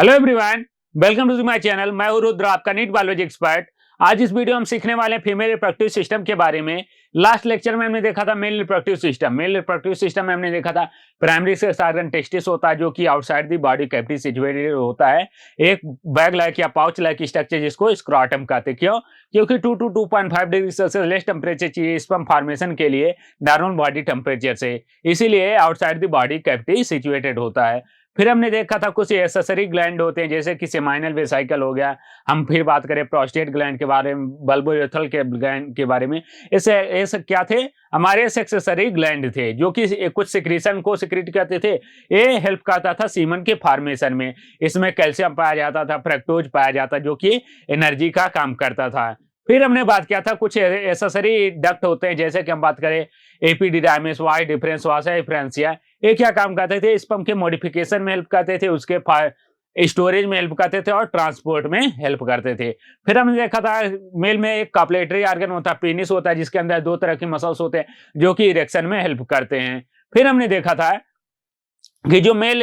Hello everyone, welcome to my channel. मैं हूं रुद्र, आपका नीट बायोलॉजी एक्सपर्ट। आज इस वीडियो हम सीखने वाले हैं फीमेल रिप्रोडक्टिव सिस्टम के बारे में। लास्ट लेक्चर में हमने देखा था male reproductive system. Male reproductive system में हमने देखा था प्राइमरी सेक्स ऑर्गन टेस्टिस होता है, जो कि outside the body cavity situated होता है। एक बैग लाइक या पाउच लाइक स्ट्रक्चर जिसको स्क्रॉटम कहते हैं। क्यों? क्योंकि 2 to 2.5 degree Celsius less temperature चाहिए स्पर्म फॉर्मेशन के लिए नॉर्मल बॉडी टेम्परेचर से, इसीलिए outside the body cavity situated होता है। फिर हमने देखा था कुछ एक्सेसरी ग्लैंड होते हैं, जैसे कि सेमाइनल वेसिकल हो गया। हम फिर बात करें प्रोस्टेट ग्लैंड के बारे में, बल्बोरेथल के ग्लैंड के बारे में। ऐसे क्या थे? हमारे एक्सेसरी ग्लैंड थे जो कि कुछ सिक्रीशन को सिक्रीट करते थे। ये हेल्प करता था सीमन के फॉर्मेशन में। इसमें कैल्शियम पाया जाता था, फ्रक्टोज पाया जाता, जो कि एनर्जी का काम करता था। फिर हमने बात किया था कुछ एक्सेसरी डक्ट होते हैं, जैसे कि हम बात करें एपिडिडाइमिस, वाई डिफरेंस, वासा डिफरेंशिया। ये क्या काम करते थे? स्पर्म के मॉडिफिकेशन में हेल्प करते थे, उसके स्टोरेज में हेल्प करते थे और ट्रांसपोर्ट में हेल्प करते थे। फिर हमने देखा था मेल में एक कॉपलेटरी ऑर्गन होता है, पेनिस होता है, जिसके अंदर 2 तरह के मसल्स होते हैं जो कि इरेक्शन में हेल्प करते हैं। फिर हमने देखा था कि जो मेल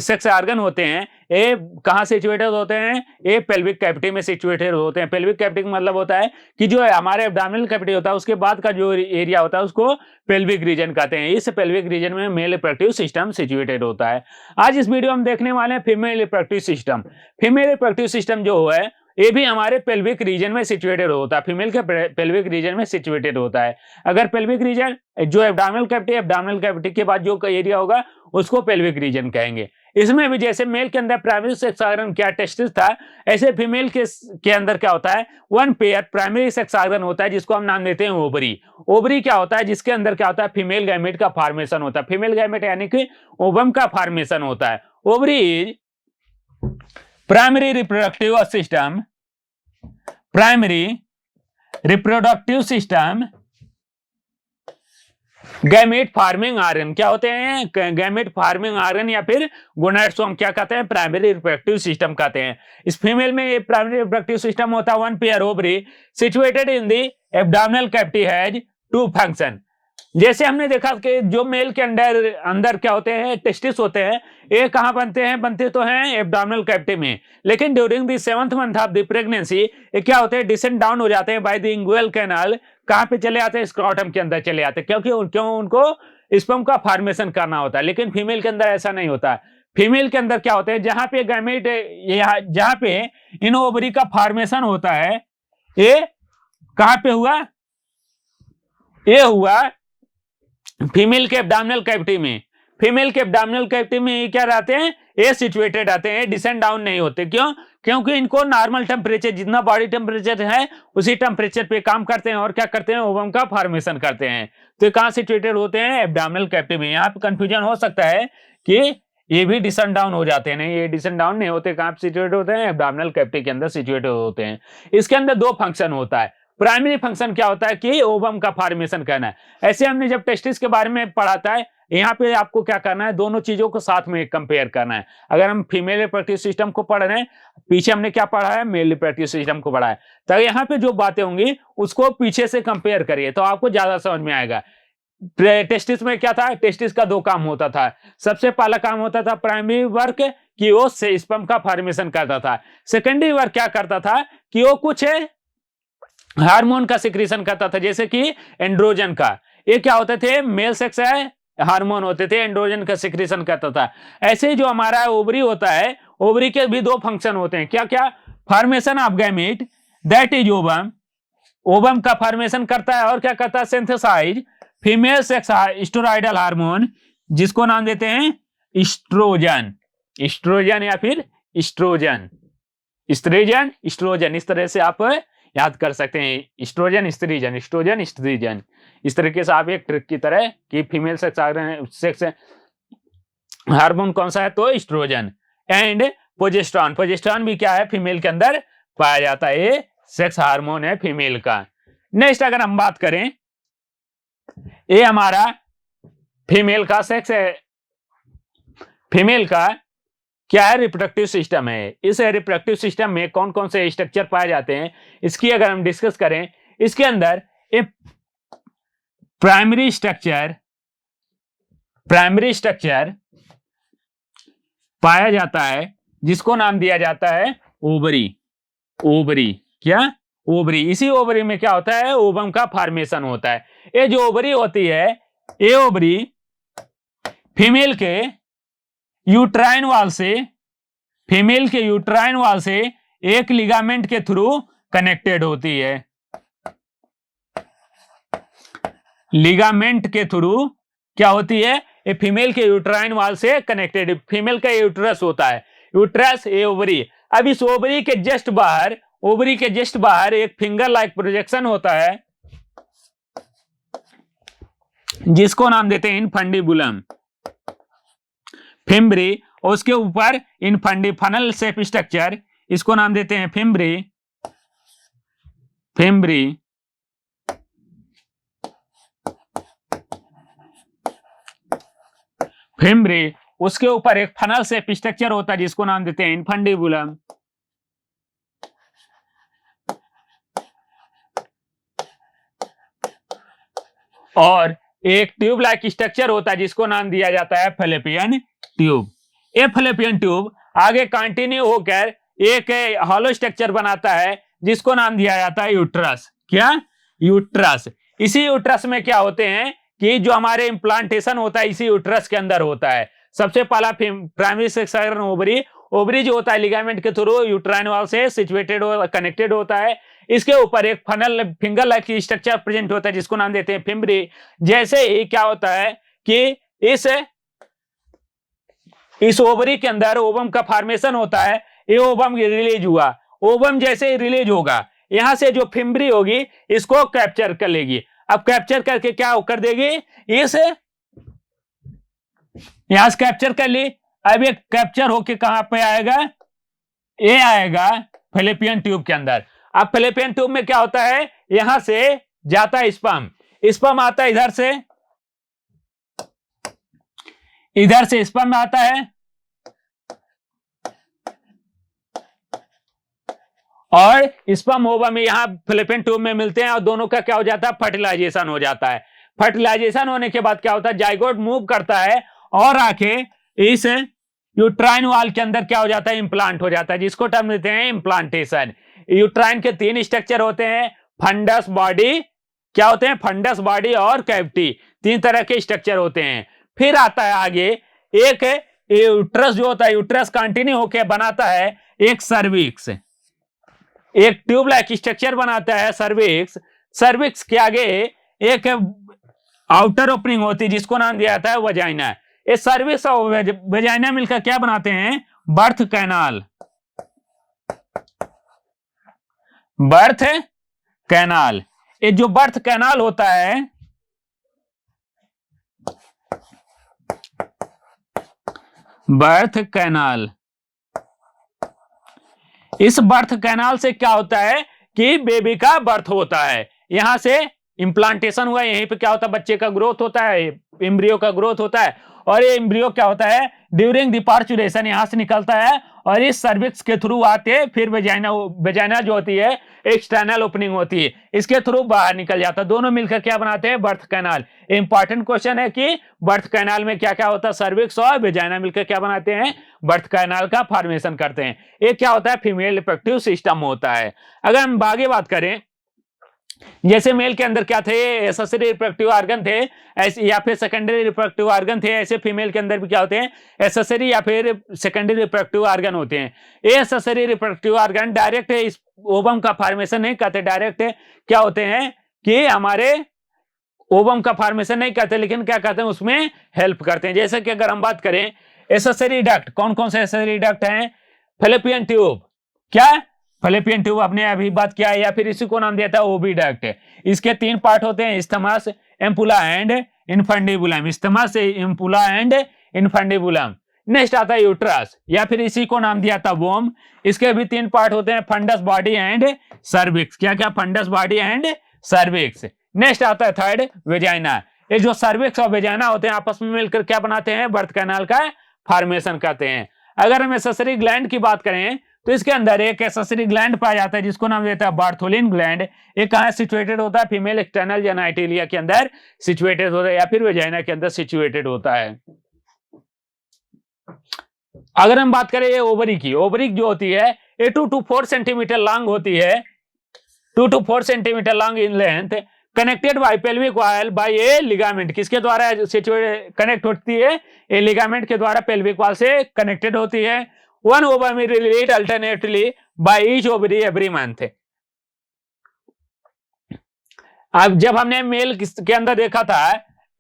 सेक्स ऑर्गन होते हैं ये कहाँ सिचुएटेड होते हैं? ये पेल्विक कैविटी में सिचुएटेड होते हैं। पेल्विक कैविटी का मतलब होता है कि जो हमारे एब्डोमिनल कैविटी होता है उसके बाद का जो एरिया होता है उसको पेल्विक रीजन कहते हैं। इस पेल्विक रीजन में मेल रिप्रोडक्टिव सिस्टम सिचुएटेड होता है। आज इस वीडियो में देखने वाले हैं female reproductive system. Female reproductive system जो है ये भी हमारे पेल्विक रीजन में सिचुएटेड होता है। फीमेल के पेल्विक रीजन में सिचुएटेड होता है। अगर पेल्विक रीजन जो एब्डोमिनल कैविटी के बाद जो एरिया होगा उसको पेल्विक रीजन कहेंगे। इसमें भी जैसे मेल के अंदर प्राइमरी सेक्स ऑर्गन क्या टेस्टिस था, ऐसे फीमेल के अंदर क्या होता है? 1 पेयर प्राइमरी सेक्स ऑर्गन होता है जिसको हम नाम देते हैं ओवरी। ओवरी क्या होता है? जिसके अंदर क्या होता है? फीमेल गैमेट का फॉर्मेशन होता है। फीमेल गैमेट यानी कि ओवम का फॉर्मेशन होता है। Ovary is primary reproductive system gamete farming organ. क्या होते हैं? गैमेट फार्मिंग ऑर्गन या फिर गोनाड्स को हम क्या कहते हैं? प्राइमरी रिप्रोडक्टिव सिस्टम कहते हैं। इस फीमेल में ये प्राइमरी रिप्रोडक्टिव सिस्टम होता है 1 pair ovary situated in the abdominal cavity has 2 function. जैसे हमने देखा कि जो मेल के अंदर क्या होते हैं? टेस्टिस होते हैं। ये कहाँ बनते हैं? बनते तो हैं एब्डोमिनल कैविटी में, लेकिन during the 7th month of the pregnancy ये क्या होते हैं? डिसेंड डाउन हो जाते हैं बाय द इंगुअल कैनाल। कहां पे चले आते हैं? स्क्रॉटम के अंदर चले आते हैं, क्योंकि उनको स्पर्म का फॉर्मेशन करना होता है। लेकिन फीमेल के अंदर ऐसा नहीं होता। फीमेल के अंदर क्या होता है? जहां पे गैमेट, जहां पे इन ओवरी का फॉर्मेशन होता है, ये कहां पे हुआ? ये हुआ फीमेल के एब्डोमिनल कैविटी में। फीमेल के एब्डोमिनल कैविटी में ये क्या रहते हैं? ये सिचुएटेड रहते हैं, डिसेंड डाउन नहीं होते। क्यों? क्योंकि इनको नॉर्मल टेम्परेचर, जितना बॉडी टेम्परेचर है उसी टेम्परेचर पे काम करते हैं और क्या करते हैं? ओवम का फॉर्मेशन करते हैं। तो कहां सिचुएटेड होते हैं? एब्डोमिनल कैविटी में। यहाँ पे कंफ्यूजन हो सकता है कि ये भी डिसेंड डाउन हो जाते हैं। नहीं, ये डिसेंड डाउन नहीं होते। कहां सिचुएटेड होते हैं? एब्डोमिनल कैविटी के अंदर सिचुएटेड होते हैं। इसके अंदर 2 फंक्शन होता है। प्राइमरी फंक्शन क्या होता है? कि ओवम का फॉर्मेशन करना है। ऐसे हमने जब टेस्टिस के बारे में पढ़ा था, यहाँ पे आपको क्या करना है? दोनों चीजों को साथ में कंपेयर करना है। अगर हम फीमेल रिप्रोडक्टिव सिस्टम को पढ़ रहे हैं, पीछे हमने क्या पढ़ा है? मेल रिप्रोडक्टिव सिस्टम को पढ़ा है, तो यहाँ पे जो बातें होंगी उसको पीछे से कंपेयर करिए तो आपको ज्यादा समझ में आएगा। टेस्टिस में क्या था? टेस्टिस का 2 काम होता था। सबसे पहला काम होता था प्राइमरी वर्क, कि वो स्पर्म का फॉर्मेशन करता था। सेकेंडरी वर्क क्या करता था? कि वो कुछ हार्मोन का सिक्रीशन करता था, जैसे कि एंड्रोजन का। ये क्या होते थे? मेल सेक्स है हार्मोन होते थे, एंड्रोजन का सिक्रीशन करता था। ऐसे ही जो हमारा ओवरी होता है, ओवरी के भी 2 फंक्शन होते हैं। क्या क्या? Formation of gamete, that is ovum. Ovum का फॉर्मेशन करता है और क्या करता है? Synthesize female sex steroidal hormone, जिसको नाम देते हैं इस्ट्रोजन। इस्ट्रोजन या फिर इस्ट्रोजन, इस्ट्रोजन, इस तरह से आप याद कर सकते हैं। इस्ट्रोजन स्त्रीजन, इस्ट्रोजन स्त्रीजन, इस तरीके से आप एक ट्रिक की तरह कि फीमेल सेक्स हार्मोन कौन सा है? तो इस्ट्रोजन। एंड प्रोजेस्टेरॉन, प्रोजेस्टेरॉन भी क्या है? फीमेल के अंदर पाया जाता है। ये सेक्स हार्मोन है फीमेल का। नेक्स्ट अगर हम बात करें, ये हमारा फीमेल का सेक्स है। फीमेल का क्या है? रिप्रोडक्टिव सिस्टम है। इस रिप्रोडक्टिव सिस्टम में कौन कौन से स्ट्रक्चर पाए जाते हैं, इसकी अगर हम डिस्कस करें, इसके अंदर एक प्राइमरी स्ट्रक्चर पाया जाता है जिसको नाम दिया जाता है ओवरी। ओवरी क्या? ओवरी। इसी ओवरी में क्या होता है? ओवम का फॉर्मेशन होता है। ये जो ओवरी होती है, ये ओवरी फीमेल के यूट्राइन वाल से, फीमेल के यूट्राइन वाल से एक लिगामेंट के थ्रू कनेक्टेड होती है। लिगामेंट के थ्रू क्या होती है? ये फीमेल के यूट्राइन वाल से कनेक्टेड, फीमेल का यूट्रस होता है, यूट्रस ये ओवरी। अब इस ओवरी के जस्ट बाहर, ओवरी के जस्ट बाहर एक फिंगर लाइक प्रोजेक्शन होता है, जिसको नाम देते हैं इनफंडिबुलम फिम्ब्री। उसके ऊपर फनल शेप स्ट्रक्चर, इसको नाम देते हैं फिम्ब्री। फिम्ब्री फिम्ब्री उसके ऊपर एक फनल शेप स्ट्रक्चर होता है, जिसको नाम देते हैं इनफंडिबुलम। और एक ट्यूब लाइक स्ट्रक्चर होता है, जिसको नाम दिया जाता है फैलोपियन ट्यूब। ये फैलोपियन ट्यूब आगे कंटिन्यू होकर एक हॉलो स्ट्रक्चर बनाता है, जिसको नाम दिया जाता है यूट्रस। क्या? यूट्रस। इसी यूट्रस में क्या होते हैं कि जो हमारे इम्प्लांटेशन होता है, इसी यूट्रस के अंदर होता है। सबसे पहला प्राइमरी सेक्शन ओवरी, ओवरी जो होता है लिगामेंट के थ्रू यूट्राइन वाल से सिचुएटेड कनेक्टेड होता है। इसके ऊपर एक funnel finger like structure present होता है, जिसको नाम देते हैं फिम्ब्री। जैसे ही क्या होता है कि इस ओवरी के अंदर ओवम का फॉर्मेशन होता है, ये ओवम रिलीज हुआ। ओवम जैसे ही रिलीज होगा, यहां से जो फिम्ब्री होगी इसको कैप्चर कर लेगी। अब कैप्चर करके क्या कर देगी? इसे यहां से कैप्चर कर ली। अब ये कैप्चर होके कहां पे आएगा? ये आएगा फैलोपियन ट्यूब के अंदर। अब फैलोपियन ट्यूब में क्या होता है? यहां से जाता है स्पर्म, स्पर्म आता है इधर से, इधर से स्पर्म आता है, और स्पर्म ओवम यहां फैलोपियन ट्यूब में मिलते हैं, और दोनों का क्या हो जाता है? फर्टिलाइजेशन हो जाता है। फर्टिलाइजेशन होने के बाद क्या होता है? जाइगोट मूव करता है और आके इस यूट्राइन वाल के अंदर क्या हो जाता है? इंप्लांट हो जाता है, जिसको टर्म देते हैं इंप्लांटेशन। यूट्राइन के 3 स्ट्रक्चर होते हैं, फंडस बॉडी, क्या होते हैं? फंडस बॉडी और कैविटी, 3 तरह के स्ट्रक्चर होते हैं। फिर आता है आगे एक यूट्रस जो होता है, यूट्रस कंटिन्यू होकर बनाता है एक सर्विक्स, एक ट्यूब लाइक स्ट्रक्चर बनाता है सर्विक्स। सर्विक्स के आगे एक आउटर ओपनिंग होती है, जिसको नाम दिया जाता है वजाइना। ये सर्विक्स और वजाइना मिलकर क्या बनाते हैं? Birth canal. Birth canal. ये जो बर्थ कैनाल होता है, बर्थ कैनाल, इस बर्थ कैनाल से क्या होता है कि बेबी का बर्थ होता है। यहां से इंप्लांटेशन हुआ, यहीं पे क्या होता है? बच्चे का ग्रोथ होता है, एम्ब्रियो का ग्रोथ होता है। और ये एम्ब्रियो क्या होता है? ड्यूरिंग द पार्चुरेशन यहां से निकलता है, और इस सर्विक्स के थ्रू आते फिर वेजाइना, वेजाइना जो होती है एक्सटर्नल ओपनिंग होती है, इसके थ्रू बाहर निकल जाता है। दोनों मिलकर क्या बनाते हैं? Birth canal. इंपॉर्टेंट क्वेश्चन है कि बर्थ कैनाल में क्या क्या होता है? सर्विक्स और वेजाइना मिलकर क्या बनाते हैं? बर्थ कैनाल का फॉर्मेशन करते हैं। ये क्या होता है? फीमेल रिप्रोडक्टिव सिस्टम होता है। अगर हम आगे बात करें, जैसे मेल के अंदर क्या थे? एक्सेसरी रिप्रोडक्टिव ऑर्गन थे, ऐसे या फिर सेकेंडरी रिप्रोडक्टिव ऑर्गन थे, ऐसे फीमेल के अंदर भी क्या होते हैं? एक्सेसरी या फिर सेकेंडरी रिप्रोडक्टिव ऑर्गन होते हैं। ये एक्सेसरी रिप्रोडक्टिव ऑर्गन डायरेक्ट इस ओवम का फॉर्मेशन नहीं करते, डायरेक्ट क्या होते हैं कि हमारे ओवम का फॉर्मेशन नहीं करते, लेकिन क्या करते हैं? उसमें हेल्प करते हैं। जैसे कि अगर हम बात करें एक्सेसरी डक्ट, कौन कौन से एक्सेसरी डक्ट हैं? फैलोपियन ट्यूब, क्या? फैलोपियन ट्यूब आपने अभी बात किया है, या फिर इसी को नाम दिया था ओविडक्ट। इसके 3 पार्ट होते हैं, isthmus, ampulla and infundibulum. Isthmus, ampulla and infundibulum. Next आता है यूट्रस, या फिर इसी को नाम दिया था वोम। इसके भी 3 पार्ट होते हैं, फंडस बॉडी एंड सर्विक्स। क्या क्या? Fundus body and cervix. Next आता है थर्ड वेजाइना। ये जो सर्विक्स और वेजाइना होते हैं आपस में मिलकर क्या बनाते हैं? बर्थ कैनाल का फॉर्मेशन करते हैं। अगर हम एक्सेसरी ग्लैंड की बात करें तो इसके अंदर एक एक्सेसरी ग्लैंड पाया जाता है, जिसको नाम देता है बार्थोलिन ग्लैंड। ये कहां सिचुएटेड होता है? फीमेल एक्सटर्नल जेनिटलिया के अंदर सिचुएटेड होता है, या फिर वेजाइना के अंदर सिचुएटेड होता है। अगर हम बात करें ये ओवरी की, ओवरी जो होती है ये 2 to 4 सेंटीमीटर लॉन्ग होती है, 2 to 4 centimetre long in length, connected by pelvic wall bye A ligament. किसके द्वारा कनेक्ट होती है? ए लिगामेंट के द्वारा पेल्विक वॉल से कनेक्टेड होती है। One ovum release alternately by each ovary every month. अब जब हमने मेल के अंदर देखा था,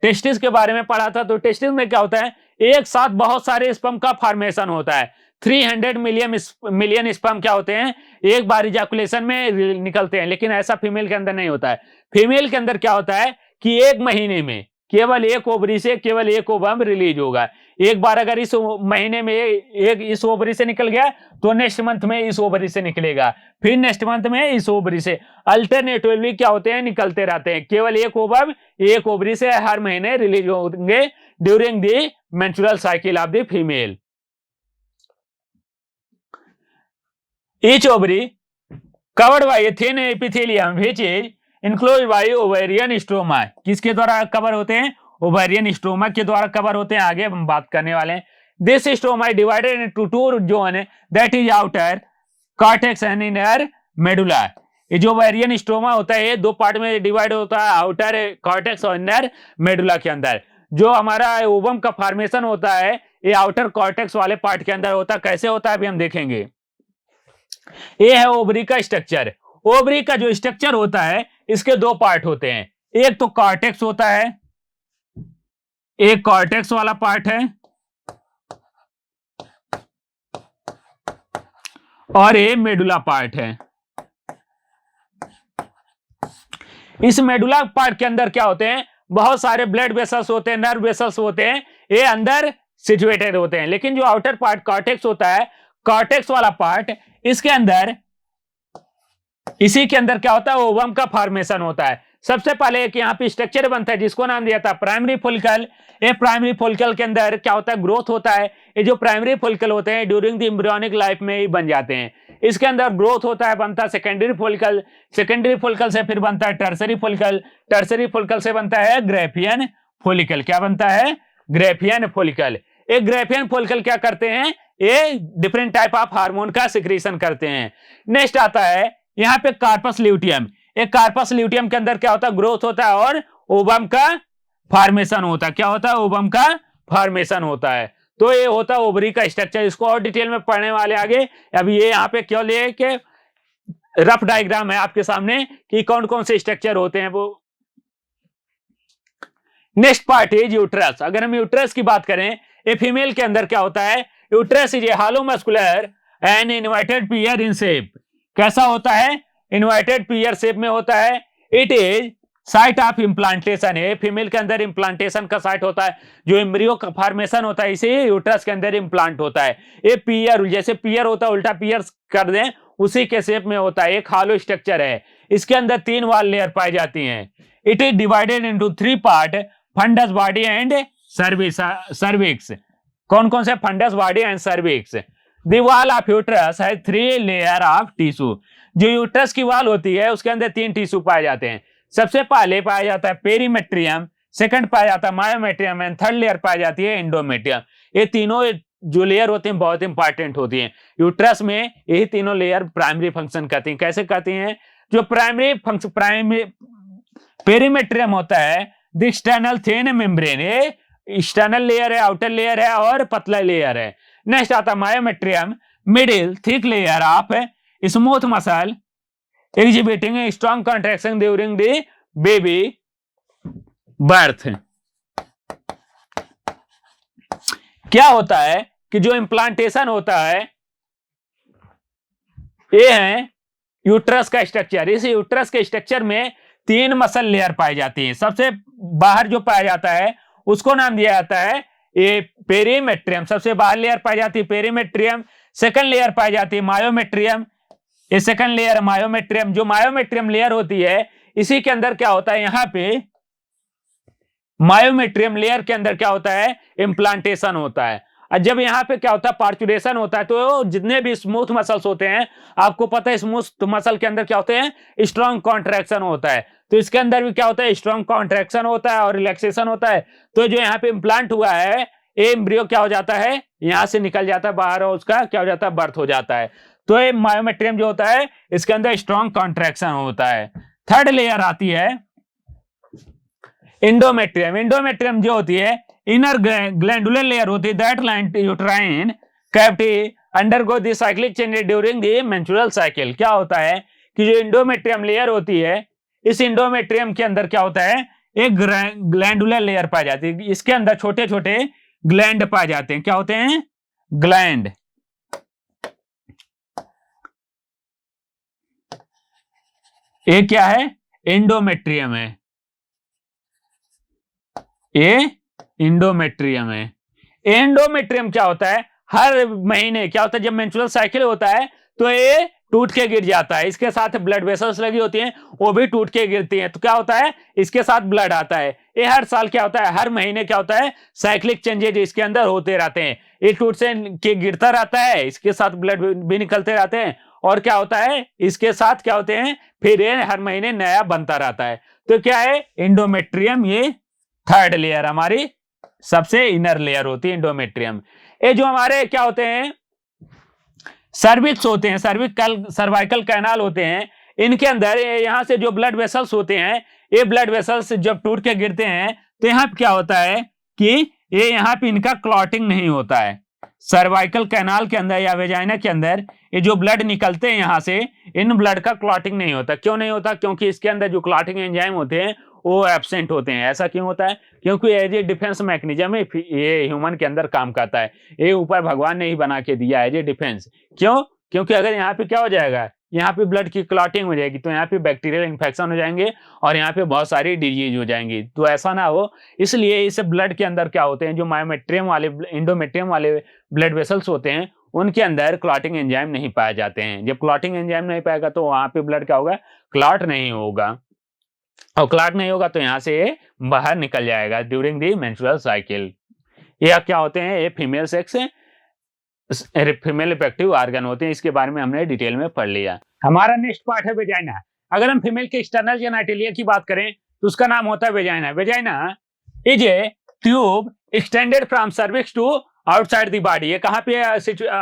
टेस्टिस के बारे में पढ़ा था, तो टेस्टिस में क्या होता है, एक साथ बहुत सारे स्पर्म का फॉर्मेशन होता है। 300 मिलियन स्पर्म क्या होते हैं, एक बार इजैकुलेशन में निकलते हैं, लेकिन ऐसा फीमेल के अंदर नहीं होता है। फीमेल के अंदर क्या होता है कि एक महीने में केवल एक ओवरी से केवल एक ओवम रिलीज होगा। एक बार अगर इस महीने में एक इस ओवरी से निकल गया तो नेक्स्ट मंथ में इस ओवरी से निकलेगा, फिर नेक्स्ट मंथ में इस ओवरी से, अल्टरनेटिवली क्या होते हैं, निकलते रहते हैं। केवल एक ओवम एक ओवरी से हर महीने रिलीज होंगे during the menstrual cycle of the female. Each ovary covered by a thin epithelium which is enclosed bye ovarian stroma. किसके द्वारा कवर होते हैं? ओवेरियन स्ट्रोमा के द्वारा कवर होते हैं। आगे हम बात करने वाले हैं। This stroma is divided into 2 zone, that is outer cortex and inner medulla. ये जो ओवेरियन स्ट्रोमा होता है ये 2 पार्ट में डिवाइड होता है, आउटर कॉर्टेक्स और इनर मेडुला के अंदर। जो हमारा ओवम का फॉर्मेशन होता है ये आउटर कॉर्टेक्स वाले पार्ट के अंदर होता है। कैसे होता है अभी हम देखेंगे। ये है ओवरी का स्ट्रक्चर। ओवरी का जो स्ट्रक्चर होता है इसके 2 पार्ट होते हैं। एक तो कॉर्टेक्स होता है, एक कॉर्टेक्स वाला पार्ट है, और ये मेडुला पार्ट है। इस मेडुला पार्ट के अंदर क्या होते हैं, बहुत सारे ब्लड वेसल्स होते हैं, नर्व वेसल्स होते हैं, ये अंदर सिचुएटेड होते हैं। लेकिन जो आउटर पार्ट कॉर्टेक्स होता है, कॉर्टेक्स वाला पार्ट, इसके अंदर, इसी के अंदर क्या होता है, ओवम का फॉर्मेशन होता है। सबसे पहले एक यहाँ पे स्ट्रक्चर बनता है जिसको नाम दिया था प्राइमरी फोलिकल। ये प्राइमरी फोलिकल के अंदर क्या होता है, ग्रोथ होता है। ये जो प्राइमरी फोलिकल होते हैं ड्यूरिंग द एम्ब्रियोनिक लाइफ में ही बन जाते हैं। इसके अंदर ग्रोथ होता है, बनता है सेकेंडरी फोलिकल, सेकेंडरी फोलिकल से फिर बनता है टर्सरी फोलिकल, टर्सरी फोलिकल से बनता है ग्रेफियन फोलिकल। क्या बनता है? Graafian follicle. एक ग्रेफियन फोलिकल क्या करते हैं, ये डिफरेंट टाइप ऑफ हार्मोन का सिक्रीशन करते हैं। नेक्स्ट आता है यहाँ पे कार्पस ल्यूटियम। एक कार्पस ल्यूटियम के अंदर क्या होता है, ग्रोथ होता है और ओवम का फॉर्मेशन होता है। क्या होता है? ओवम का फॉर्मेशन होता है। तो ये होता है ओवरी का स्ट्रक्चर। इसको और डिटेल में पढ़ने वाले आगे। अभी ये यहाँ पे क्यों लिए कि रफ डायग्राम है आपके सामने कि कौन कौन से स्ट्रक्चर होते हैं वो। Next part is uterus. अगर हम यूट्रस की बात करें, ये फीमेल के अंदर क्या होता है, uterus is a hollow muscular and inverted pear in shape. कैसा होता है? इनवर्टेड पियर शेप में होता है। It is site of implantation है। फीमेल के अंदर इम्प्लांटेशन का साइट होता है। जो एम्ब्रियो का फॉर्मेशन होता है इसे यूट्रस के अंदर इम्प्लांट होता है। ये पियर, जैसे पियर होता है उल्टा पियर कर दें उसी के शेप में होता है। एक हॉलो स्ट्रक्चर है। इसके अंदर 3 वॉल लेयर पाई जाती हैं। It is divided into 3 part, fundus body and cervix. कौन कौन से? Fundus body and cervix. The wall of uterus has 3 layer of tissue. जो यूट्रस की वॉल होती है उसके अंदर 3 टिश्यू पाए जाते हैं। सबसे पहले पाया जाता है पेरीमेट्रियम, सेकंड पाया जाता है मायोमेट्रियम एंड थर्ड लेयर पाई जाती है एंडोमेट्रियम। ये तीनों जो लेयर होते हैं बहुत इंपॉर्टेंट होती हैं। यूट्रस में यही तीनों लेयर प्राइमरी फंक्शन करती हैं। कैसे करती हैं? जो प्राइमरी पेरीमेट्रियम होता है, द एक्सटर्नल थिन मेम्ब्रेन, ये एक्सटर्नल लेयर है, आउटर लेयर है और पतला लेयर है। नेक्स्ट आता myometrium, middle thick layer of smooth muscle exhibiting strong contraction during the baby birth. क्या होता है कि जो इम्प्लांटेशन होता है ये है यूट्रस का स्ट्रक्चर। इस यूट्रस के स्ट्रक्चर में 3 मसल लेयर पाई जाती है। सबसे बाहर जो पाया जाता है उसको नाम दिया जाता है ये पेरीमेट्रियम। सबसे बाहर लेयर पाई जाती है पेरीमेट्रियम। सेकंड लेयर पाई जाती है मायोमेट्रियम। ये सेकंड लेयर मायोमेट्रियम। जो मायोमेट्रियम लेयर होती है इसी के अंदर क्या होता है, यहाँ पे मायोमेट्रियम लेयर के अंदर क्या होता है, इम्प्लांटेशन होता है। और जब यहाँ पे क्या होता है, पार्चुरेशन होता है, तो जितने भी स्मूथ मसल्स होते हैं, आपको पता है स्मूथ मसल के अंदर क्या होते हैं, स्ट्रॉन्ग कॉन्ट्रैक्शन होता है। तो इसके अंदर भी क्या होता है, स्ट्रॉन्ग कॉन्ट्रैक्शन होता है और रिलैक्सेशन होता है। तो जो यहाँ पे इम्प्लांट हुआ है ये एम्ब्रियो क्या हो जाता है, यहाँ से निकल जाता है बाहर और उसका क्या हो जाता है, बर्थ हो जाता है। तो ये मायोमेट्रियम जो होता है इसके अंदर स्ट्रॉन्ग कॉन्ट्रैक्शन होता है। थर्ड लेयर आती है इंडोमेट्रियम। इंडोमेट्रियम जो होती है इनर ग्लैंडुलर लेयर होती है that uterine cavity undergo the cyclic change during the menstrual cycle. क्या होता है कि जो इंडोमेट्रियम लेयर होती है, इस इंडोमेट्रियम के अंदर क्या होता है, एक ग्लैंडुलर लेयर पाई जाती है। इसके अंदर छोटे छोटे ग्लैंड पाए जाते हैं। क्या होते हैं, ग्लैंड। ये क्या है, इंडोमेट्रियम है, ये इंडोमेट्रियम है। एंडोमेट्रियम क्या होता है, हर महीने क्या होता है जब मेंस्ट्रुअल साइकिल होता है तो ये टूट के गिर जाता है। इसके साथ ब्लड वेसल्स लगी होती हैं, वो भी टूट के गिरती हैं। तो क्या होता है, इसके साथ ब्लड आता है। ये हर साल क्या होता है, हर महीने क्या होता है, साइक्लिक चेंजेज इसके अंदर होते रहते हैं। ये टूट से के गिरता रहता है, इसके साथ ब्लड भी निकलते रहते हैं, और क्या होता है इसके साथ क्या होते हैं, फिर ये हर महीने नया बनता रहता है। तो क्या है, इंडोमेट्रियम ये थर्ड लेयर हमारी सबसे इनर लेयर होती है इंडोमेट्रियम। ये जो हमारे क्या होते हैं, सर्विक्स होते हैं, सर्वाइकल कैनाल होते हैं, इनके अंदर यहां से जो ब्लड वेसल्स होते हैं, ये ब्लड वेसल्स जब टूट के गिरते हैं तो यहाँ पे क्या होता है कि ये यहाँ पे इनका क्लॉटिंग नहीं होता है। सर्वाइकल कैनाल के अंदर या वेजाइना के अंदर ये जो ब्लड निकलते हैं यहाँ से, इन ब्लड का क्लॉटिंग नहीं होता। क्यों नहीं होता, क्योंकि इसके अंदर जो क्लॉटिंग एंजाइम होते हैं वो एब्सेंट होते हैं। ऐसा क्यों होता है, क्योंकि एज ए डिफेंस मैकेनिज्म ये ह्यूमन के अंदर काम करता है। ये ऊपर भगवान ने ही बना के दिया एज ए डिफेंस। क्यों, क्योंकि अगर यहाँ पे क्या हो जाएगा, यहाँ पे ब्लड की क्लॉटिंग हो जाएगी तो यहाँ पे बैक्टीरियल इन्फेक्शन हो जाएंगे और यहाँ पे बहुत सारी डिजीज हो जाएंगी। तो ऐसा ना हो, इसलिए इस ब्लड के अंदर क्या होते हैं, जो मायोमेट्रियम वाले इंडोमेट्रियम वाले ब्लड वेसल्स होते हैं उनके अंदर क्लॉटिंग एंजाइम नहीं पाए जाते हैं। जब क्लॉटिंग एंजाइम नहीं पाएगा तो वहां पे ब्लड क्या होगा, क्लॉट नहीं होगा, और क्लॉट नहीं होगा तो यहाँ से ये बाहर निकल जाएगा ड्यूरिंग दी मेंस्ट्रुअल साइकिल। ये क्या होते हैं, ये female sex female reproductive organ होते हैं। इसके बारे में हमने डिटेल में पढ़ लिया। हमारा नेक्स्ट पार्ट है वेजाइना। अगर हम फीमेल के एक्सटर्नल जेनिटलिया की बात करें तो उसका नाम होता है vagina. Vagina is a tube extended from cervix to outside the body. ये कहाँ पे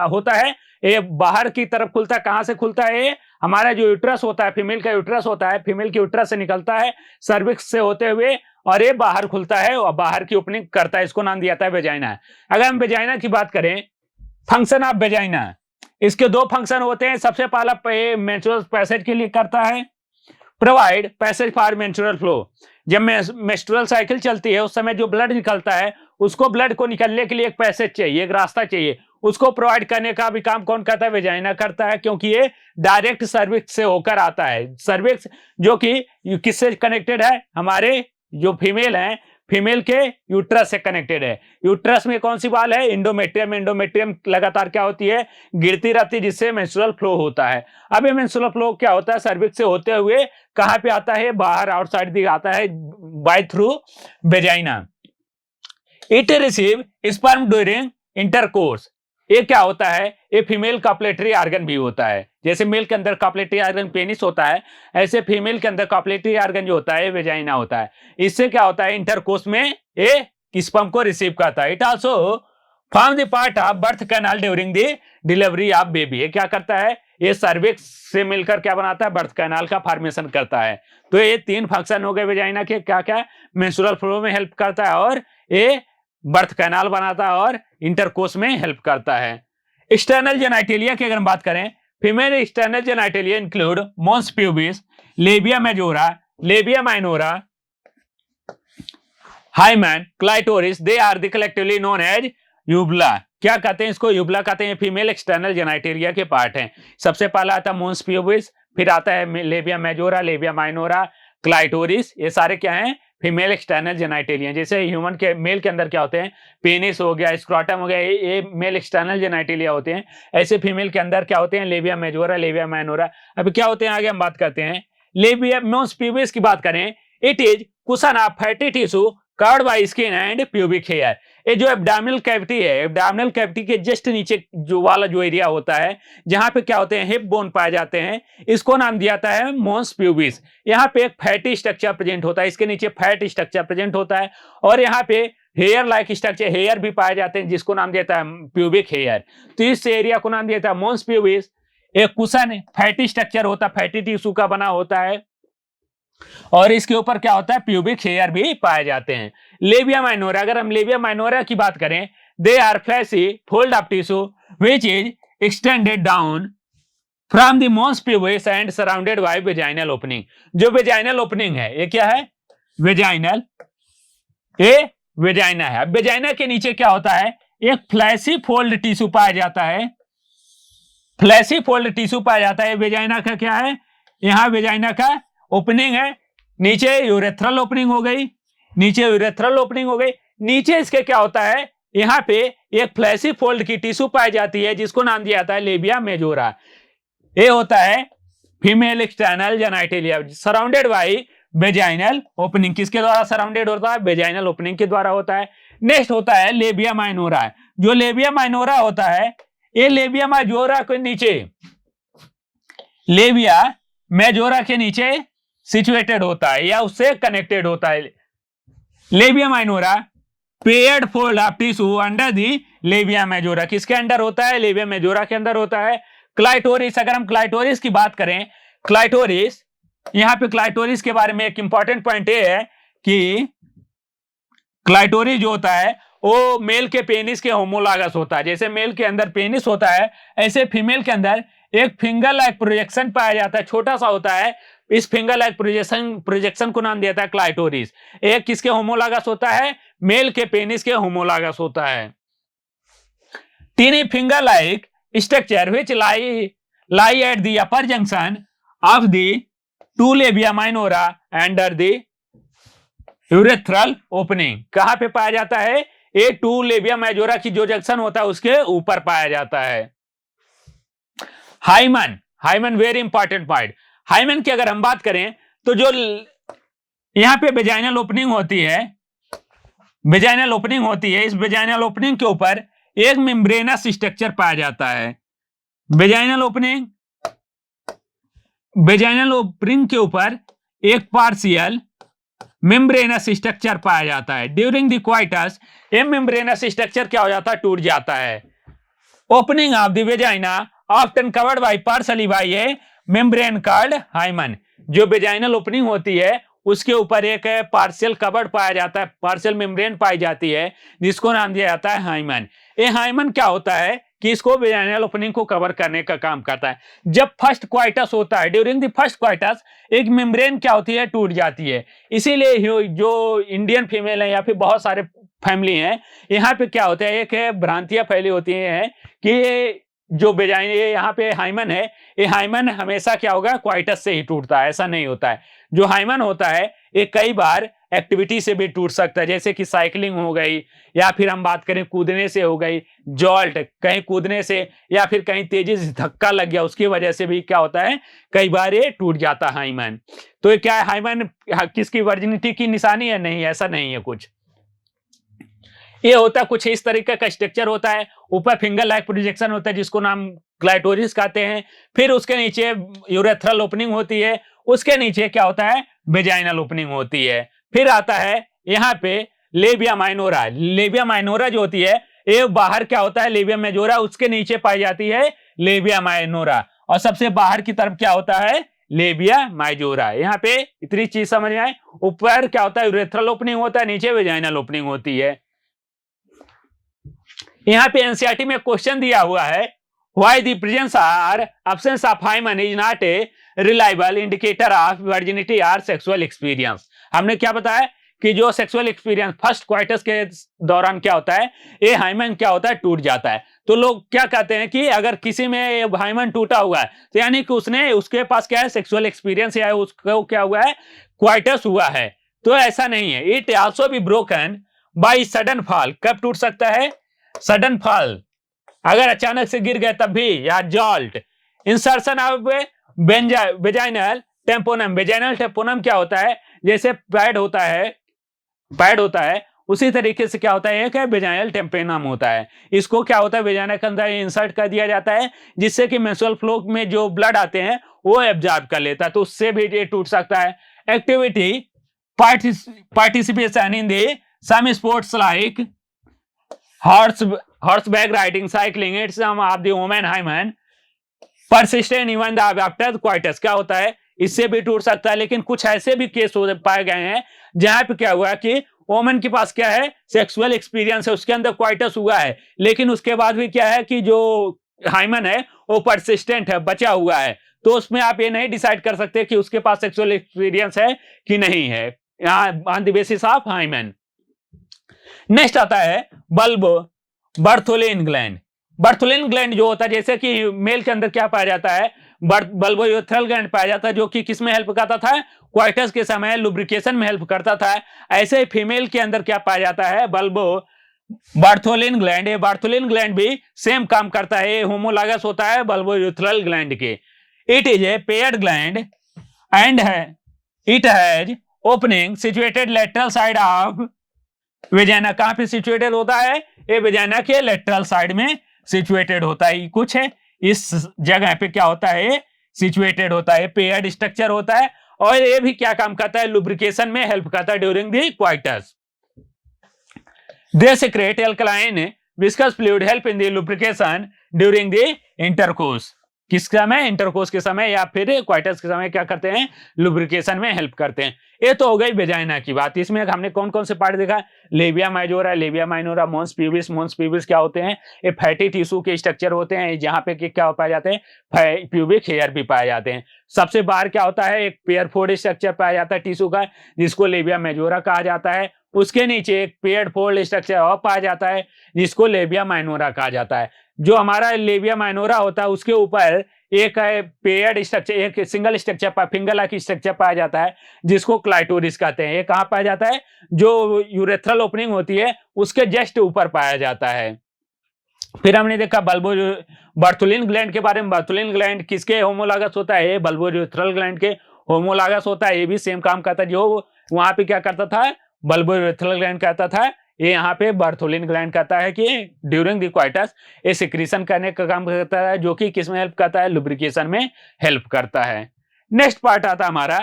होता है, ये बाहर की तरफ खुलता है। कहाँ से खुलता है, ये हमारा जो यूट्रस होता है, फीमेल का यूट्रस होता है, फीमेल के यूट्रस से निकलता है सर्विक्स से होते हुए, और ये बाहर खुलता है और बाहर की ओपनिंग करता है। इसको नाम दिया था वेजाइना। अगर हम वेजाइना की बात करें, फंक्शन ऑफ वेजाइना, इसके दो फंक्शन होते हैं। सबसे पहला मेंस्ट्रुअल पैसेज के लिए करता है, provide passage for menstrual flow. जब मेंस्ट्रुअल साइकिल चलती है उस समय जो ब्लड निकलता है उसको, ब्लड को निकलने के लिए एक पैसेज चाहिए, एक रास्ता चाहिए, उसको प्रोवाइड करने का भी काम कौन करता है, वेजाइना करता है। क्योंकि ये डायरेक्ट सर्विक्स से होकर आता है। सर्विक्स जो कि किससे कनेक्टेड है, हमारे जो फीमेल है, फीमेल के यूट्रस से कनेक्टेड है। यूट्रस में कौन सी बाल है, इंडोमेट्रियम। इंडोमेट्रियम लगातार क्या होती है, गिरती रहती है, जिससे मेंस्ट्रुअल फ्लो होता है। अब ये मेंस्ट्रुअल फ्लो क्या होता है, सर्विक्स से होते हुए कहां पे आता है, बाहर आउटसाइड दी आता है by through vagina. It receive sperm during intercourse. ये क्या होता है, ये फीमेल कॉपलेटरी ऑर्गन भी होता है। जैसे मेल के अंदर कॉपलेटरी ऑर्गन पेनिस होता है, ऐसे फीमेल के अंदर कॉपलेटरी ऑर्गन जो होता है वेजाइना होता है। इससे क्या होता है, इंटरकोर्स में ये स्पर्म को रिसीव करता है। It also form the part of birth canal during the delivery of baby. ये क्या करता है, ये सर्विक्स से मिलकर क्या बनाता है, बर्थ कैनाल का फॉर्मेशन करता है। तो ये तीन फंक्शन हो गए वेजाइना के, क्या क्या, मेंस्ट्रुअल फ्लो में हेल्प करता है, और ये बर्थ कैनाल बनाता है, और इंटरकोर्स में हेल्प करता है। एक्सटर्नल जेनिटलिया की अगर हम बात करें, female external genitalia include mons pubis, labia majora, labia minora, hymen, clitoris. They are the collectively known as vulva. क्या कहते हैं इसको, यूबला कहते हैं। फीमेल एक्सटर्नल जेनिटलिया के पार्ट हैं। सबसे पहला आता है मॉन्स प्यूबिस, फिर आता है लेबिया मेजोरा, लेबिया माइनोरा, क्लाइटोरिस। ये सारे क्या हैं, फीमेल एक्सटर्नल जेनिटलिया। जैसे ह्यूमन के मेल के अंदर क्या होते हैं, पेनिस हो गया, स्क्रोटम हो गया, ये मेल एक्सटर्नल जेनिटलिया होते हैं। ऐसे फीमेल के अंदर क्या होते हैं, लेबिया मेजोरा, लेबिया माइनोरा। अब क्या होते हैं, आगे हम बात करते हैं। लेबिया मॉन्स प्यूबिस की बात करें, it is cushion of fatty tissue covered by skin and pubic hair. ये जो एब्डोमिनल कैविटी है, एब्डोमिनल कैविटी के जस्ट नीचे जो वाला जो एरिया होता है, जहां पे क्या होते हैं, हिप बोन पाए जाते हैं, इसको नाम दिया जाता है मॉन्स प्यूबिस। यहाँ पे एक फैटी स्ट्रक्चर प्रेजेंट होता है, इसके नीचे फैट स्ट्रक्चर प्रेजेंट होता है, और यहाँ पे हेयर लाइक स्ट्रक्चर, हेयर भी पाए जाते हैं जिसको नाम देता है प्यूबिक हेयर। तो इस एरिया को नाम देता है मोन्स प्यूबिस। एक कुशन फैटी स्ट्रक्चर होता है, फैटी टिश्यू का बना होता है, और इसके ऊपर क्या होता है, प्यूबिक हेयर भी पाए जाते हैं। लेबिया माइनोरा, अगर हम लेबिया माइनोरा की बात करें, they are fleshy fold of tissue which is extended down from the mons pubis and surrounded by vaginal opening. जो वेजाइनल ओपनिंग है, ये क्या है, वेजाइनल, ये वेजाइना है। अब वेजाइना के नीचे क्या होता है, एक फ्लैशी फोल्ड टिश्यू पाया जाता है, फ्लैशी फोल्ड टिश्यू पाया जाता है। वेजाइना का क्या है, यहां वेजाइना का ओपनिंग है, नीचे यूरेथ्रल ओपनिंग हो गई, नीचे यूरेथ्रल ओपनिंग हो गई, नीचे इसके क्या होता है, यहां पे एक फ्लैशी फोल्ड की टिश्यू पाई जाती है जिसको नाम दिया जाता है लेबिया मेजोरा। ये होता है female external genitalia surrounded by vaginal opening. किसके द्वारा सराउंडेड होता है, वेजाइनल ओपनिंग के द्वारा होता है। नेक्स्ट होता है लेबिया माइनोरा। जो लेबिया माइनोरा होता है, ये लेबिया मेजोरा के नीचे, लेबिया मेजोरा के नीचे सिचुएटेड होता है या उससे कनेक्टेड होता है। Labia minora paired fold of tissue under the labia majora. किसके अंडर होता है, लेबिया मेजोरा के अंदर होता है। क्लाइटोरिस, अगर हम क्लाइटोरिस की बात करें, क्लाइटोरिस, यहां पे क्लाइटोरिस के बारे में एक इंपॉर्टेंट पॉइंट ये है कि क्लाइटोरिस जो होता है वो मेल के पेनिस के होमोलॉगस होता है। जैसे मेल के अंदर पेनिस होता है, ऐसे फीमेल के अंदर एक फिंगर लाइक प्रोजेक्शन पाया जाता है, छोटा सा होता है। इस फिंगर लाइक प्रोजेक्शन को नाम दिया है क्लाइटोरिस। एक किसके होमोलॉगस होता है, मेल के पेनिस के होमोलॉगस होता है। Tiny finger like structure which lie at the upper junction of the two labia minora under the urethral opening. कहां पे पाया जाता है, ये टू लेबिया मेजोरा की जो जंक्शन होता है उसके ऊपर पाया जाता है। Hymen, hymen very important point. Hymen की अगर हम बात करें तो जो यहां पे वेजाइनल ओपनिंग होती है, वेजाइनल ओपनिंग होती है, इस वेजाइनल ओपनिंग के ऊपर एक मेम्ब्रेनस स्ट्रक्चर पाया जाता है। वेजाइनल ओपनिंग, वेजाइनल ओपनिंग के ऊपर एक पार्शियल मेम्ब्रेनस स्ट्रक्चर पाया जाता है। ड्यूरिंग द क्वाइटस ये मेम्ब्रेनस स्ट्रक्चर क्या हो जाता है, टूट जाता है। Opening of the vagina often covered by partially by a membrane called hymen. जो वेजाइनल ओपनिंग होती है उसके ऊपर एक पार्शियल कवर्ड पाया जाता है, पार्शियल मेम्ब्रेन पाई जाती है जिसको नाम दिया जाता है हाइमन। ये हाइमन क्या होता है कि इसको वेजाइनल ओपनिंग को कवर करने का काम करता है। जब फर्स्ट क्वाइटस होता है, ड्यूरिंग द फर्स्ट क्वाइटस एक मेम्ब्रेन क्या होती है, टूट जाती है। इसीलिए जो इंडियन फीमेल है या फिर बहुत सारे फैमिली हैं, यहाँ पे क्या होता है, एक भ्रांतियां फैली होती हैं कि जो वेजाइन यहाँ पे हाइमन है, ये हाइमन हमेशा क्या होगा, क्वाइटस से ही टूटता है। ऐसा नहीं होता है। जो हाइमन होता है ये कई बार एक्टिविटी से भी टूट सकता है, जैसे कि साइकिलिंग हो गई, या फिर हम बात करें कूदने से हो गई, जॉल्ट कहीं कूदने से, या फिर कहीं तेजी से धक्का लग गया उसकी वजह से भी क्या होता है, कई बार ये टूट जाता है हाइमन। तो ये क्या है, हाइमन किसकी वर्जिनिटी की निशानी है? नहीं, ऐसा नहीं है कुछ। ये होता कुछ इस तरीके का स्ट्रक्चर होता है। ऊपर फिंगर लाइक प्रोजेक्शन होता है जिसको नाम क्लाइटोरिस कहते हैं। फिर उसके नीचे यूरेथ्रल ओपनिंग होती है, उसके नीचे क्या होता है, वेजाइनल ओपनिंग होती है। फिर आता है यहाँ पे लेबिया माइनोरा। लेबिया माइनोरा जो होती है ये बाहर क्या होता है, लेबिया मेजोरा, उसके नीचे पाई जाती है लेबिया माइनोरा, और सबसे बाहर की तरफ क्या होता है, लेबिया माइजोरा। यहाँ पे इतनी चीज समझ में आए। ऊपर क्या होता है, यूरेथ्रल ओपनिंग होता है, नीचे वेजाइनल ओपनिंग होती है। यहाँ पे एनसीईआरटी में क्वेश्चन दिया हुआ है, व्हाई द प्रेजेंस और absence of hymen is not a reliable indicator of virginity और सेक्सुअल एक्सपीरियंस। हमने क्या बताया कि जो सेक्सुअल एक्सपीरियंस फर्स्ट क्वाइटस के दौरान क्या होता है, ये हाइमन क्या होता है, टूट जाता है। तो लोग क्या कहते हैं कि अगर किसी में हाइमन टूटा हुआ है तो यानी कि उसके पास क्या है, सेक्सुअल एक्सपीरियंस या उसको क्या हुआ है, क्वाइटस हुआ है। तो ऐसा नहीं है। It also be broken by sudden fall. कब टूट सकता है, सडन फॉल, अगर अचानक से गिर गए तब भी, या jolt. Insertion of vaginal tampon. Vaginal tampon क्या होता है, जैसे पैड होता है उसी तरीके से क्या होता है, एक है वेजाइनल टेम्पोनम होता है। इसको क्या होता है, वेजाइना के अंदर इंसर्ट कर दिया जाता है जिससे कि मेंस्ट्रुअल फ्लो में जो ब्लड आते हैं वो एब्जॉर्ब कर लेता है, तो उससे भी ये टूट सकता है। Activity participation in the some sports like horseback riding, cycling, it's some of the women hymen persistent even the after coitus। क्या होता है, इससे भी टूट सकता है, लेकिन कुछ ऐसे भी केस हो पाए गए हैं जहां पे क्या हुआ कि वोमन के पास क्या है, सेक्सुअल एक्सपीरियंस है, उसके अंदर क्वाइटस हुआ है, लेकिन उसके बाद भी क्या है कि जो हाइमन है वो परसिस्टेंट है, बचा हुआ है। तो उसमें आप ये नहीं डिसाइड कर सकते कि उसके पास सेक्सुअल एक्सपीरियंस है कि नहीं है, यहाँ on the basis of hymen. Next आता है bulb Bartholin gland. Bartholin gland जो होता है, जैसे कि मेल के अंदर क्या पाया जाता है, बल्बोयूरेथ्रल ग्लैंड पाया जाता है, जो कि किस में हेल्प करता था, क्वाइटस के समय लुब्रिकेशन में हेल्प करता था। ऐसे ही फीमेल के अंदर क्या पाया जाता है, बर्थोलिन ग्लैंड। ये बर्थोलिन ग्लैंड भी सेम काम करता है, ये होमोलॉगस होता है बल्बोयूरेथ्रल ग्लैंड के। It is A paired gland and it has opening situated lateral side of vagina. कहां पे सिचुएटेड होता है, ये वेजाइना के लेटरल साइड में सिचुएटेड होता है। कुछ है इस जगह पे क्या होता है, सिचुएटेड होता है, पेयर्ड स्ट्रक्चर होता है, और ये भी क्या काम करता है, लुब्रिकेशन में हेल्प करता है during the coitus. They secrete alkaline viscous fluid help in the lubrication during the intercourse. किस समय, इंटरकोर्स के समय या फिर क्वाइटस के समय क्या करते हैं, लुब्रिकेशन में हेल्प करते हैं। ये तो हो गई वेजाइना की बात। इसमें हमने कौन कौन से पार्ट देखा, labia majora, labia minora, mons pubis. Mons pubis क्या होते हैं, ये फैटी टिश्यू के स्ट्रक्चर होते हैं, जहां पे क्या पाए जाते हैं, प्यूबिक हेयर भी पाए जाते हैं। सबसे बाहर क्या होता है, एक पेयर फोल्ड स्ट्रक्चर पाया जाता है टिश्यू का, जिसको लेबिया मेजोरा कहा जाता है। उसके नीचे एक पेयर फोल्ड स्ट्रक्चर और पाया जाता है, जिसको लेबिया माइनोरा कहा जाता है। जो हमारा लेबिया माइनोरा होता है उसके ऊपर एक पेयर्ड स्ट्रक्चर, एक single structure, finger like structure पाया जाता है, जिसको क्लाइटोरिस कहते हैं। ये कहाँ पाया जाता है, जो यूरेथ्रल ओपनिंग होती है उसके जस्ट ऊपर पाया जाता है। फिर हमने देखा बर्थोलिन ग्लैंड के बारे में। बर्थोलिन ग्लैंड किसके होमोलॉगस होता है, बल्बोयूरेथ्रल ग्लैंड के होमोलॉगस होता है। ये भी सेम काम करता है, जो वहां पे क्या करता था, बल्बोयूरेथ्रल ग्लैंड कहता था, ये यहाँ पे बर्थोलिन ग्लैंड कहता है कि ड्यूरिंग द क्वाइटस ये सिक्रीशन करने का काम करता है, जो कि किसमें हेल्प करता है, लुब्रिकेशन में हेल्प करता है। नेक्स्ट पार्ट आता है हमारा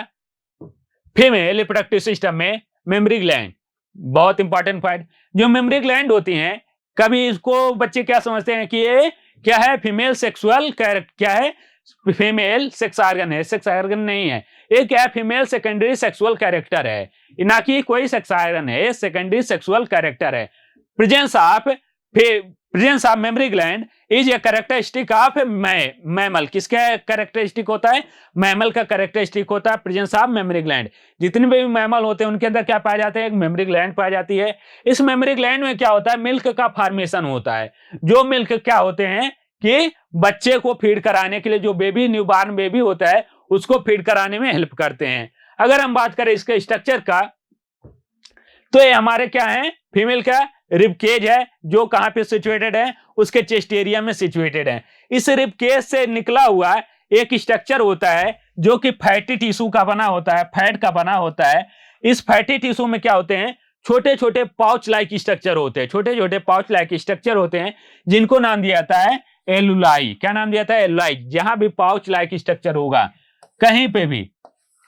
फीमेल रिप्रोडक्टिव सिस्टम में मेमोरी ग्लैंड। बहुत इंपॉर्टेंट पॉइंट, जो मेमोरी ग्लैंड होती हैं, कभी इसको बच्चे क्या समझते हैं कि ये क्या है, फीमेल सेक्सुअल क्या है, फीमेल सेक्स ऑर्गन है। सेक्स ऑर्गन नहीं है, ये क्या है, फीमेल सेकेंडरी सेक्सुअल कैरेक्टर है, ना कि कोई सेक्स ऑर्गन है, सेकेंडरी सेक्सुअल कैरेक्टर है। Presence of memory gland is a characteristic of mammal. किसका कैरेक्टरिस्टिक होता है, मैमल का कैरेक्टरिस्टिक होता है प्रेजेंस ऑफ मेमोरी ग्लैंड। जितने भी मैमल होते हैं उनके अंदर क्या पाया जाता है, एक मेमोरी ग्लैंड पाई जाती है। इस मेमोरी ग्लैंड में क्या होता है, मिल्क का फॉर्मेशन होता है। जो मिल्क क्या होते हैं कि बच्चे को फीड कराने के लिए, जो बेबी न्यूबॉर्न बेबी होता है उसको फीड कराने में हेल्प करते हैं। अगर हम बात करें इसके स्ट्रक्चर का, तो ये हमारे क्या है, फीमेल का रिब केज है, जो कहां पे सिचुएटेड है, उसके चेस्ट एरिया में सिचुएटेड है। इस रिब केज से निकला हुआ एक स्ट्रक्चर होता है जो कि फैटी टिश्यू का बना होता है, फैट का बना होता है। इस फैटी टिश्यू में क्या होते हैं, छोटे छोटे पाउच लाइक स्ट्रक्चर होते हैं, छोटे छोटे पाउच लाइक स्ट्रक्चर होते हैं, जिनको नाम दिया जाता है एलुलाई। क्या नाम दिया जाता है, एलुलाई। जहां भी पाउच लाइक स्ट्रक्चर होगा, कहीं पे भी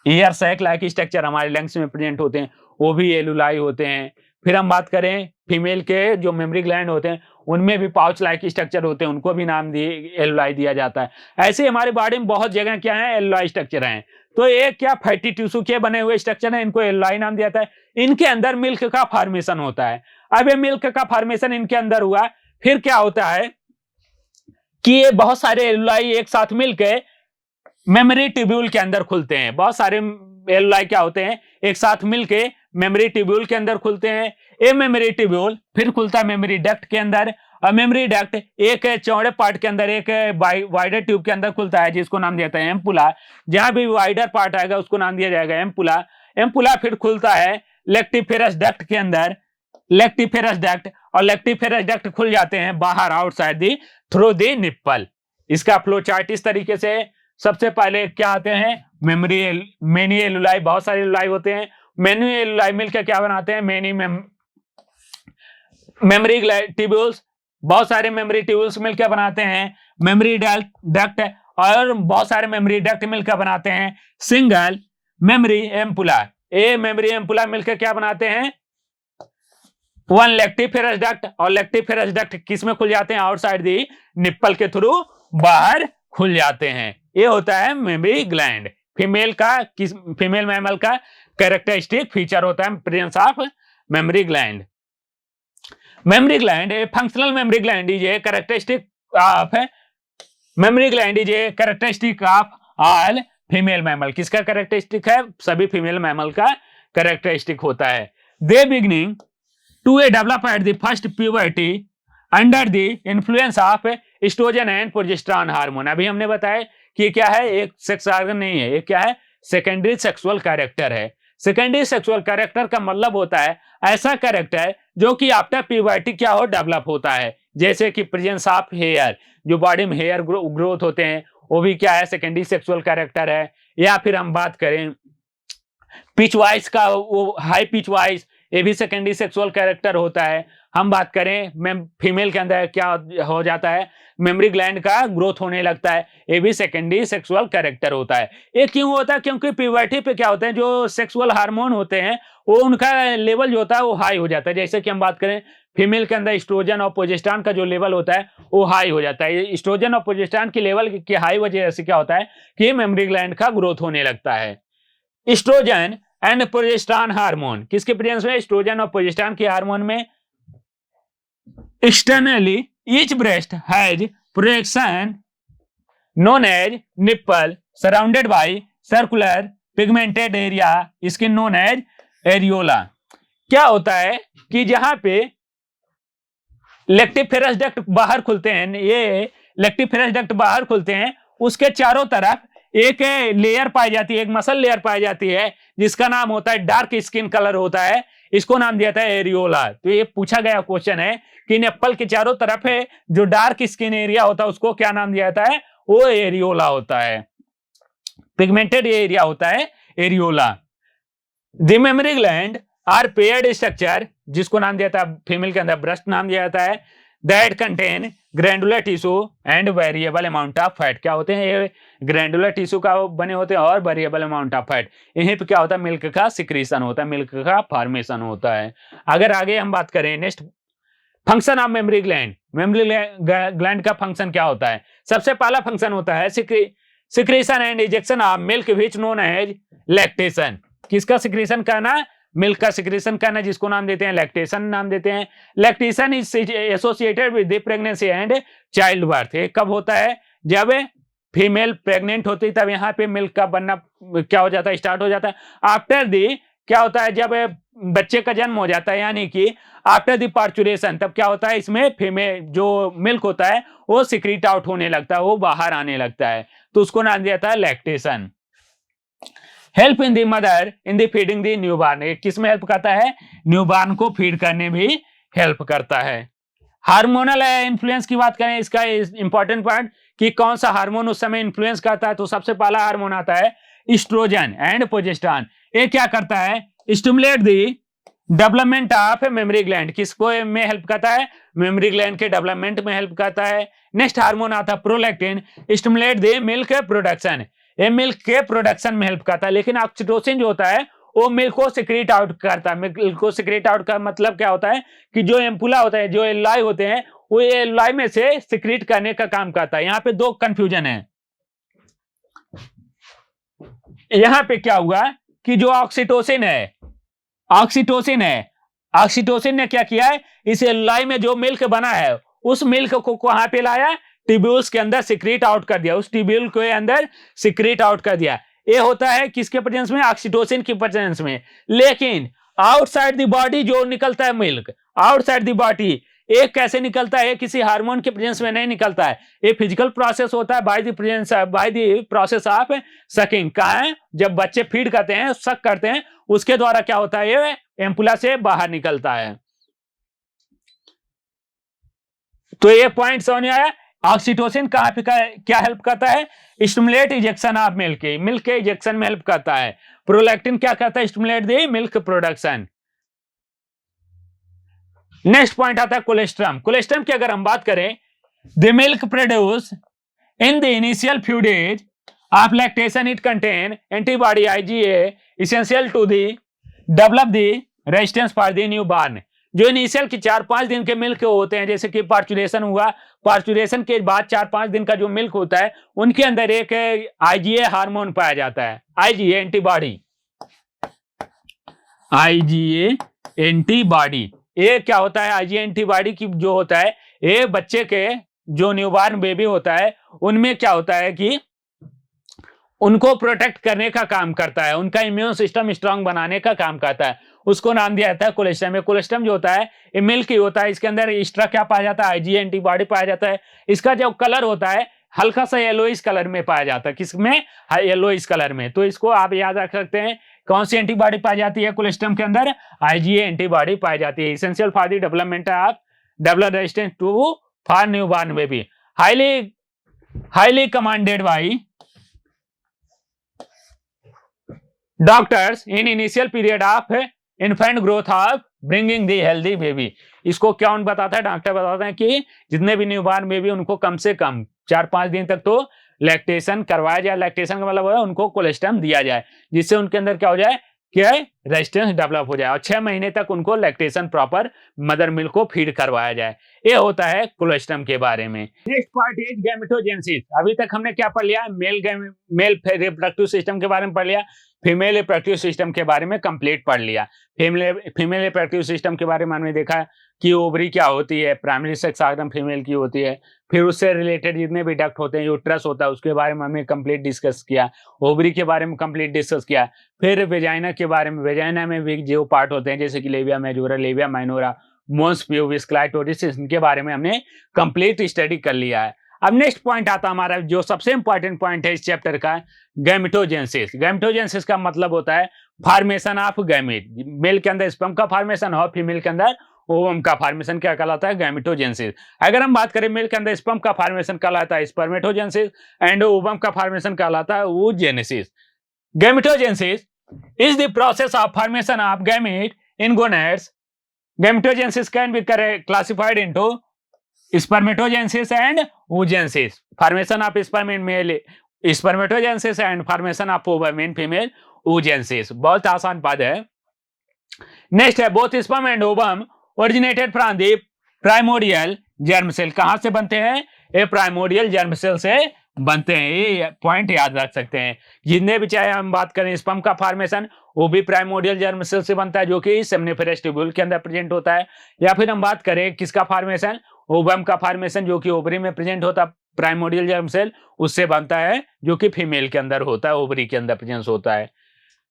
ईयर सैक लाइक स्ट्रक्चर हमारे लंग्स में प्रेजेंट होते हैं, वो भी एलुलाई होते हैं। फिर हम बात करें फीमेल के जो मेमोरी ग्लैंड होते हैं, उनमें भी पाउच लाइक स्ट्रक्चर होते हैं, उनको भी नाम एलुलाई दिया जाता है। ऐसे हमारे बॉडी में बहुत जगह क्या है, एलुलाई स्ट्रक्चर हैं। तो ये क्या फैटी टिश्यू के बने हुए स्ट्रक्चर है, इनको एलुलाई नाम दिया जाता है। इनके अंदर मिल्क का फॉर्मेशन होता है। अब ये मिल्क का फॉर्मेशन इनके अंदर हुआ, फिर क्या होता है कि ये बहुत सारे एलुलाई एक साथ मिलकर मेमोरी ट्यूब्यूल के अंदर खुलते हैं। बहुत सारे एलुलाई क्या होते हैं, एक साथ मिलके मेमोरी ट्यूब्यूल के अंदर खुलते हैं। ये मेमोरी ट्यूब्यूल फिर खुलता है मेमोरी डक्ट के अंदर, और मेमोरी डक्ट एक चौड़े पार्ट के अंदर, एक वाइडर ट्यूब के अंदर खुलता है, जिसको नाम दिया जाता है एम्पुला। जहां भी वाइडर पार्ट आएगा उसको नाम दिया जाएगा एम्पुला। एम्पुला फिर खुलता है लेक्टिफेरस डक्ट के अंदर, लेक्टिफेरस डक्ट, और लेक्टिफेरस डक्ट खुल जाते हैं बाहर, outside the through the nipple. इसका फ्लो चार्ट इस तरीके से, सबसे पहले क्या आते हैं, मेनी एलुलाई, बहुत सारे एलुलाई होते हैं। मेनी एलुलाई मिलकर क्या बनाते हैं, मेमोरी ट्यूब्यूल्स, बहुत सारे मेमोरी ट्यूब्यूल्स मिलकर बनाते हैं मेमोरी डक्ट, और बहुत सारे मेमोरी डक्ट मिलकर बनाते हैं सिंगल मेमोरी एम्पुला। ये मेमोरी एम्पुला मिलकर क्या बनाते हैं, वन लेक्टिफेरस डक्ट, और लेक्टिफेरस डक्ट किस में खुल जाते हैं? आउटसाइड दी निप्पल के थ्रू बाहर खुल जाते हैं। ये होता है मेमरी ग्लैंड। फीमेल मैमल का कैरेक्टरिस्टिक फीचर होता है presence of mammary gland. Mammary gland, functional mammary gland is a characteristic of mammary gland is a characteristic of all female mammal. किसका कैरेक्टरिस्टिक है? सभी फीमेल मैमल का characteristic होता है। They beginning to develop at the first puberty under the influence of estrogen and progesterone hormone. अभी हमने बताया कि क्या है, एक सेक्स ऑर्गन नहीं है, ये क्या है? सेकेंडरी सेक्सुअल कैरेक्टर है। सेकेंडरी सेक्सुअल कैरेक्टर का मतलब होता है ऐसा कैरेक्टर जो कि आफ्टर प्यूबर्टी क्या हो, डेवलप होता है। जैसे कि प्रेजेंस ऑफ हेयर, जो बॉडी में हेयर ग्रोथ होते हैं, वो भी क्या है? सेकेंडरी सेक्सुअल कैरेक्टर है। या फिर हम बात करें पिच वॉइस का, वो हाई पिच वॉइस, ये भी सेकेंडरी सेक्सुअल कैरेक्टर होता है। हम बात करें फीमेल के अंदर क्या हो जाता है? मेमरी ग्लैंड का ग्रोथ होने लगता है, ये भी सेकेंडरी सेक्सुअल कैरेक्टर होता है। ये क्यों होता है? क्योंकि प्यूबर्टी पे क्या होते हैं, जो सेक्सुअल हार्मोन होते हैं वो उनका लेवल जो होता है वो हाई हो जाता है। जैसे कि हम बात करें फीमेल के अंदर एस्ट्रोजन और प्रोजेस्टेरॉन का जो लेवल होता है वो हाई हो जाता है। एस्ट्रोजन और प्रोजेस्टेरॉन की लेवल की हाई वजह से क्या होता है कि मेमरी ग्लैंड का ग्रोथ होने लगता है। एस्ट्रोजन एंड प्रोजेस्टेरॉन हार्मोन किसके प्रेजेंस में? एस्ट्रोजन और प्रोजेस्टेरॉन के हार्मोन में। Externally each breast has projection known as nipple surrounded by circular pigmented area skin known as areola. क्या होता है कि जहां पे लेक्टिफेरस डक्ट बाहर खुलते हैं, ये लेक्टिफेरस डक्ट बाहर खुलते हैं, उसके चारों तरफ एक लेयर पाई जाती है, एक मसल लेयर पाई जाती है जिसका नाम होता है डार्क स्किन कलर होता है, इसको नाम दिया था एरियोला। तो ये पूछा गया क्वेश्चन है कि निप्पल के चारों तरफ है जो डार्क स्किन एरिया होता है उसको क्या नाम दिया जाता है? वो एरियोला होता है। पिगमेंटेड एरिया होता है areola. The mammary gland are paired structure, जिसको नाम दिया था फीमेल के अंदर ब्रेस्ट नाम दिया जाता है, that contain glandular tissue and variable amount of fat. क्या होते हैं ये? ग्रैंडुलर टिश्यू का बने होते हैं और वेरिएबल अमाउंट ऑफ फैट। यहीं पे क्या होता है? मिल्क का सिक्रीशन होता है, मिल्क का फॉर्मेशन होता है। अगर आगे हम बात करें next function of mammary gland, mammary gland का फंक्शन क्या होता है? सबसे पहला फंक्शन होता है secretion and ejection of milk which known as lactation. किसका सिक्रीशन करना? मिल्क का सिक्रीशन करना, जिसको नाम देते हैं लैक्टेशन नाम देते हैं। Lactation is associated with the pregnancy and child birth. ये कब होता है? जब फीमेल प्रेग्नेंट होती है तब यहाँ पे मिल्क का बनना क्या हो जाता है? स्टार्ट हो जाता है। आफ्टर दी क्या होता है? जब बच्चे का जन्म हो जाता है, यानी कि आफ्टर द पार्चुरेशन, तब क्या होता है? इसमें फीमेल जो मिल्क होता है वो सिक्रीट आउट होने लगता है, वो बाहर आने लगता है, तो उसको नाम दिया था lactation. Help in the mother in the feeding the newborn, किस में हेल्प करता है? न्यूबॉर्न को फीड करने में भी हेल्प करता है। हार्मोनल इन्फ्लुएंस की बात करें, इसका इंपॉर्टेंट पॉइंट कि कौन सा हार्मोन उस समय इन्फ्लुएंस करता है, तो सबसे पहला हार्मोन आता है एस्ट्रोजन एंड प्रोजेस्टेरॉन। ये क्या करता है? Stimulate the development of mammary gland. किसको में हेल्प करता है? मेमरी ग्लैंड के डेवलपमेंट में हेल्प करता है। नेक्स्ट हार्मोन आता है prolactin, stimulate the milk production, ये मिल्क के प्रोडक्शन में हेल्प करता है। लेकिन ऑक्सीटोसिन जो होता है वो मिल्क को सिक्रीट आउट करता है। मिल्क को सिक्रीट आउट का मतलब क्या होता है कि जो एम्पुला होता है, जो एल्लाई होते हैं, वो एल्लाई में से सिक्रीट करने का काम करता है। यहाँ पे दो कंफ्यूजन है। यहाँ पे क्या हुआ कि जो ऑक्सीटोसिन है, ऑक्सीटोसिन ने क्या किया है? इस एल्लाई में जो मिल्क बना है उस मिल्क को कहां पे लाया? ट्यूब्यूल्स के अंदर सिक्रीट आउट कर दिया, उस ट्यूब्यूल के अंदर सिक्रीट आउट कर दिया। ये होता है किसके प्रेजेंस में? ऑक्सीटोसिन की प्रेजेंस में। लेकिन आउटसाइड द बॉडी जो निकलता है मिल्क, आउटसाइड द बॉडी एक कैसे निकलता है? किसी हार्मोन के प्रेजेंस में नहीं निकलता है, ये फिजिकल प्रोसेस होता है bye the process of sucking. कहां है? जब बच्चे फीड करते हैं, सक करते हैं, उसके द्वारा क्या होता है? ये एम्पुला से बाहर निकलता है। तो ये पॉइंट समझ में आया? ऑक्सीटोसिन कहां पे क्या हेल्प करता है? Stimulate ejection of milk, milk के इजेक्शन में हेल्प करता है। प्रोलैक्टिन क्या करता है? Stimulate the milk production. Next point आता है कोलेस्ट्रम। कोलेस्ट्रम की अगर हम बात करें, the milk produce in the initial few days of lactation it contain antibody IgA essential to the develop the resistance for the newborn. जो initial की 4-5 दिन के मिल्क होते हैं, जैसे कि पार्चुरेशन हुआ, पार्चुरेशन के बाद 4-5 दिन का जो मिल्क होता है उनके अंदर एक आईजीए हार्मोन पाया जाता है, आईजीए एंटीबॉडी, आईजीए एंटीबॉडी। ये क्या होता है, आईजीए एंटीबॉडी की जो होता है, ये बच्चे के जो न्यूबॉर्न बेबी होता है उनमें क्या होता है कि उनको प्रोटेक्ट करने का काम करता है, उनका इम्यून सिस्टम स्ट्रांग बनाने का काम करता है। उसको नाम दिया जाता है कोलेस्ट्रम। कोलेस्ट्रम जो होता है ये मिल्क ही होता है, इसके अंदर एक्स्ट्रा क्या पाया जाता है, आईजीए एंटीबॉडी पाया जाता है। इसका जो कलर होता है हल्का सा येलोइश कलर में पाया जाता है, किसमें, येलोइश कलर में। तो इसको आप याद रख सकते हैं, कौन सी एंटीबॉडी पाई जाती है कोलेस्ट्रम के अंदर, आईजीए एंटीबॉडी पाई जाती है। Essential for the development of develop resistance to for newborn baby, highly commanded by doctors in initial period of infant growth of bringing the healthy baby. इसको क्या बताता है, डॉक्टर बताते हैं कि जितने भी न्यूबॉर्न बेबी उनको कम से कम 4-5 दिन तक तो लैक्टेशन करवाया जाए। लैक्टेशन का मतलब है उनको कोलेस्ट्रम दिया जाए, जिससे उनके अंदर क्या हो जाए कि रेजिस्टेंस डेवलप हो जाए, और 6 महीने तक उनको लैक्टेशन प्रॉपर मदर मिल्क को फीड करवाया जाए। ये होता है कोलेस्ट्रम के बारे में। Next part is gametogenesis. अभी तक हमने क्या पढ़ लिया, मेल रिप्रोडक्टिव सिस्टम के बारे में पढ़ लिया, फीमेल रिप्रोडक्टिव सिस्टम के बारे में कंप्लीट पढ़ लिया। फीमेल रिप्रोडक्टिव सिस्टम के बारे में हमने देखा कि ओवरी क्या होती है, प्राइमरी सेक्स ऑर्गन फीमेल की होती है, फिर उससे रिलेटेड जितने भी डक्ट होते हैं, यूट्रस होता है, उसके बारे में हमने कंप्लीट डिस्कस किया। ओवरी के बारे में कंप्लीट डिस्कस किया। फिर वेजाइना के बारे में, वेजाइना में भी जो पार्ट होते हैं जैसे कि labia majora, labia minora, mons pubis, clitoris, इनके बारे में हमने कंप्लीट स्टडी कर लिया है। अब नेक्स्ट पॉइंट आता है हमारा जो सबसे इंपॉर्टेंट पॉइंट है इस चैप्टर का, गैमेटोजेनेसिस। गैमेटोजेनेसिस का मतलब होता है फॉर्मेशन ऑफ गैमेट। मेल के अंदर स्पर्म का फॉर्मेशन और फीमेल के अंदर ओवम का फॉर्मेशन क्या कहलाता है, गैमेटोजेनेसिस। अगर हम बात करें मेल के अंदर स्पर्म का फॉर्मेशन कहलाता है स्पर्मेटोजेनेसिस एंड ओवम का फॉर्मेशन कहलाता है oogenesis। Gametogenesis is the process of formation of gamete in gonads. Gametogenesis can be classified into spermatogenesis and oogenesis. Formation of sperm in male spermatogenesis and formation of ovum in female oogenesis. बहुत आसान बात है। Next है both sperm and ovum originated from the primordial germ cell. कहां से बनते हैं, ये प्राइमोडियल जर्म सेल से बनते हैं। ये पॉइंट याद रख सकते हैं। जितने भी चाहे हम बात करें स्पर्म का फॉर्मेशन, वो भी प्राइमोडियल जर्म सेल से बनता है जो कि सेमिनिफेरस ट्यूब्यूल के अंदर प्रेजेंट होता है। या फिर हम बात करें किसका फॉर्मेशन, ओवम का फॉर्मेशन जो कि ओवरी में प्रेजेंट होता है, प्राइमोडियल जर्म सेल उससे बनता है जो कि फीमेल के अंदर होता है, ओवरी के अंदर प्रेजेंस होता है।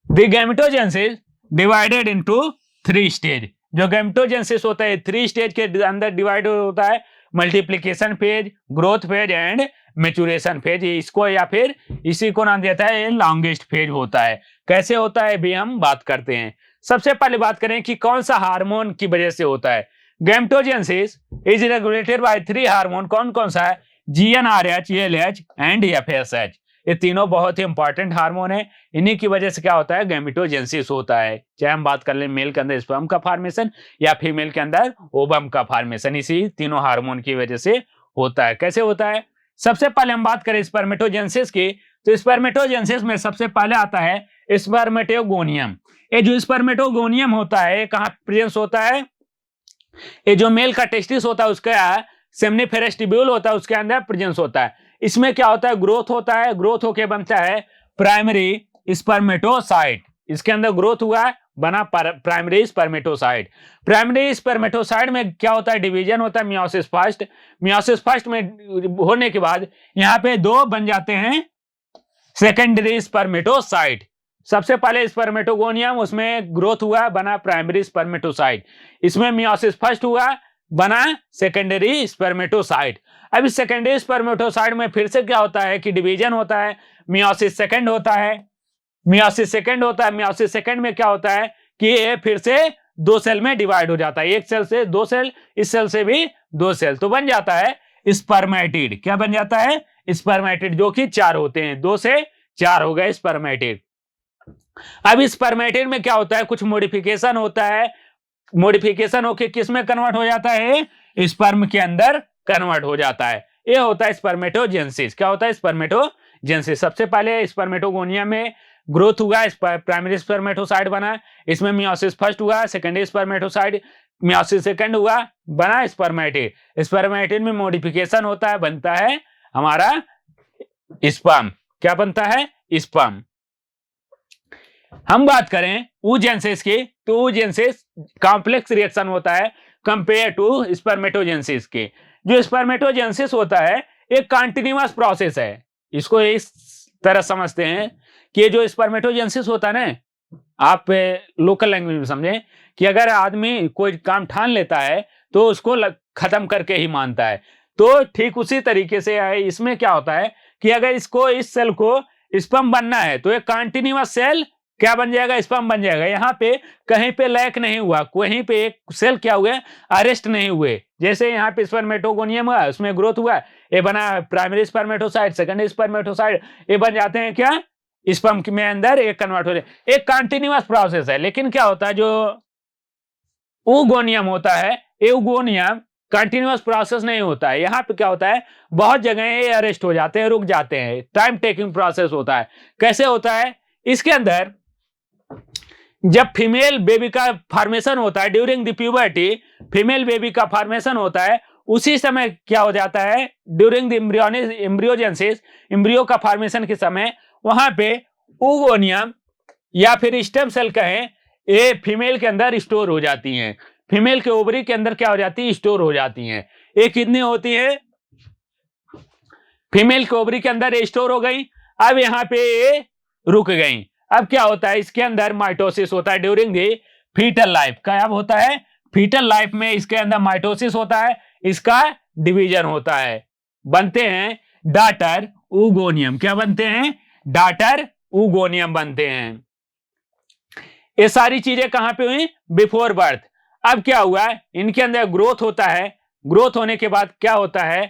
The gametogenesis divided into 3 stage. जो गैमेटोजेनेसिस होता है 3 स्टेज के अंदर डिवाइड होता है, multiplication phase, growth phase and maturation phase. इसको या फिर इसी को नाम देता है लॉन्गेस्ट फेज होता है। कैसे होता है भी हम बात करते हैं। सबसे पहले बात करें कि कौन सा हार्मोन की वजह से होता है। Gametogenesis is regulated by 3 hormone. कौन कौन सा है, GnRH, LH एंड FSH। ये तीनों बहुत ही इंपॉर्टेंट हार्मोन है। इन्हीं की वजह से क्या होता है, गैमेटोजेनेसिस होता है। चाहे हम बात कर लें मेल के अंदर स्पर्म का फॉर्मेशन या फीमेल के अंदर ओवम का फॉर्मेशन, इसी तीनों हार्मोन की वजह से होता है। कैसे होता है, सबसे पहले हम बात करें स्पर्मेटोजेनेसिस की, तो स्पर्मेटोजेनेसिस में सबसे पहले आता है स्पर्मेटोगोनियम। ये जो स्पर्मेटोगोनियम होता है कहाँ प्रेजेंस होता है, ये जो मेल का टेस्टिस होता है उसका सेमिनिफेरस ट्यूब्यूल होता है उसके अंदर प्रेजेंस होता है। इसमें क्या होता है, ग्रोथ होता है, ग्रोथ होके बनता है प्राइमरी स्पर्मेटोसाइट। इसके अंदर ग्रोथ हुआ है, बना प्राइमरी स्पर्मेटोसाइट। प्राइमरी स्पर्मेटोसाइट में क्या होता है, डिवीजन होता है मियोसिस फर्स्ट। मियोसिस फर्स्ट में होने के बाद यहाँ पे 2 बन जाते हैं सेकेंडरी स्पर्मेटोसाइट। सबसे पहले स्पर्मेटोगोनियम, उसमें ग्रोथ हुआ, बना प्राइमरी स्पर्मेटोसाइट। इसमें मियोसिस फर्स्ट हुआ, बना सेकेंडरी स्पर्मेटोसाइट। अब इस सेकेंडरी स्पर्मेटोसाइट में फिर से क्या होता है कि डिवीजन होता है, मियोसिस सेकेंड होता है। मियोसिस सेकेंड होता है, मियोसिस सेकेंड में क्या होता है कि ये फिर से 2 सेल में डिवाइड हो जाता है। एक सेल से 2 सेल, इस सेल से भी 2 सेल, तो बन जाता है स्पर्मेटिड। क्या बन जाता है, स्पर्मेटिड, जो कि 4 होते हैं। 2 से 4 हो गए स्पर्मेटिड। अब इस स्पर्मेटिड में क्या होता है, कुछ मॉडिफिकेशन होता है। मॉडिफिकेशन होके किस में कन्वर्ट हो जाता है, स्पर्म के अंदर कन्वर्ट हो जाता है। ये होता है स्पर्मेटोजेनेसिस। क्या होता है, स्पर्मेटोजेनेसिस। सबसे पहले स्पर्मेटोगोनियम में ग्रोथ हुआ, प्राइमरी स्पर्मेटोसाइट बना, इसमें मियोसिस फर्स्ट हुआ, सेकेंडरी स्पर्मेटोसाइट मियोसिस सेकंड हुआ, बना स्पर्मेटिड। स्पर्मेटिड में मॉडिफिकेशन होता है, बनता है हमारा स्पर्म। क्या बनता है? स्पर्म। हम बात करें oogenesis की, तो oogenesis कॉम्प्लेक्स रिएक्शन होता है कंपेयर टू स्पर्मेटोजेनेसिस के। जो स्पर्मेटोजेनेसिस होता है एक कंटिन्यूअस प्रोसेस है। इसको इस तरह समझते हैं कि जो स्पर्मेटोजेनेसिस होता है ना, आप लोकल लैंग्वेज में समझें कि अगर आदमी कोई काम ठान लेता है तो उसको खत्म करके ही मानता है। तो ठीक उसी तरीके से इसमें क्या होता है कि अगर इस सेल को स्पर्म बनना है तो एक कंटिन्यूअस सेल क्या बन जाएगा? स्पर्म बन जाएगा। यहाँ पे कहीं पे लैक नहीं हुआ, कहीं पे एक सेल क्या हुए? अरेस्ट नहीं हुए। जैसे यहाँ पे स्पर्मेटोगोनियम हुआ, उसमें ग्रोथ हुआ, ये बना प्राइमरी स्पर्मेटोसाइट, सेकेंडरी स्पर्मेटोसाइट, ये बन जाते हैं क्या? स्पर्म में अंदर एक कन्वर्ट हो जाए। एक कंटिन्यूअस प्रोसेस है। लेकिन क्या होता है जो oogoनियम होता है, oogoनियम कंटिन्यूअस प्रोसेस नहीं होता है। यहाँ पे क्या होता है, बहुत जगह ये अरेस्ट हो जाते हैं, रुक जाते हैं, टाइम टेकिंग प्रोसेस होता है। कैसे होता है? इसके अंदर जब फीमेल बेबी का फॉर्मेशन होता है, during the puberty female baby का फॉर्मेशन होता है, उसी समय क्या हो जाता है, ड्यूरिंग द एम्ब्रियोजेनेसिस, एम्ब्रियो का फॉर्मेशन के समय वहां पे oogoनियम या फिर स्टेम सेल कहें, ये फीमेल के अंदर स्टोर हो जाती हैं। फीमेल के ओवरी के अंदर क्या हो जाती है? स्टोर हो जाती हैं। ये कितनी होती है? फीमेल के ओवरी के अंदर स्टोर हो गई। अब यहाँ पे ये रुक गई। अब क्या होता है, इसके अंदर माइटोसिस होता है ड्यूरिंग दी फीटल लाइफ। क्या होता है? फीटल लाइफ में इसके अंदर माइटोसिस होता है, इसका डिवीजन होता है, बनते हैं डॉटर oogoनियम। क्या बनते हैं? डॉटर oogoनियम बनते हैं। ये सारी चीजें कहां पे हुई? Before birth. अब क्या हुआ? इनके अंदर ग्रोथ होता है। ग्रोथ होने के बाद क्या होता है,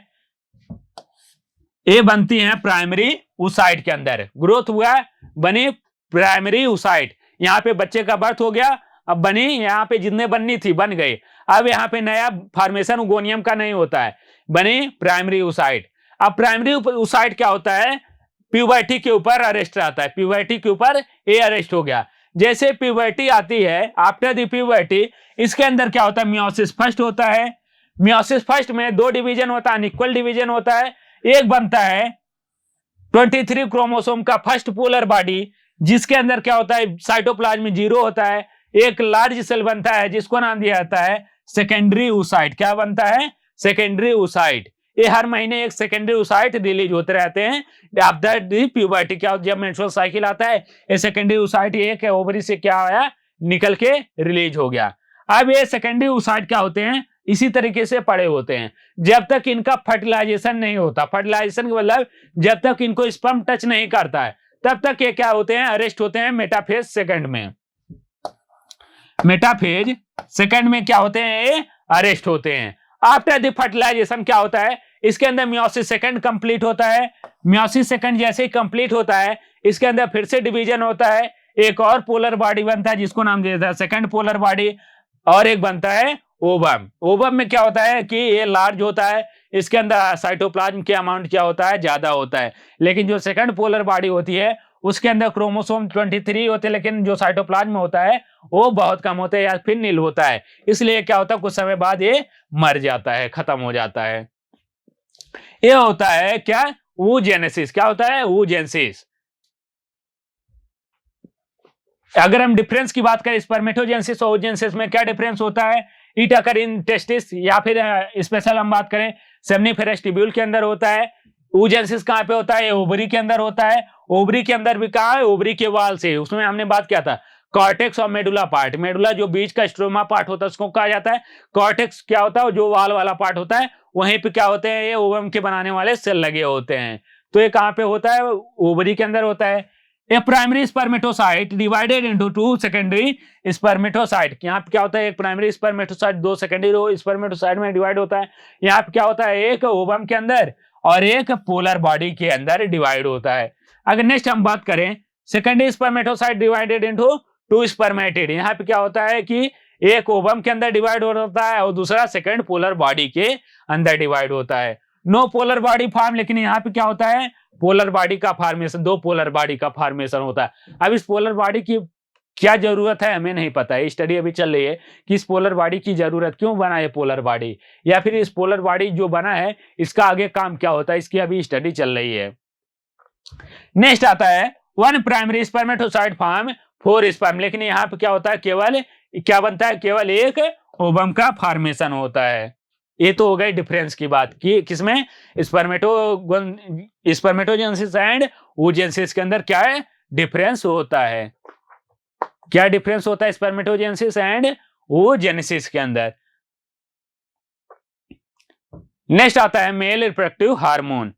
ये बनती है प्राइमरी oocyte के अंदर। ग्रोथ हुआ, बनी प्राइमरी oocyte। यहाँ पे बच्चे का बर्थ हो गया, अब बनी, यहाँ पे जितने बननी थी बन गई। अब यहाँ पे नया फॉर्मेशन oogoनियम का नहीं होता है, बनी प्राइमरी oocyte। अब प्राइमरी oocyte क्या होता है, प्यूबर्टी के ऊपर अरेस्ट आता है। प्यूबर्टी के ऊपर ये अरेस्ट हो गया। जैसे प्यूबर्टी आती है, आफ्टर द प्यूबर्टी इसके अंदर क्या होता है, मियोसिस फर्स्ट होता है। मियोसिस फर्स्ट में दो डिवीजन होता है, अनइक्वल डिवीजन होता है। एक बनता है 23 क्रोमोसोम का फर्स्ट पोलर बॉडी, जिसके अंदर क्या होता है, साइटोप्लाज्म 0 होता है। एक लार्ज सेल बनता है जिसको नाम दिया जाता है सेकेंडरी oocyte। क्या बनता है? Secondary oocyte। ये हर महीने एक सेकेंडरी oocyte रिलीज होते रहते हैं आफ्टर द प्यूबर्टी। क्या जब मेंस्ट्रुअल साइकिल आता है, ये सेकेंडरी oocyte एक ओवरी से क्या आया, निकल के रिलीज हो गया। अब ये सेकेंडरी oocyte क्या होते हैं, इसी तरीके से पड़े होते हैं जब तक इनका फर्टिलाइजेशन नहीं होता। फर्टिलाइजेशन का मतलब जब तक इनको स्पर्म टच नहीं करता है तब तक ये क्या होते हैं, अरेस्ट होते हैं मेटाफेज सेकंड में। मेटाफेज सेकंड में क्या होते हैं, ये अरेस्ट होते हैं। आफ्टर द फर्टिलाइजेशन क्या होता है, इसके अंदर मियोसिस सेकंड कंप्लीट होता है। मियोसिस सेकंड जैसे ही कंप्लीट होता है, इसके अंदर फिर से डिवीजन होता है, एक और पोलर बॉडी बनता है जिसको नाम दिया जाता है सेकंड पोलर बॉडी, और एक बनता है ओवम। ओवम में क्या होता है कि ये लार्ज होता है, इसके अंदर साइटोप्लाज्म के अमाउंट क्या होता है, ज्यादा होता है। लेकिन जो सेकंड पोलर बॉडी होती है उसके अंदर क्रोमोसोम 23 होते हैं, लेकिन जो साइटोप्लाज्म होता है वो बहुत कम होता है या फिर नील होता है। इसलिए क्या होता है, कुछ समय बाद ये मर जाता है, खत्म हो जाता है। ये होता है क्या, oogenesis। क्या होता है, oogenesis। अगर हम डिफरेंस की बात करें स्पर्मेटोजेनेसिस और oogenesis में, क्या डिफरेंस होता है, इट अकर इन टेस्टिस, या फिर स्पेशल हम बात करें सेमनीफेरस ट्यूब्यूल के अंदर होता है। oogenesis कहां पे होता है, ओवरी के अंदर होता है। ओवरी के अंदर भी कहा है, ओवरी के वाल से, उसमें हमने बात किया था कॉर्टेक्स और मेडुला पार्ट। मेडुला जो बीच का स्ट्रोमा पार्ट होता है उसको कहा जाता है। कॉर्टेक्स क्या होता है, जो वाल वाला पार्ट होता है, वहीं पे क्या होते हैं, ये ओवम के बनाने वाले सेल लगे होते हैं। तो ये कहां पे होता है, ओवरी के अंदर होता है। A primary spermatocyte divided into two secondary spermatocyte। यहाँ पे क्या होता है, एक प्राइमरी स्पर्मेटोसाइट दो सेकेंडरी स्पर्मेटोसाइट में डिवाइड होता है। यहाँ पे क्या होता है, एक ओवम के अंदर और एक पोलर बॉडी के अंदर डिवाइड होता है। अगर नेक्स्ट हम बात करें secondary spermatocyte divided into two spermatid. यहाँ पे क्या होता है कि एक ओवम के अंदर डिवाइड होता है और दूसरा सेकेंड पोलर बॉडी के अंदर डिवाइड होता है। नो पोलर बॉडी फॉर्म, लेकिन यहाँ पे क्या होता है, पोलर बॉडी का फॉर्मेशन, दो पोलर बॉडी का फॉर्मेशन होता है। अब इस पोलर बॉडी की क्या जरूरत है हमें नहीं पता है, स्टडी अभी चल रही है कि इस पोलर बॉडी की जरूरत क्यों बना है पोलर बॉडी, या फिर इस पोलर बॉडी जो बना है इसका आगे काम क्या होता है, इसकी अभी स्टडी चल रही है। नेक्स्ट आता है one primary spermatocyte form 4 sperm, लेकिन यहाँ पे क्या होता है, केवल क्या बनता है, केवल एक ओवम का फॉर्मेशन होता है। ये तो हो गई डिफरेंस की बात कि किसमें, स्पर्मेटोजेनेसिस एंड oogenesis के अंदर क्या है, डिफरेंस होता है। क्या डिफरेंस होता है स्पर्मेटोजेनेसिस एंड oogenesis के अंदर। नेक्स्ट आता है मेल रिप्रोडक्टिव हार्मोन।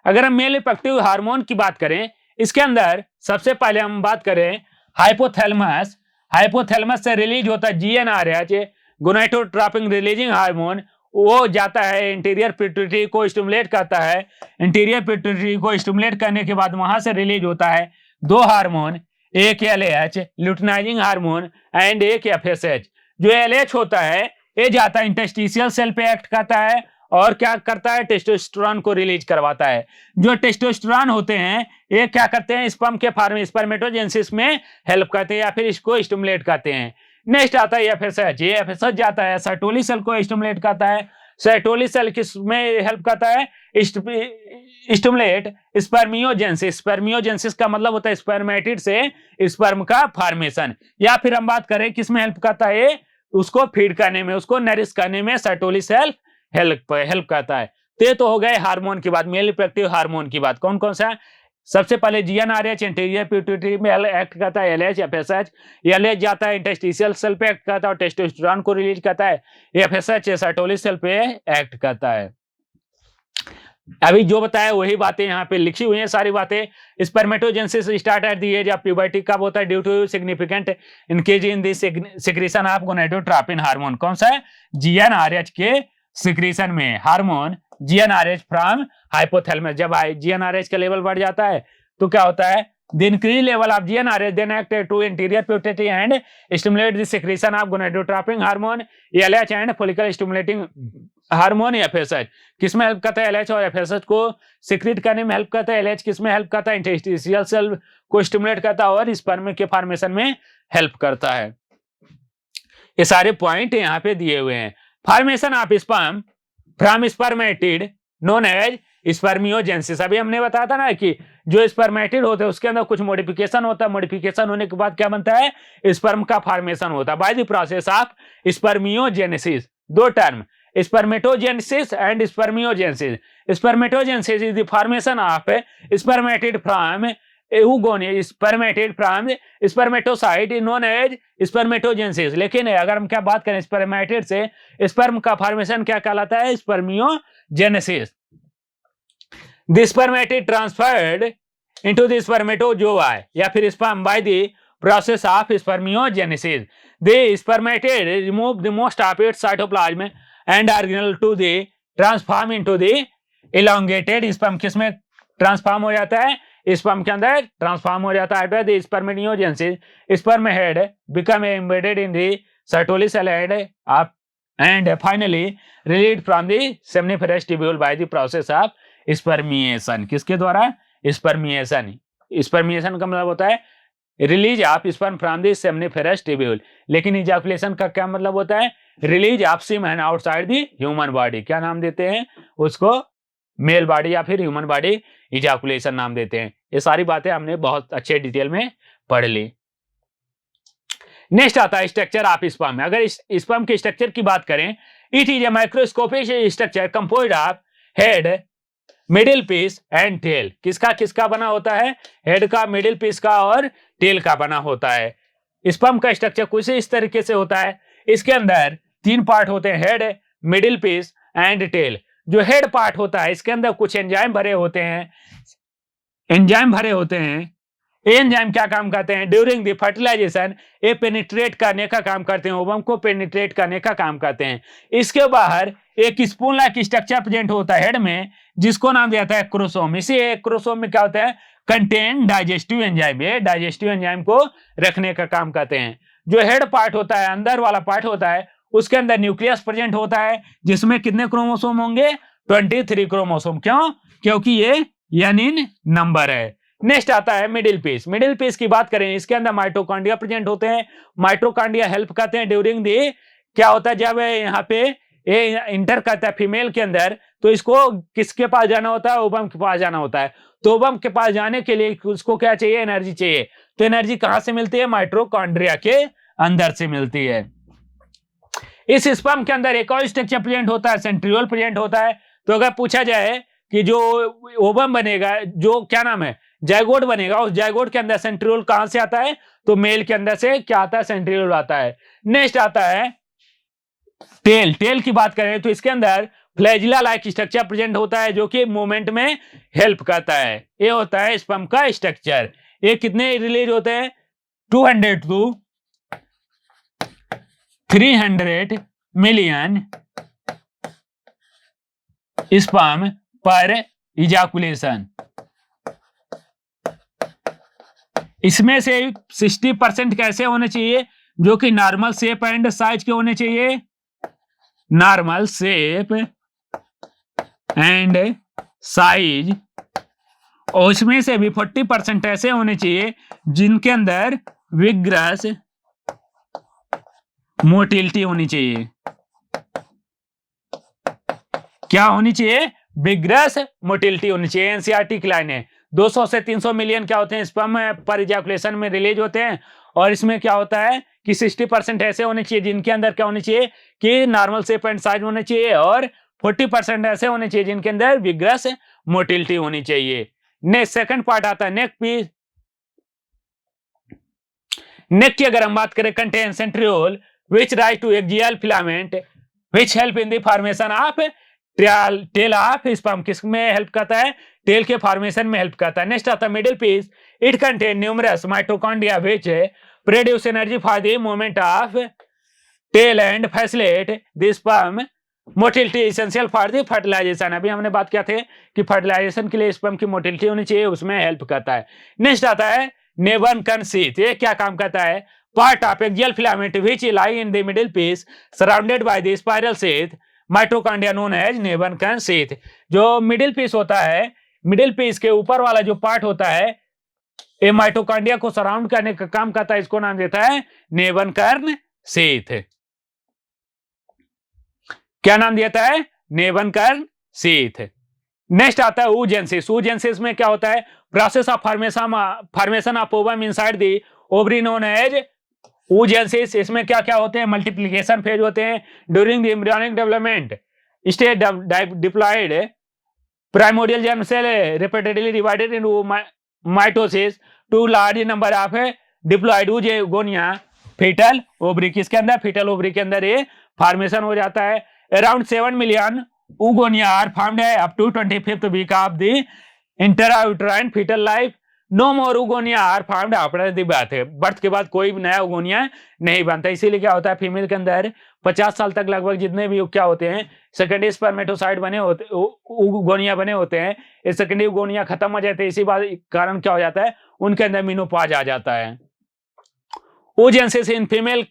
अगर हम मेल रिप्रोडक्टिव हार्मोन की बात करें, इसके अंदर सबसे पहले हम बात करें हाइपोथैलेमस। हाइपोथैलेमस से रिलीज होता है GnRH, गोनाडोट्रोपिन रिलीजिंग हार्मोन। वो जाता है इंटीरियर पिट्यूटरी को स्टिमुलेट करता है। इंटीरियर पिट्यूटरी को स्टिमुलेट करने के बाद वहां से रिलीज होता है 2 हार्मोन, एक LH ल्यूटिनाइजिंग हार्मोन एंड एक FSH। जो LH होता है ये जाता है इंटरस्टिशियल सेल पे एक्ट करता है और क्या करता है, टेस्टोस्टेरोन को रिलीज करवाता है। जो टेस्टोस्टेरोन होते हैं ये क्या करते हैं, स्पर्म के फॉर्म स्पर्मेटोजेनेसिस में हेल्प करते हैं या फिर इसको स्टिमुलेट करते हैं। नेक्स्ट आता है FSH। ये FSH जाता है सर्टोली सेल को स्टिमुलेट करता है। सर्टोली सेल किस में हेल्प करता है, स्टिमुलेट स्पर्मियोजेनेसिस। स्पर्मियोजेनेसिस का मतलब होता है स्पर्मेटिड से स्पर्म का फॉर्मेशन। या फिर हम बात करें किस में हेल्प करता है, उसको फीड करने में, उसको नरिश करने में सर्टोली सेल हेल्प करता है। तो हो गए हार्मोन की बात, मेल रिप्रोडक्टिव हार्मोन की बात। कौन कौन सा, सबसे पहले GnRH इंटीरियर पिट्यूटरी में एक्ट करता है, LH FSH। LH जाता है इंटरस्टिशियल सेल पे एक्ट करता है और टेस्टोस्टेरोन को रिलीज करता है। FSH सर्टोली सेल पे एक्ट करता है। अभी जो बताया वही बातें यहाँ पे लिखी हुई हैं सारी बातें। Spermatogenesis start at the age of puberty कब होता है, due to significant increase in the secretion of gonadotropin hormone. कौन सा है, GnRH के सिक्रीशन में हार्मोन GnRH फ्रॉम हाइपोथैलेमस। जब GnRH का लेवल बढ़ जाता है तो क्या होता है, the increase level of GnRH then act to anterior pituitary and stimulate the secretion of gonadotropin hormone LH and follicle stimulating hormone FSH। किसमें हेल्प करता है, LH और FSH को सिक्रीट करने में हेल्प करता है। LH किसमें हेल्प करता है, इंटरस्टिशियल सेल को स्टिमुलेट करता है और स्पर्म के फॉर्मेशन में हेल्प करता है। ये सारे पॉइंट यहाँ पे दिए हुए हैं। Formation of sperm from spermatid known as spermiogenesis. अभी हमने बताया था ना कि जो स्पर्मेटिड होते हैं उसके अंदर कुछ मॉडिफिकेशन होता है, मॉडिफिकेशन होने के बाद क्या बनता है, स्पर्म का फॉर्मेशन होता है bye the process of spermiogenesis. 2 term, spermatogenesis and spermiogenesis. Spermatogenesis is the formation of spermatid from oogonia, spermatid from spermatocyte known as spermatogenesis। लेकिन अगर हम क्या बात करें स्पर्मेटिड से, स्पर्म का फॉर्मेशन क्या कहलाता है, spermiogenesis. The spermatid transferred into the spermatozoa या फिर sperm by the process of spermiogenesis. The spermatid remove the most of its cytoplasm and organelle to the transform into the elongated sperm. किसमें transform हो जाता है, sperm के अंदर transform हो जाता है। The spermiogenesis sperm head become embedded in the Sertoli cell and finally release from the seminiferous tubule by the process of spermiation. किसके द्वारा, स्पर्मिएशन। स्पर्मिएशन का मतलब होता है release of sperm from the seminiferous tubule. लेकिन ejaculation का क्या मतलब होता है, release of semen outside the human body. क्या नाम देते हैं उसको, मेल बॉडी या फिर ह्यूमन बॉडी इजैकुलेशन नाम देते हैं। ये सारी बातें हमने बहुत अच्छे डिटेल में पढ़ ली। नेक्स्ट आता है स्ट्रक्चर ऑफ स्पर्म। अगर स्पर्म के स्ट्रक्चर की बात करें, it is a microscopic structure composed of head, middle piece and tail. किसका किसका बना होता है, हेड का, मिडिल पीस का और टेल का बना होता है। स्पर्म का स्ट्रक्चर कुछ इस तरीके से होता है। इसके अंदर 3 पार्ट होते हैं, head, middle piece and tail. जो हेड पार्ट होता है इसके अंदर कुछ एंजाइम भरे होते हैं, ये एंजाइम क्या काम करते हैं, ड्यूरिंग द फर्टिलाइजेशन ये पेनिट्रेट करने का काम करते हैं, ओवम को पेनिट्रेट करने का काम करते हैं। इसके बाहर एक स्पून लाइक स्ट्रक्चर प्रेजेंट होता है हेड में, जिसको नाम दिया है क्रोसोम। इसी क्रोसोम में क्या होता है, कंटेन डाइजेस्टिव एंजाइम। ये डाइजेस्टिव एंजाइम को रखने का काम करते हैं। जो हेड पार्ट होता है, अंदर वाला पार्ट होता है, उसके अंदर न्यूक्लियस प्रेजेंट होता है, जिसमें कितने क्रोमोसोम होंगे, 23 क्रोमोसोम। क्यों, क्योंकि ये यानीन नंबर है। नेक्स्ट आता है मिडिल पीस। मिडिल पीस की बात करें, इसके अंदर माइटोकॉन्ड्रिया प्रेजेंट होते हैं। माइटोकॉन्ड्रिया हेल्प करते हैं ड्यूरिंग दी, क्या होता है जब यहाँ पे ये इंटर करता है फीमेल के अंदर, तो इसको किसके पास जाना होता है, ओवम के पास जाना होता है। तो ओवम के पास जाने के लिए उसको क्या चाहिए, एनर्जी चाहिए। तो एनर्जी कहां से मिलती है, माइटोकॉन्ड्रिया के अंदर से मिलती है। इस स्पर्म के अंदर एक और स्ट्रक्चर प्रेजेंट होता है, सेंट्रियोल प्रेजेंट होता है। तो अगर पूछा जाए कि जो ओवम बनेगा, जो क्या नाम है जाइगोट बनेगा, उस जाइगोट के अंदर सेंट्रियोल कहां से आता है, तो मेल के अंदर से क्या आता है, सेंट्रियोल आता है। नेक्स्ट आता है टेल। टेल की बात करें तो इसके अंदर फ्लैजिला लाइक स्ट्रक्चर प्रेजेंट होता है, जो कि मूवमेंट में हेल्प करता है। ये होता है स्पर्म का स्ट्रक्चर। ये कितने रिलीज होते हैं, 200 to 300 मिलियन स्पर्म पर इजाकुलेशन। इसमें से 60% कैसे होने चाहिए, जो कि नॉर्मल शेप एंड साइज के होने चाहिए, नॉर्मल शेप एंड साइज। और उसमें से भी 40% ऐसे होने चाहिए जिनके अंदर विग्रस मोटिलिटी होनी चाहिए। क्या होनी चाहिए, विग्रस मोटिलिटी होनी चाहिए। एनसीईआरटी की लाइन है, 200 से 300 मिलियन क्या होते हैं स्पर्म पर इजैकुलेशन में रिलीज होते हैं। और इसमें क्या होता है कि 60% ऐसे होने चाहिए जिनके अंदर क्या होने चाहिए कि नॉर्मल शेप एंड साइज होने चाहिए, और 40% ऐसे होने चाहिए जिनके अंदर विग्रस मोटिलिटी होनी चाहिए। नेक्स्ट सेकंड पार्ट आता है नेक पीस। नेक की अगर हम बात करें, contain centriole which rise to axial filament which help in the formation of tail of sperm. किसमें हेल्प करता है, टेल के फॉर्मेशन में हेल्प करता है। नेक्स्ट आता है middle piece. It contain numerous mitochondria which produce energy for the movement of tail and facilitate the sperm motility essential for the fertilisation. अभी हमने बात किया थे कि फर्टिलाइजेशन के लिए स्पर्म की मोटिलिटी होनी चाहिए, उसमें हेल्प करता है। नेक्स्ट आता है नेबन शीथ। ये क्या काम करता है, part of axial filament which lie in the middle piece surrounded by the spiral sheath mitochondria known as neben sheath. जो मिडिल पीस होता है, मिडिल पीस के ऊपर वाला जो पार्ट होता है, ये माइटोकॉन्ड्रिया को सराउंड करने का काम करता है। इसको नाम देता है नेबन शीथ। क्या नाम देता है, नेबन शीथ। नेक्स्ट आता है oogenesis। oogenesis में क्या होता है, process of formation of ovum inside the ovary known as oogenesis। इसमें क्या क्या होते हैं, मल्टीप्लिकेशन फेज होते हैं during the embryonic development stage diploid primordial germ cell repeatedly divided into mitosis to large number of diploid oogonia fetal ovary. किसके अंदर, fetal ovary के अंदर ये फॉर्मेशन हो जाता है। Around 7 million oogonia are formed up to 25th week of the intrauterine fetal life. No more oogonia are formed after the birth। Birth के बाद कोई नया oogonia नहीं बनता। इसीलिए क्या होता है, फीमेल के अंदर 50 साल तक लगभग जितने भी क्या होते हैं सेकेंडरी स्पर्मेटोसाइट बने होते, oogonia बने होते हैं, ये सेकेंडरी oogonia खत्म हो जाते हैं। इसी बात कारण क्या हो जाता है, उनके अंदर मेनोपॉज आ जाता है। oogenesis in female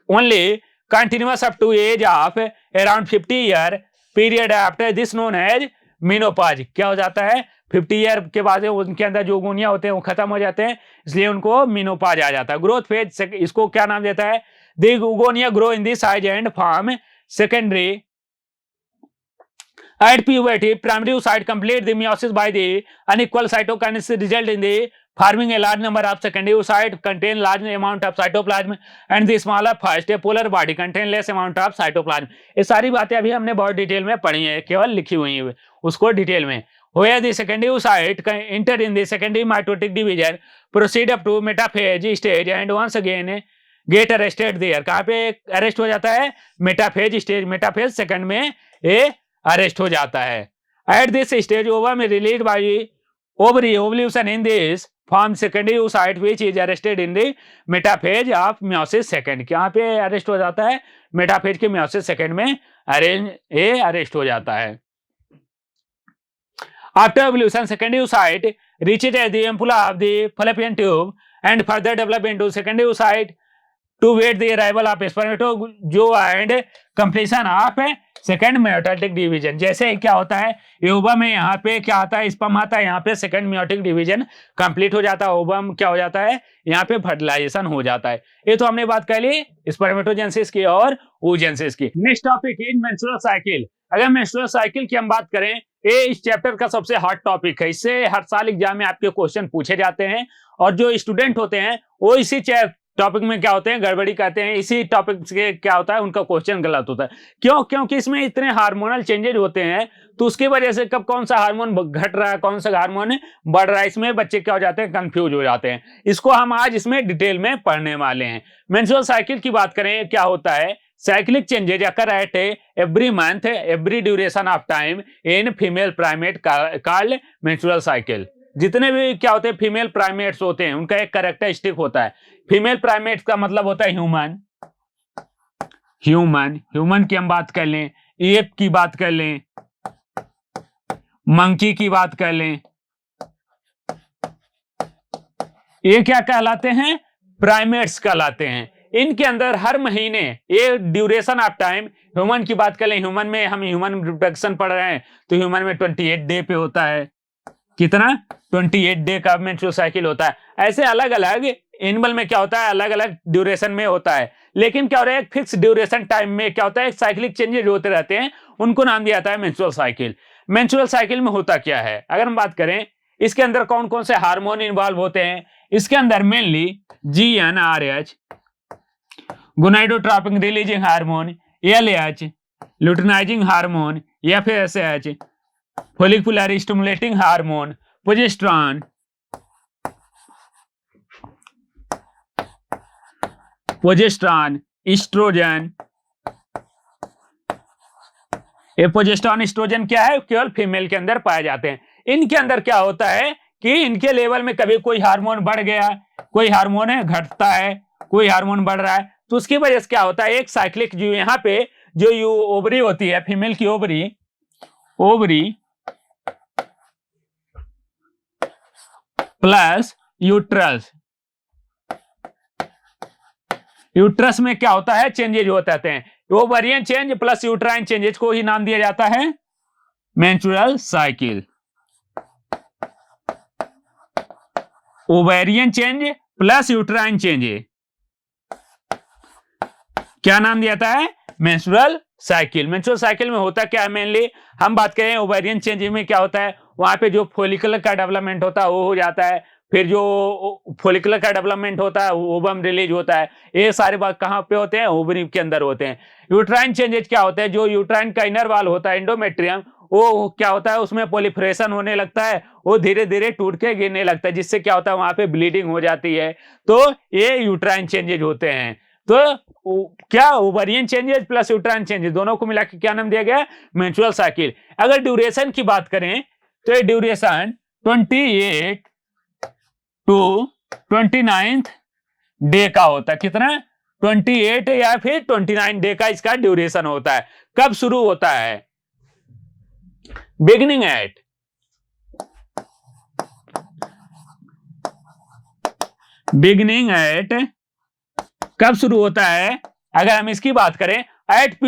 only continuous up to age of around 50 year period after this known as menopause। क्या हो जाता है, 50 ईयर के बाद उनके अंदर जो oogonia होते हैं वो खत्म हो जाते हैं, इसलिए उनको मेनोपॉज आ जाता है। ग्रोथ फेज, इसको क्या नाम देता है, the oogonia grow in the size and form secondary at puberty primary oocyte complete the meiosis by the unequal cytokinesis result in the forming a large number of secondary oocyte contain large amount of cytoplasm and the smaller first polar body contain less amount of cytoplasm। ये सारी बातें अभी हमने बहुत detail में पढ़ी है, केवल लिखी हुई है, उसको डिटेल में। where the secondary oocyte enter in the secondary mitotic division proceed up to metaphase stage and once again get arrested there। कहाँ पे अरेस्ट हो जाता है, मेटाफेज स्टेज, मेटाफेज सेकंड में ये अरेस्ट हो जाता है। एट दिस स्टेज ओवम में release by ovary ovulation in this form secondary oocyte which is arrested in the metaphase of meiosis second। यहाँ पे अरेस्ट हो जाता है, मेटाफेज के meiosis second में अरेस्ट हो जाता है। After evolution, secondary oocyte reaches the ampulla of the fallopian tube and further develop into secondary oocyte to wait the arrival of spermatozoa and completion of second meiotic division. जैसे क्या होता है, ovum में यहाँ पे क्या आता है, स्पर्म आता है, यहाँ पे सेकंड मेयोटिक डिवीजन कंप्लीट हो जाता है, ओवम क्या हो जाता है, यहाँ पे फर्टिलाइजेशन हो जाता है। ये तो हमने बात कर ली स्पर्मेटोजेनेसिस की और oogenesis की। नेक्स्ट टॉपिक है मेंस्ट्रुअल साइकिल। अगर मेंस्ट्रुअल साइकिल की हम बात करें, ये इस चैप्टर का सबसे हॉट टॉपिक है। इससे हर साल एग्जाम में आपके क्वेश्चन पूछे जाते हैं और जो स्टूडेंट होते हैं वो इसी टॉपिक में क्या होते हैं, गड़बड़ी करते हैं, इसी टॉपिक से क्या होता है, उनका क्वेश्चन गलत होता है। क्यों? क्योंकि इसमें इतने हार्मोनल चेंजेज होते हैं, तो उसकी वजह से कब कौन सा हार्मोन घट रहा है, कौन सा हार्मोन बढ़ रहा है, इसमें बच्चे क्या हो जाते हैं, कंफ्यूज हो जाते हैं। इसको हम आज इसमें डिटेल में पढ़ने वाले हैं। मेंस्ट्रुअल साइकिल की बात करें, क्या होता है, cyclic changes occur at every month every duration of time in female primate called menstrual cycle. जितने भी क्या होते हैं फीमेल प्राइमेट्स होते हैं, उनका एक कैरेक्टरिस्टिक होता है। फीमेल प्राइमेट्स का मतलब होता है ह्यूमन, ह्यूमन की हम बात कर लें, एप की बात कर लें, मंकी की बात कर लें, ये क्या कहलाते हैं, प्राइमेट्स कहलाते हैं। इनके अंदर हर महीने ये ड्यूरेशन ऑफ टाइम, ह्यूमन की बात कर लें, ह्यूमन में हम ह्यूमन रिप्रोडक्शन पढ़ रहे हैं, तो ह्यूमन में 28 डे पे होता है, कितना, 28 डे का मेंस्ट्रुअल साइकिल होता है। ऐसे अलग अलग एनिमल में क्या होता है, अलग अलग ड्यूरेशन में होता है। लेकिन क्या हो रहा है, एक फिक्स ड्यूरेशन टाइम में क्या होता है, साइक्लिक चेंजेस होते रहते हैं, उनको नाम दिया जाता है मेंस्ट्रुअल साइकिल। मेंस्ट्रुअल साइकिल में होता क्या है, अगर हम बात करें, इसके अंदर कौन कौन से हार्मोन इन्वॉल्व होते हैं। इसके अंदर mainly GnRH gonadotropin releasing hormone, LH luteinizing hormone, FSH follicular stimulating hormone, progesterone, estrogen. ये प्रोजेस्टेरॉन एस्ट्रोजन क्या है, केवल फीमेल के अंदर पाए जाते हैं। इनके अंदर क्या होता है कि इनके लेवल में कभी कोई हार्मोन बढ़ गया, कोई हार्मोन है घटता है, कोई हार्मोन बढ़ रहा है, तो उसकी वजह से क्या होता है, एक साइक्लिक जो यहाँ पे जो ओवरी होती है, फीमेल की ओवरी प्लस यूट्रस, यूट्रस में क्या होता है, चेंजेज होते रहते हैं। Ovarian change plus uterine changes को ही नाम दिया जाता है menstrual cycle. Ovarian change plus uterine change क्या नाम दिया जाता है, मेंस्ट्रुअल साइकिल। मेंस्ट्रुअल साइकिल में होता क्या है, मेनली हम बात करें ओवेरियन चेंज में क्या होता है, वहां पे जो फोलिकुलर का डेवलपमेंट होता है वो हो जाता है, फिर जो फोलिकुलर का डेवलपमेंट होता है ओवम रिलीज होता है। ये सारे बात कहां पे होते हैं, ओवरी के अंदर होते हैं। यूट्राइन चेंजेज क्या होते हैं, जो यूट्राइन का इनर वॉल होता है एंडोमेट्रियम, वो क्या होता है, उसमें प्रोलिफरेशन होने लगता है, वो धीरे धीरे टूट के गिरने लगता है, जिससे क्या होता है वहां पे ब्लीडिंग हो जाती है। तो ये यूट्राइन चेंजेज होते हैं। तो क्या ovarian changes plus uterine changes दोनों को मिला के क्या नाम दिया गया, मेंस्ट्रुअल साइकिल। अगर ड्यूरेशन की बात करें तो ये ड्यूरेशन 28 टू 29 डे का होता है। कितना, 28 या फिर 29 डे का इसका ड्यूरेशन होता है। कब शुरू होता है, बिगिनिंग एट कब शुरू होता है, अगर हम इसकी बात करें, एट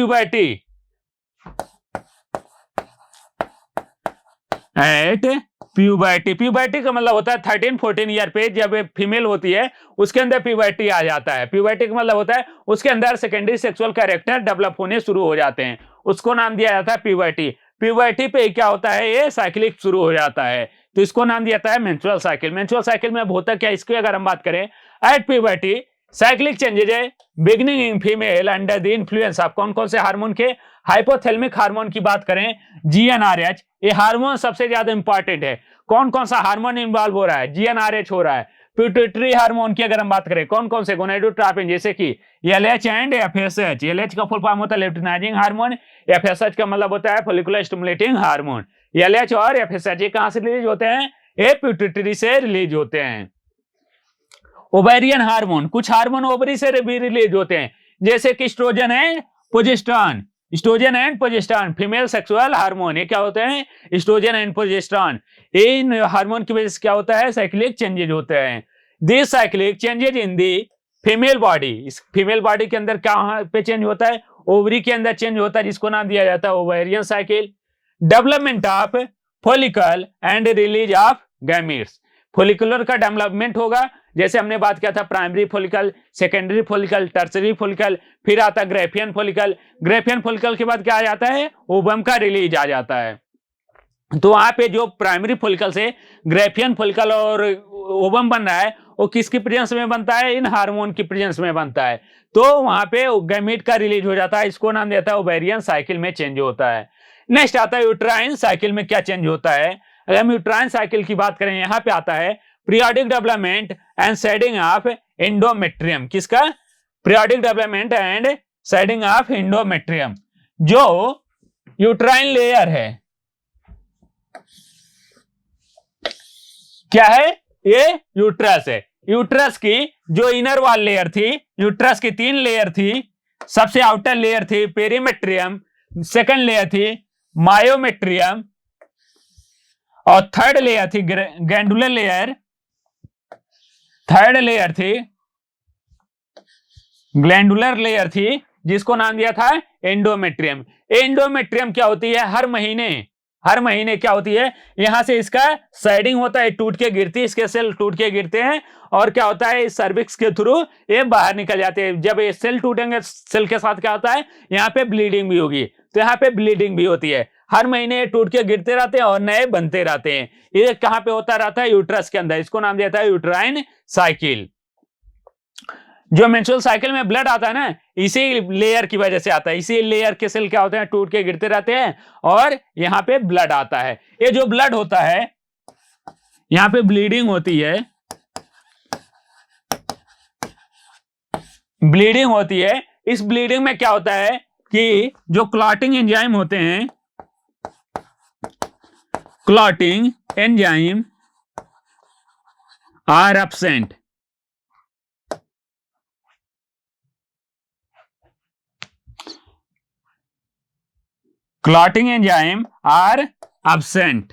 प्यूबर्टी, प्यूबर्टी का मतलब होता है 13-14 ईयर पे जब फीमेल होती है उसके अंदर प्यूबर्टी आ जाता है। प्यूबर्टी का मतलब होता है उसके अंदर सेकेंडरी सेक्सुअल कैरेक्टर डेवलप होने शुरू हो जाते हैं, उसको नाम दिया जाता है प्यूबर्टी। प्यूबर्टी पे क्या होता है, ये साइक्लिक शुरू हो जाता है, तो इसको नाम दिया जाता है मेंस्ट्रुअल साइकिल। मेंस्ट्रुअल साइकिल में अब होता क्या, इसकी अगर हम बात करें, एट प्यूबर्टी साइक्लिक चेंजेज है beginning in female under the influence of कौन कौन से हार्मोन के, हाइपोथैलेमिक हार्मोन की बात करें GnRH, ये हार्मोन सबसे ज्यादा इंपॉर्टेंट है। कौन कौन सा हार्मोन इन्वॉल्व हो रहा है, GnRH हो रहा है। पिट्यूटरी हार्मोन की अगर हम बात करें, कौन कौन से, गोनाडोट्रोपिन जैसे कि LH एंड FSH। LH का फुल फॉर्म होता है लुटिनाइजिंग हार्मोन, FSH का मतलब होता है फोलिकुलर स्टिमुलेटिंग हार्मोन। LH और FSH ये कहां से रिलीज होते हैं, ये पिट्यूटरी से रिलीज होते हैं। ओवेरियन हार्मोन, कुछ हार्मोन ओवरी से भी रिलीज होते हैं, जैसे कि estrogen and progesterone. Estrogen and progesterone female sexual hormone, ये क्या होते हैं, एस्ट्रोजन एंड प्रोजेस्टेरॉन। इन हार्मोन की वजह से क्या होता है, साइक्लिक चेंजेज होते हैं। This cyclic changes in the female body, इस फीमेल बॉडी के अंदर कहां पे चेंज होता है, ओवरी के अंदर चेंज होता है, जिसको नाम दिया जाता है ovarian cycle. Development of follicle and release of gametes, follicular का डेवलपमेंट होगा, जैसे हमने बात किया था primary follicle, secondary follicle, tertiary follicle, फिर आता ग्रेफियन फॉलिकल। ग्रेफियन फॉलिकल के बाद क्या आ जाता है, ओवम का रिलीज आ जाता है। तो वहां पे जो प्राइमरी फॉलिकल से ग्रेफियन फॉलिकल और ओवम बन रहा है वो किसकी प्रेजेंस में बनता है, इन हार्मोन की प्रेजेंस में बनता है। तो वहां पे गैमीट का रिलीज हो जाता है, इसको नाम देता है ओवेरियन साइकिल में चेंज होता है। नेक्स्ट आता है यूट्राइन साइकिल में क्या चेंज होता है। अगर हम यूट्राइन साइकिल की बात करें, यहां पे आता है periodic development and shedding of endometrium. किसका, periodic development and shedding of endometrium. जो यूट्राइन लेयर है क्या है, ये यूट्रस है। यूट्रस की जो इनर वॉल लेयर थी, यूट्रस की 3 लेयर थी। सबसे आउटर लेयर थी पेरीमेट्रियम, सेकंड लेयर थी मायोमेट्रियम और थर्ड लेयर थी ग्लैंडुलर लेयर। थर्ड लेयर थी ग्लैंडुलर लेयर थी, जिसको नाम दिया था एंडोमेट्रियम। एंडोमेट्रियम क्या होती है, हर महीने क्या होती है, यहां से इसका शेडिंग होता है, टूट के गिरती है, इसके सेल टूट के गिरते हैं और क्या होता है, इस सर्विक्स के थ्रू ये बाहर निकल जाते हैं। जब ये सेल टूटेंगे, सेल के साथ क्या होता है, यहाँ पे ब्लीडिंग भी होगी, तो यहाँ पे ब्लीडिंग भी होती है। हर महीने टूट के गिरते रहते हैं और नए बनते रहते हैं। ये कहां पे होता रहता है, यूट्रस के अंदर। इसको नाम दिया था यूट्राइन साइकिल। जो मेंस्ट्रुअल साइकिल में ब्लड आता है ना, इसी लेयर की वजह से आता है। इसी लेयर के सेल क्या होते हैं, टूट के गिरते रहते हैं और यहाँ पे ब्लड आता है। ये जो ब्लड होता है, यहाँ पे ब्लीडिंग होती है, ब्लीडिंग होती है। इस ब्लीडिंग में क्या होता है कि जो क्लॉटिंग एंजाइम होते हैं, clotting enzyme are absent. Clotting enzyme are absent.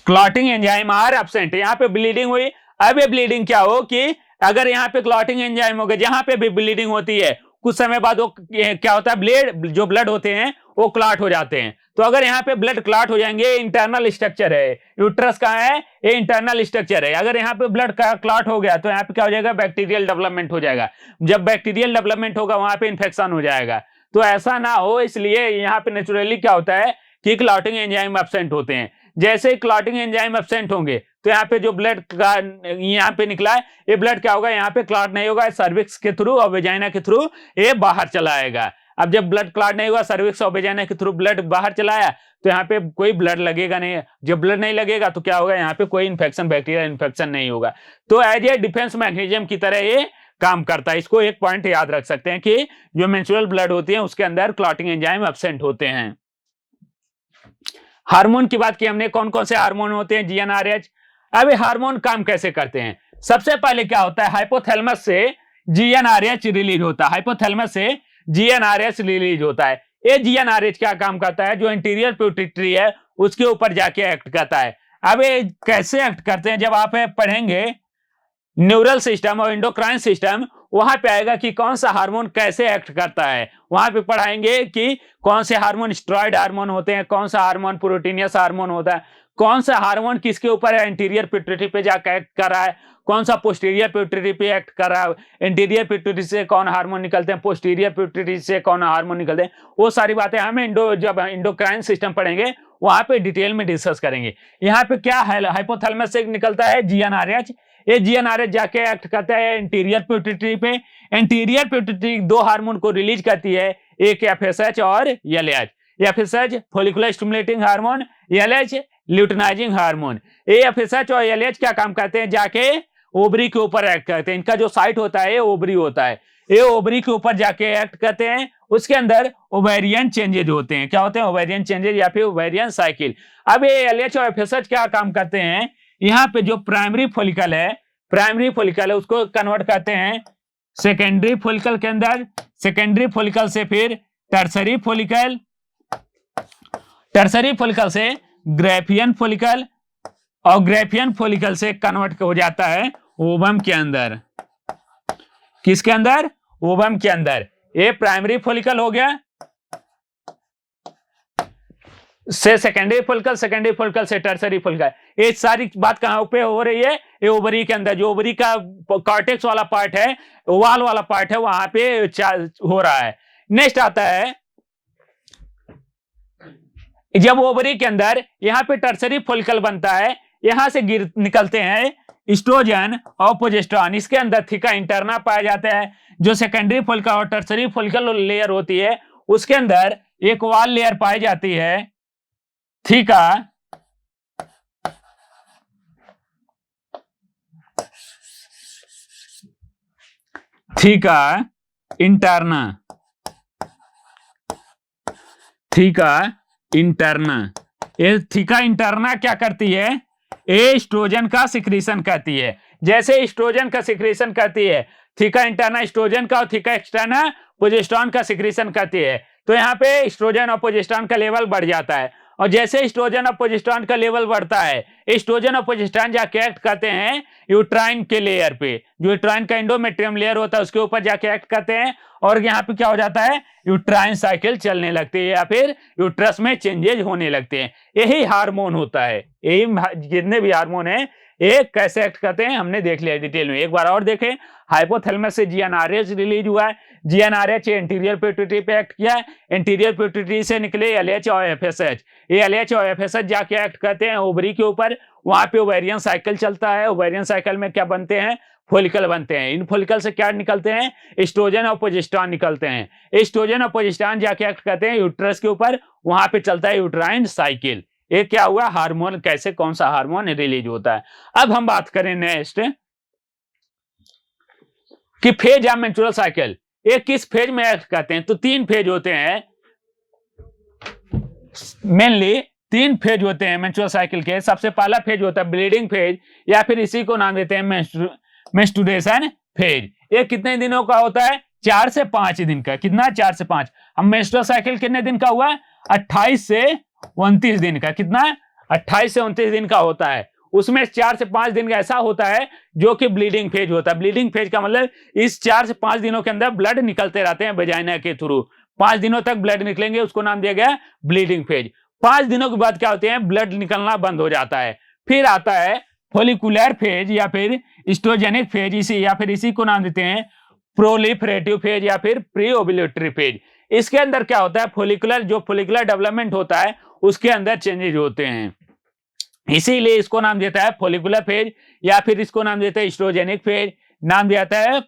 Clotting enzyme are absent. यहां पे ब्लीडिंग हुई। अब ये ब्लीडिंग क्या हो कि अगर यहाँ पे क्लॉटिंग एंजाइम हो गए, जहां पे भी ब्लीडिंग होती है, कुछ समय बाद वो क्या होता है, जो ब्लड होते हैं वो क्लॉट हो जाते हैं। तो अगर यहाँ पे ब्लड क्लॉट हो जाएंगे, इंटरनल स्ट्रक्चर है, यूट्रस कहाँ है, ये इंटरनल स्ट्रक्चर है। अगर यहाँ पे ब्लड का क्लॉट हो गया तो यहाँ पे क्या हो जाएगा, बैक्टीरियल डेवलपमेंट हो जाएगा। जब बैक्टीरियल डेवलपमेंट होगा, वहां पे इंफेक्शन हो जाएगा। तो ऐसा ना हो, इसलिए यहाँ पे नेचुरली क्या होता है कि क्लॉटिंग एंजाइम एब्सेंट होते हैं। जैसे ही क्लॉटिंग एंजाइम एब्सेंट होंगे तो यहाँ पे जो ब्लड का यहाँ पे निकला है, ये ब्लड क्या होगा, यहाँ पे क्लॉट नहीं होगा, सर्विक्स के थ्रू और वेजाइना के थ्रू ये बाहर चला आएगा। अब जब ब्लड क्लॉट नहीं हुआ, सर्विक्स और वेजाइना के थ्रू ब्लड बाहर चला आया, तो यहाँ पे कोई ब्लड लगेगा नहीं। जब ब्लड नहीं लगेगा तो क्या होगा, यहाँ पे कोई इन्फेक्शन, बैक्टीरियल इन्फेक्शन नहीं होगा। तो एज ए डिफेंस मैकेनिज्म की तरह ये काम करता है। इसको एक पॉइंट याद रख सकते हैं कि जो मेंस्ट्रुअल ब्लड होती है उसके अंदर क्लॉटिंग एंजाइम एब्सेंट होते हैं। हार्मोन की बात की हमने, कौन कौन से हार्मोन होते हैं, जीएनआरएच। अब ये हार्मोन काम कैसे करते हैं, सबसे पहले क्या होता है, हाइपोथैलेमस से जीएनआरएच रिलीज होता है। हाइपोथैलेमस से जीएनआरएच रिलीज होता है। ये जीएनआरएच क्या काम करता है, जो एंटीरियर पिट्यूटरी है उसके ऊपर जाके एक्ट करता है। अब ये कैसे एक्ट करते हैं, जब आप पढ़ेंगे न्यूरल सिस्टम और एंडोक्राइन सिस्टम, वहां पे आएगा कि कौन सा हार्मोन कैसे एक्ट करता है। वहां पे पढ़ाएंगे कि कौन से हार्मोन स्टेरॉइड हार्मोन होते हैं, कौन सा हार्मोन प्रोटीनियस हार्मोन होता है, कौन सा हार्मोन किसके ऊपर है, एंटीरियर पिट्यूटरी पे जाकर एक्ट कर रहा है, कौन सा पोस्टीरियर पिट्यूटरी पे एक्ट कर रहा है, एंटीरियर पिट्यूटरी से कौन हार्मोन निकलते हैं, पोस्टीरियर पिट्यूटरी से कौन हार्मोन निकलते हैं। वो सारी बातें हम जब एंडोक्राइन सिस्टम पढ़ेंगे वहां पे डिटेल में डिस्कस करेंगे। यहाँ पे क्या है, हाइपोथैलेमस से निकलता है जीएनआरएच। ये जीएनआरएच जाके एक्ट करता है एंटीरियर पिट्यूटरी पे। एंटीरियर पिट्यूटरी 2 हार्मोन को रिलीज करती है, एक एफएसएच और LH. FSH follicular stimulating hormone, LH luteinizing hormone. FSH और एलएच क्या काम करते हैं, जाके ओवरी के ऊपर एक्ट करते हैं। इनका जो साइट होता है, ओवरी होता है, ये ओवरी के ऊपर जाके एक्ट करते हैं। उसके अंदर ओवेरियन चेंजेज होते हैं। क्या होते हैं, ओवेरियन चेंजेज या फिर ओवेरियन साइकिल। अब ये एलएच और एफएसएच क्या काम करते हैं, यहाँ पे जो प्राइमरी फॉलिकल है उसको कन्वर्ट करते हैं सेकेंडरी फॉलिकल के अंदर, सेकेंडरी फॉलिकल से फिर टर्सरी फॉलिकल, टर्सरी फॉलिकल से ग्रेफियन फॉलिकल और ग्रेफियन फॉलिकल से कन्वर्ट हो जाता है ओवम के अंदर। किसके अंदर, ओवम के अंदर, ये प्राइमरी फॉलिकल हो गया, से सेकेंडरी फॉलिकल, सेकेंडरी फॉलिकल से टर्सरी फॉलिकल। ये सारी बात कहां पे हो रही है? ये ओवरी के अंदर, जो ओवरी का कॉर्टेक्स वाला पार्ट है, ओवाल वाला पार्ट है, वहां पे हो रहा है। नेक्स्ट आता है, जब ओवरी के अंदर यहां पे टर्सरी फॉलिकल बनता है, यहां से निकलते हैं एस्ट्रोजन और प्रोजेस्टेरोन। इसके अंदर थीका इंटरना पाया जाता है। जो सेकेंडरी फॉलिकल और टर्सरी फॉलिकल लेयर होती है, उसके अंदर एक वॉल लेयर पाई जाती है, theca theca interna, theca interna. ये थीका इंटरना क्या करती है? एस्ट्रोजन का सिक्रीशन करती है। जैसे एस्ट्रोजन का सिक्रीशन करती है, थीका इंटरना एस्ट्रोजन का और थीका एक्सटर्ना प्रोजेस्टेरोन का सिक्रीशन करती है। तो यहाँ पे एस्ट्रोजन और प्रोजेस्टेरोन का लेवल बढ़ जाता है, और जैसे एस्ट्रोजन और प्रोजेस्टेरोन का लेवल बढ़ता है, एस्ट्रोजन और प्रोजेस्टेरोन जाके एक्ट करते हैं यूट्राइन के लेयर पे, जो यूट्राइन का एंडोमेट्रियम लेयर होता है उसके ऊपर जाके एक्ट करते हैं, और यहाँ पे क्या हो जाता है? यूट्राइन साइकिल चलने लगती है, या फिर यूट्रस में चेंजेज होने लगते हैं। यही हार्मोन होता है। यही जितने भी हार्मोन है, ये कैसे एक्ट करते हैं हमने देख लिया डिटेल में। एक बार और देखें, हाइपोथैलेमस से जीएनआरएच रिलीज हुआ है, जीएनआरएच एंटीरियर पिट्यूटरी पे एक्ट किया है, एंटीरियर पिट्यूटरी से निकले एलएच और एफएसएच, ये एलएच और एफएसएच जाके एक्ट करते हैं ओवरी के ऊपर, वहां पे ओवेरियन साइकिल चलता है। ओवेरियन साइकिल में क्या बनते हैं? फॉलिकल बनते हैं। इन फॉलिकल से क्या निकलते हैं? एस्ट्रोजन और प्रोजेस्टेरोन निकलते हैं। एस्ट्रोजन और प्रोजेस्टेरोन जाके एक्ट करते हैं यूट्रस के ऊपर, वहां पे चलता है यूट्राइन साइकिल। ये क्या हुआ? हार्मोन कैसे, कौन सा हार्मोन रिलीज होता है। अब हम बात करें नेक्स्ट कि फेज या मेंस्ट्रुअल साइकिल, ये किस फेज में एक्ट करते हैं? तो 3 फेज होते हैं, मेनली 3 फेज होते हैं मेंस्ट्रुअल साइकिल के। सबसे पहला फेज होता है ब्लीडिंग फेज, या फिर इसी को नाम देते हैं मेंस्ट्रुएशन फेज। ये कितने दिनों का होता है? 4 से 5 दिन का। कितना? 4 से 5। अब मेंस्ट्रुअल साइकिल कितने दिन का हुआ? 28 से 29 दिन का। कितना? 28 से 29 दिन का होता है। उसमें 4 से 5 दिन का ऐसा होता है जो कि ब्लीडिंग फेज होता है। ब्लीडिंग फेज का मतलब इस 4 से 5 दिनों के अंदर ब्लड निकलते रहते हैं वेजाइना के थ्रू। 5 दिनों तक ब्लड निकलेंगे, उसको नाम दिया गया ब्लीडिंग फेज। 5 दिनों के बाद क्या होते हैं? ब्लड निकलना बंद हो जाता है। फिर आता है फॉलिकुलर फेज या फिर एस्ट्रोजेनिक फेज, इसी को नाम देते हैं प्रोलिफरेटिव फेज या फिर प्री ओव्यूलेटरी फेज। इसके अंदर क्या होता है? फॉलिकुलर डेवलपमेंट होता है, उसके अंदर चेंजेज होते हैं, इसीलिए इसको नाम देता है फॉलिकुलर फेज, या फिर इसको नाम देता है एस्ट्रोजेनिक फेज। नाम दिया जाता है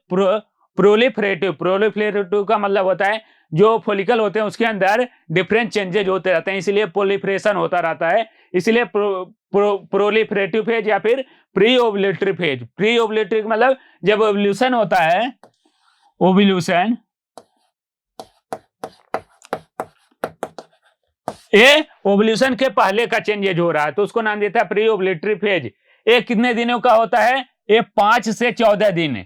प्रोलिफरेटिव का मतलब होता है जो फॉलिकल होते हैं उसके अंदर डिफरेंट चेंजेज होते रहते हैं, इसीलिए प्रोलिफरेशन होता रहता है, इसीलिए प्रोलिफरेटिव फेज या फिर pre ovulatory phase. Pre ovulatory मतलब जब ओव्यूलेशन होता है, ओव्यूलेशन ये ओव्यूलेशन के पहले का चेंजेज हो रहा है, तो उसको नाम देता है प्री ओव्यूलेटरी फेज। ये कितने दिनों का होता है? ये 5 से 14 दिन।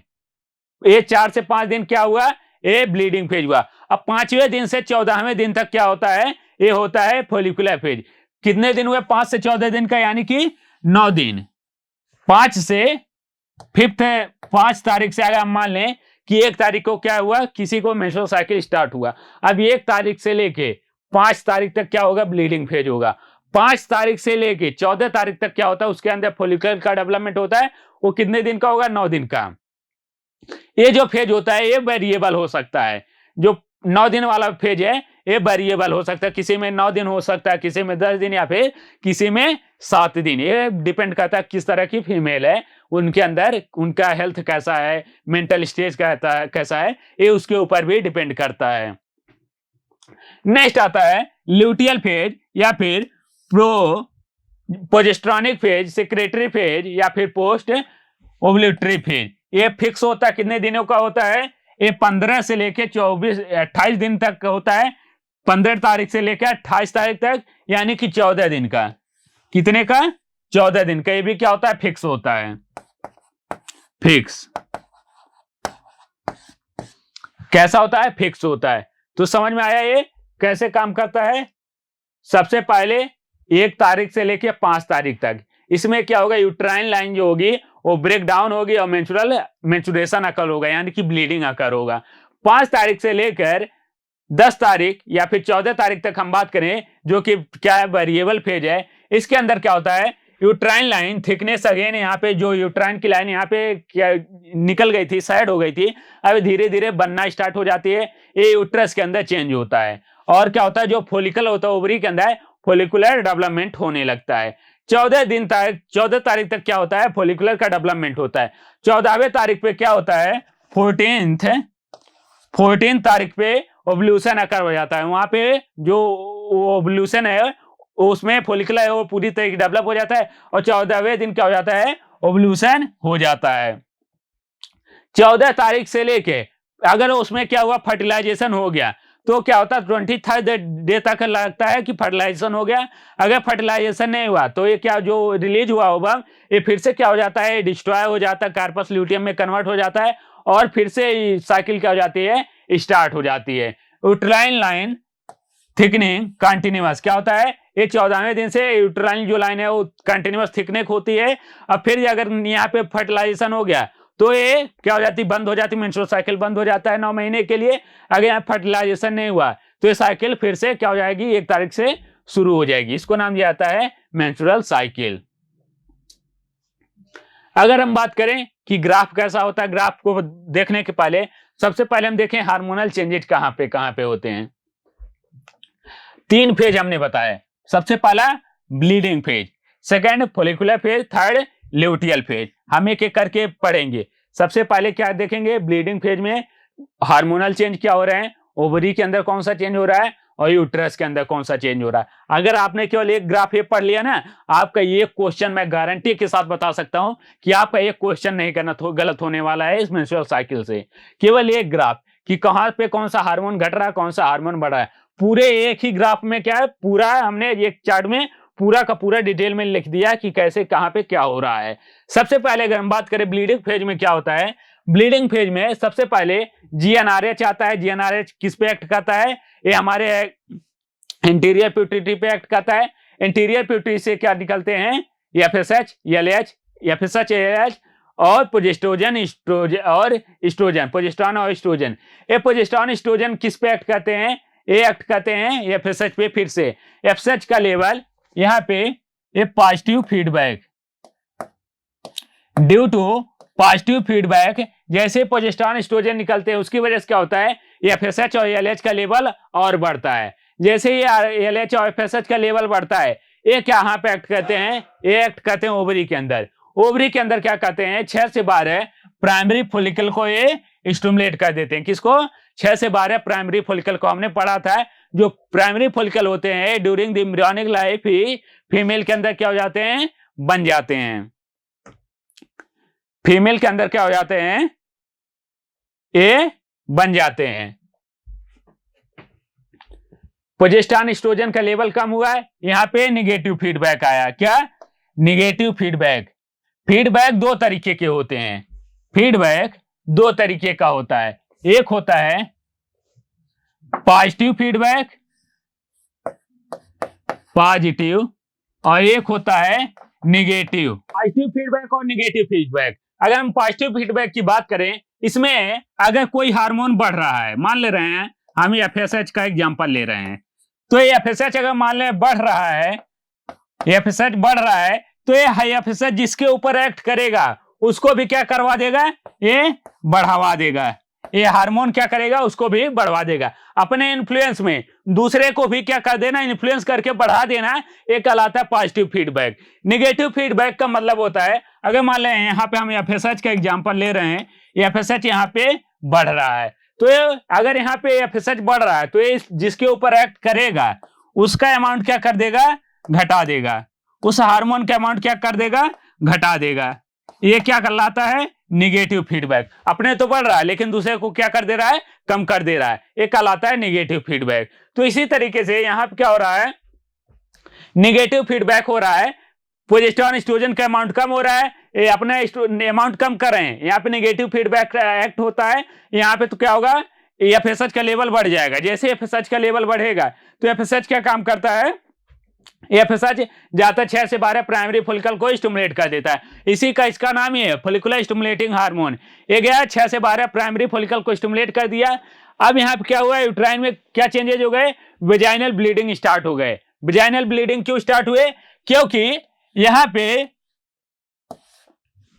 ये 4 से 5 दिन क्या हुआ? ये ब्लीडिंग फेज हुआ। अब 5वें दिन से 14वें दिन तक क्या होता है? ये होता है फॉलिकुलर फेज। कितने दिन हुए? 5 से 14 दिन का, यानी कि 9 दिन। 5 से 5 तारीख से अगर हम मान लें कि 1 तारीख को क्या हुआ? किसी को मेंस्ट्रुअल साइकिल स्टार्ट हुआ। अब 1 तारीख से लेके 5 तारीख तक क्या होगा? ब्लीडिंग फेज होगा। 5 तारीख से लेके 14 तारीख तक क्या होता है? उसके अंदर फॉलिकल का डेवलपमेंट होता है। वो कितने दिन का होगा? 9 दिन का। ये जो फेज होता है ये वेरिएबल हो सकता है। जो 9 दिन वाला फेज है ये वेरिएबल हो सकता है, किसी में 9 दिन हो सकता है, किसी में 10 दिन, या फिर किसी में 7 दिन। ये डिपेंड करता है किस तरह की फीमेल है, उनके अंदर उनका हेल्थ कैसा है, मेंटल स्टेज कैसा है, ये उसके ऊपर भी डिपेंड करता है। नेक्स्ट आता है ल्यूटियल फेज या फिर प्रोजेस्टेरोनिक फेज, सेक्रेटरी फेज या फिर पोस्ट ओव्यूलेटरी फेज। ये फिक्स होता है, कितने दिनों का होता है? ये 15 से लेके 28 दिन तक होता है। 15 तारीख से लेकर 28 तारीख तक, यानी कि 14 दिन का। कितने का? 14 दिन का। ये भी क्या होता है? फिक्स होता है। फिक्स कैसा होता है? फिक्स होता है। तो समझ में आया ये कैसे काम करता है? सबसे पहले 1 तारीख से लेके 5 तारीख तक इसमें क्या होगा? यूट्राइन लाइन जो होगी वो ब्रेक डाउन होगी और मेंस्ट्रुएशन अकर होगा, यानी कि ब्लीडिंग अकर होगा। 5 तारीख से लेकर 10 तारीख या फिर 14 तारीख तक हम बात करें, जो कि क्या है, वेरिएबल फेज है, इसके अंदर क्या होता है, यूट्राइन लाइन थिकनेस अगेन यहाँ पे जो यूट्राइन की लाइन यहाँ पे क्या निकल गई थी, साइड हो गई थी, अब धीरे धीरे बनना स्टार्ट हो जाती है, ये यूट्रस के अंदर चेंज होता है। और क्या होता है, जो फोलिकल होता है ओवरी के अंदर, फोलिकुलर डेवलपमेंट होने लगता है। 14 तारीख तक क्या होता है, फोलिकुलर का डेवलपमेंट होता है। 14वें तारीख पे क्या होता है, 14 तारीख पे ओवल्यूशन अकर हो जाता है। वहां पे जो ओवल्यूशन है उसमें फोलिकुलर है वो पूरी तरीके डेवलप हो जाता है, और 14वें दिन क्या हो जाता है, ओवल्यूशन हो जाता है। 14 तारीख से लेके अगर उसमें क्या हुआ, फर्टिलाइजेशन हो गया, तो क्या होता है 23 डे तक लगता है कि फर्टिलाइजेशन हो गया। अगर फर्टिलाइजेशन नहीं हुआ तो ये क्या जो रिलीज हुआ होगा ये फिर से क्या हो जाता है, डिस्ट्रॉय हो जाता है, कार्पस ल्यूटियम में कन्वर्ट हो जाता है, और फिर से साइकिल क्या हो जाती है, स्टार्ट हो जाती है। यूट्राइन लाइन थिकनिंग कंटिन्यूअस क्या होता है, ये 14वें दिन से यूट्राइन जो लाइन है वो कंटिन्यूअस थिकनिंग होती है। अब फिर अगर यहाँ पे फर्टिलाइजेशन हो गया तो ये क्या हो जाती, बंद हो जाती, मेंस्ट्रुअल साइकिल बंद हो जाता है 9 महीने के लिए। अगर यहाँ फर्टिलाइजेशन नहीं हुआ तो ये साइकिल फिर से क्या हो जाएगी, 1 तारीख से शुरू हो जाएगी। इसको नाम दिया जाता है मेंस्ट्रुअल साइकिल। अगर हम बात करें कि ग्राफ कैसा होता है, ग्राफ को देखने के पहले सबसे पहले हम देखें हार्मोनल चेंजेस कहां पे होते हैं। 3 फेज हमने बताया, सबसे पहला bleeding phase, second follicular phase, third luteal phase. हम एक एक करके पढ़ेंगे। सबसे पहले क्या देखेंगे, ब्लीडिंग फेज में हार्मोनल चेंज क्या हो रहे हैं, ओवरी के अंदर कौन सा चेंज हो रहा है और यूट्रस के अंदर कौन सा चेंज हो रहा है। अगर आपने केवल एक ग्राफ ये पढ़ लिया ना, आपका ये क्वेश्चन मैं गारंटी के साथ बता सकता हूं कि आपका एक क्वेश्चन नहीं करना गलत होने वाला है इस मेंस्ट्रुअल साइकिल से। केवल एक ग्राफ कि कहां पे कौन सा हार्मोन घट रहा है, कौन सा हार्मोन बढ़ रहा है, पूरे एक ही ग्राफ में क्या है, पूरा हमने एक चार्ट में पूरा का पूरा डिटेल में लिख दिया कि कैसे कहां पे क्या हो रहा है। सबसे पहले अगर हम बात करें ब्लीडिंग फेज में क्या होता है, ब्लीडिंग फेज में सबसे पहले जीएनआरएच आता है। जीएनआरएच किस पे एक्ट करता है, ये हमारे इंटीरियर पिट्यूटरी पे एक्ट करता है। इंटीरियर पिट्यूटरी से क्या निकलते हैं, एफएसएच, एलएच, एफएसएच, एलएच और प्रोजेस्टेरोन और एस्ट्रोजन, प्रोजेस्टेरोन और एस्ट्रोजन। ये प्रोजेस्टेरोन एस्ट्रोजन किस पे एक्ट करते हैं, ये एक्ट करते हैं एफएसएच पे। फिर से एफएसएच का लेवल यहाँ पे ये positive feedback, due to positive feedback जैसे प्रोजेस्टेरोन एस्ट्रोजन निकलते हैं उसकी वजह से क्या होता है, एफएसएच और एलएच का लेवल और बढ़ता है। जैसे ये एलएच और एफएसएच का लेवल बढ़ता है, ये क्या यहाँ पे एक्ट करते हैं, ये एक्ट करते हैं ओवरी के अंदर। ओवरी के अंदर क्या करते हैं, 6 से 12 प्राइमरी फॉलिकल को ये स्टिमुलेट कर देते हैं। किसको, 6 से 12 प्राइमरी फॉलिकल को हमने पढ़ा था। जो प्राइमरी फॉलिकल होते हैं during the embryonic life he female के अंदर क्या हो जाते हैं, बन जाते हैं। फीमेल के अंदर क्या हो जाते हैं, ये बन जाते हैं। प्रोजेस्टेरोन एस्ट्रोजन का लेवल कम हुआ है, यहां पे निगेटिव फीडबैक आया। क्या, निगेटिव फीडबैक। फीडबैक 2 तरीके के होते हैं, फीडबैक 2 तरीके का होता है। एक होता है पॉजिटिव फीडबैक, पॉजिटिव, और एक होता है निगेटिव। पॉजिटिव फीडबैक और निगेटिव फीडबैक। अगर हम पॉजिटिव फीडबैक की बात करें, इसमें अगर कोई हार्मोन बढ़ रहा है, मान ले रहे हैं हम एफएसएच का एग्जांपल ले रहे हैं, तो ये एफएसएच अगर मान ले बढ़ रहा है, एफएसएच बढ़ रहा है, तो ये एफएसएच जिसके ऊपर एक्ट करेगा उसको भी क्या करवा देगा, ये बढ़ावा देगा। ये हार्मोन क्या करेगा, उसको भी बढ़वा देगा। अपने इन्फ्लुएंस में दूसरे को भी क्या कर देना, इन्फ्लुएंस करके बढ़ा देना, ये कहलाता है पॉजिटिव फीडबैक। निगेटिव फीडबैक का मतलब होता है, अगर मान लें यहाँ पे हम एफएसएच का एग्जांपल ले रहे हैं, एफएसएच यहाँ पे बढ़ रहा है, तो ये अगर यहाँ पे एफएसएच बढ़ रहा है तो ये जिसके ऊपर एक्ट करेगा उसका अमाउंट क्या कर देगा, घटा देगा। उस हार्मोन का अमाउंट क्या कर देगा, घटा देगा। ये क्या कहलाता है, निगेटिव फीडबैक। अपने तो बढ़ रहा है लेकिन दूसरे को क्या कर दे रहा है, कम कर दे रहा है, ये कहलाता है निगेटिव फीडबैक। तो इसी तरीके से यहाँ पे क्या हो रहा है, निगेटिव फीडबैक हो रहा है। प्रोजेस्टेरोन एस्ट्रोजन का अमाउंट कम हो रहा है, ये अपना अमाउंट कम कर रहे हैं, यहाँ पे नेगेटिव फीडबैक एक्ट होता है। यहाँ पे तो क्या होगा, एफएसएच का लेवल बढ़ जाएगा। जैसे एफएसएच का लेवल बढ़ेगा तो एफएसएच क्या काम करता है, एफएसएच ज्यादातर 6 से 12 प्राइमरी फॉलिकल को स्टिमुलेट कर देता है, इसी का इसका नाम ही है फॉलिकुलर स्टिमुलेटिंग हार्मोन। ये गया 6 से 12 प्राइमरी फॉलिकल को स्टिमुलेट कर दिया। अब यहाँ पे क्या हुआ, यूट्राइन में क्या चेंजेज हो गए, वेजाइनल ब्लीडिंग स्टार्ट हो गए। वेजाइनल ब्लीडिंग क्यों स्टार्ट हुए, क्योंकि यहाँ पे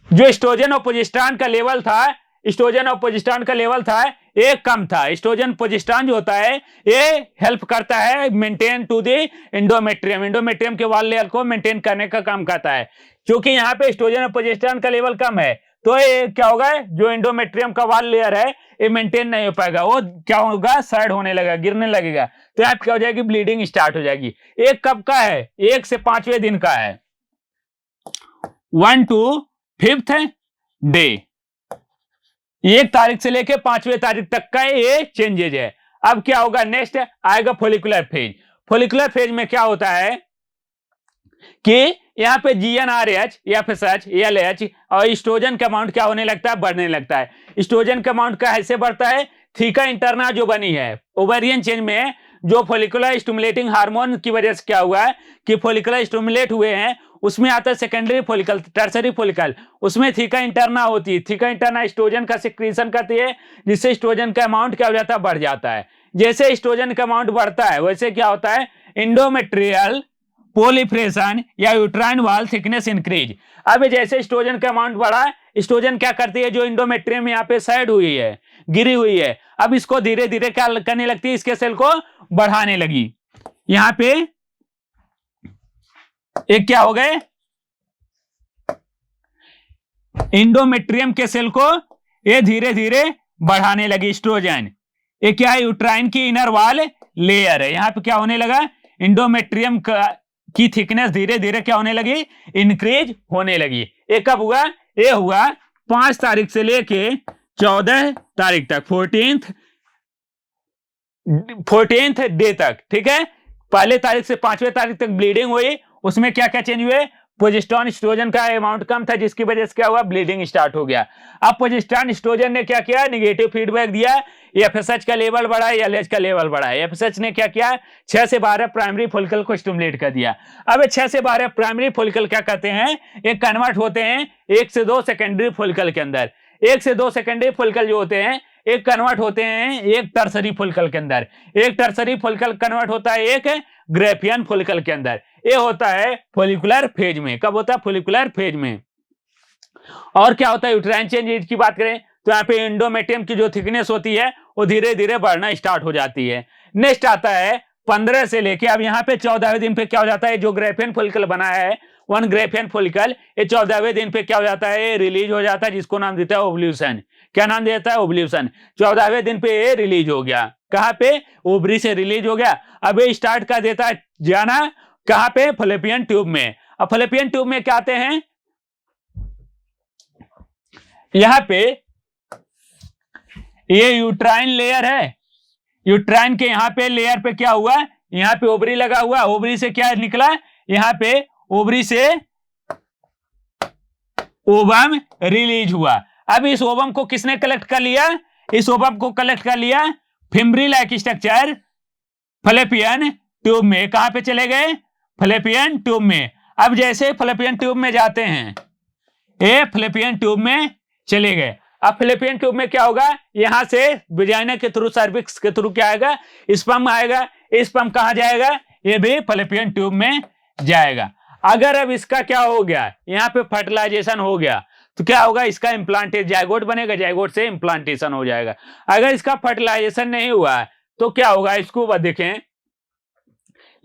जो एस्ट्रोजन और प्रोजेस्टेरॉन का लेवल था, एस्ट्रोजन और प्रोजेस्टेरॉन का लेवल था एक कम था। एस्ट्रोजन प्रोजेस्टेरॉन जो होता है ये हेल्प करता है maintain to the endometrium, endometrium के वॉल लेयर को मेंटेन करने का काम करता है। क्योंकि यहाँ पे एस्ट्रोजन और प्रोजेस्टेरॉन का लेवल कम है तो ये क्या होगा, जो एंडोमेट्रियम का वॉल लेयर है ये मेंटेन नहीं हो पाएगा, वो क्या होगा, साइड होने लगेगा, गिरने लगेगा। तो यहाँ क्या हो जाएगी, ब्लीडिंग स्टार्ट हो जाएगी। एक कब का है, 1 से 5वें दिन का है, 1 to 5th डे, 1 तारीख से लेके 5वें तारीख तक का ये चेंजेज है। अब क्या होगा, नेक्स्ट आएगा फॉलिकुलर फेज। फॉलिकुलर फेज में क्या होता है कि यहाँ पे GnRH, एफएसएच, LH और एस्ट्रोजन का अमाउंट क्या होने लगता है, बढ़ने लगता है। एस्ट्रोजन का अमाउंट कैसे बढ़ता है, थीका इंटरना जो बनी है ओवेरियन चेंज में, जो फॉलिकुलर स्टिमुलेटिंग हार्मोन की वजह से क्या हुआ है कि फॉलिकुलर स्टिमुलेट हुए हैं, उसमें आता है सेकेंडरी फॉलिकल, टर्सरी फॉलिकल, उसमें थीका इंटरना होती है। थीका इंटरना एस्ट्रोजन का सिक्रीशन करती है, जिससे एस्ट्रोजन का अमाउंट क्या हो जाता है, बढ़ जाता है। जैसे एस्ट्रोजन का अमाउंट बढ़ता है वैसे क्या होता है, इंडोमेट्रियल प्रोलिफरेशन या यूट्राइन वॉल थिकनेस इंक्रीज। अब जैसे एस्ट्रोजन का अमाउंट बढ़ा, एस्ट्रोजन क्या करती है, जो इंडोमेट्रियम यहाँ पे साइड हुई है, गिरी हुई है, अब इसको धीरे धीरे क्या करने लगती है, इसके सेल को बढ़ाने लगी। यहाँ पे एक क्या हो गए, इंडोमेट्रियम के सेल को ये धीरे धीरे बढ़ाने लगी एस्ट्रोजन। ये क्या है, यूट्राइन की इनर वॉल लेयर है। यहाँ पे क्या होने लगा, इंडोमेट्रियम की थिकनेस धीरे धीरे क्या होने लगी, इंक्रीज होने लगी। ये कब हुआ, ये हुआ 5 तारीख से लेके 14 तारीख तक, 14th डे तक, ठीक है। पहले तारीख से 5वें तारीख तक ब्लीडिंग हुई, उसमें क्या क्या चेंज हुए, प्रोजेस्टेरॉन एस्ट्रोजन का अमाउंट कम था, जिसकी वजह से क्या हुआ, ब्लीडिंग स्टार्ट हो गया। अब प्रोजेस्टेरॉन एस्ट्रोजन ने क्या किया, नेगेटिव फीडबैक दिया, एफएसएच का लेवल बढ़ा, एलएच का लेवल बढ़ा। एफएसएच ने क्या किया, 6 से 12 प्राइमरी फॉलिकल को स्टिमुलेट कर दिया। अब 6 से 12 प्राइमरी फॉलिकल क्या करते हैं, एक कन्वर्ट होते हैं 1 से 2 सेकेंडरी फॉलिकल के अंदर। 1 से 2 सेकेंडरी फॉलिकल जो होते हैं एक कन्वर्ट होते हैं एक टर्सरी फॉलिकल के अंदर। एक टर्सरी फॉलिकल कन्वर्ट होता है एक ग्रेफियन फॉलिकल के अंदर। ये होता है फॉलिकुलर फेज में। कब होता है, फॉलिकुलर फेज में। और क्या होता है, यूट्राइन चेंज की बात करें तो यहाँ पे एंडोमेट्रियम की जो थिकनेस होती है वो धीरे धीरे बढ़ना स्टार्ट हो जाती है। नेक्स्ट आता है 15 से लेके अब यहाँ पे 14वें दिन पे क्या हो जाता है, जो ग्रेफियन फॉलिकल बना है, 1 ग्रेफियन फॉलिकल, ये 14वें दिन पे क्या हो जाता है, रिलीज हो जाता है, जिसको नाम देता है ओवल्यूशन। क्या नाम देता है, ओवल्यूशन। 14वें दिन पे ये रिलीज हो गया, कहाँ पे, ओवरी से रिलीज हो गया। अब ये स्टार्ट कर देता है जाना कहाँ पे, फैलोपियन ट्यूब में। अब फैलोपियन ट्यूब में क्या आते हैं, यहाँ पे ये यूट्राइन लेयर है, यूट्राइन के यहाँ पे लेयर पे क्या हुआ, यहाँ पे ओवरी लगा हुआ, ओवरी से क्या निकला, यहाँ पे ओवरी से ओवम रिलीज हुआ। अब इस ओवम को किसने कलेक्ट कर लिया, इस ओवम को कलेक्ट कर लिया fimbriae like structure fallopian tube में। कहां पे चले गए, फैलोपियन ट्यूब में। अब जैसे फैलोपियन ट्यूब में जाते हैं, ये फैलोपियन ट्यूब में चले गए। अब फैलोपियन ट्यूब में क्या होगा, यहां से विजाइना के थ्रू, सर्विक्स के थ्रू क्या आएगा, स्पर्म आएगा। स्पर्म कहां जाएगा, ये भी फैलोपियन ट्यूब में जाएगा। अगर अब इसका क्या हो गया, यहाँ पे फर्टिलाइजेशन हो गया तो क्या होगा, इसका इम्प्लांटेशन, जायगोट बनेगा, जायगोट से इम्प्लांटेशन हो जाएगा। अगर इसका फर्टिलाइजेशन नहीं हुआ तो क्या होगा, इसको देखें,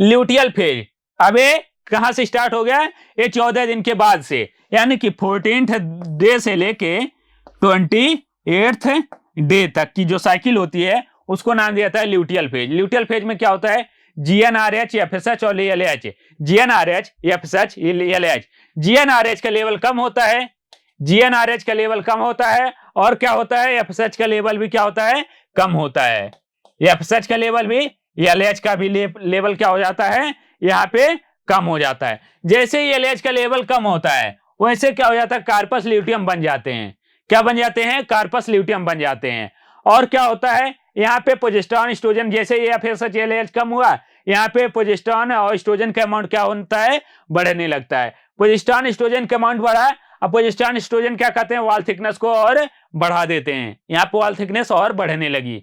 ल्यूटियल फेज। अब ये कहां से स्टार्ट हो गया, ये 14 दिन के बाद से, यानी कि 14th डे से लेके 28th डे तक की जो साइकिल होती है उसको नाम दिया जाता है ल्यूटियल फेज। ल्यूटियल फेज में क्या होता है, GnRH, एफएसएच और LH, GnRH, FSH, LH। GnRH का लेवल कम होता है, GnRH का लेवल कम होता है, और क्या होता है, एफएसएच का लेवल भी क्या होता है, कम होता है। एफएसएच का लेवल भी, LH का भी लेवल क्या हो जाता है, यहाँ पे कम हो जाता है। जैसे ही LH का लेवल कम होता है वैसे क्या हो जाता है, कार्पस ल्यूटियम बन जाते हैं। क्या बन जाते हैं, कार्पस ल्यूटियम बन जाते हैं। और क्या होता है, यहाँ पे प्रोजेस्टेरॉन एस्ट्रोजन, जैसे ये एफएसएच LH कम हुआ, यहाँ पे प्रोजेस्टेरॉन और एस्ट्रोजन का अमाउंट क्या होता है, बढ़ने लगता है। प्रोजेस्टेरॉन एस्ट्रोजन का अमाउंट बढ़ा, अब प्रोजेस्टेरॉन एस्ट्रोजन क्या कहते हैं, वॉल थिकनेस को और बढ़ा देते हैं, यहाँ पे वॉल थिकनेस और बढ़ने लगी।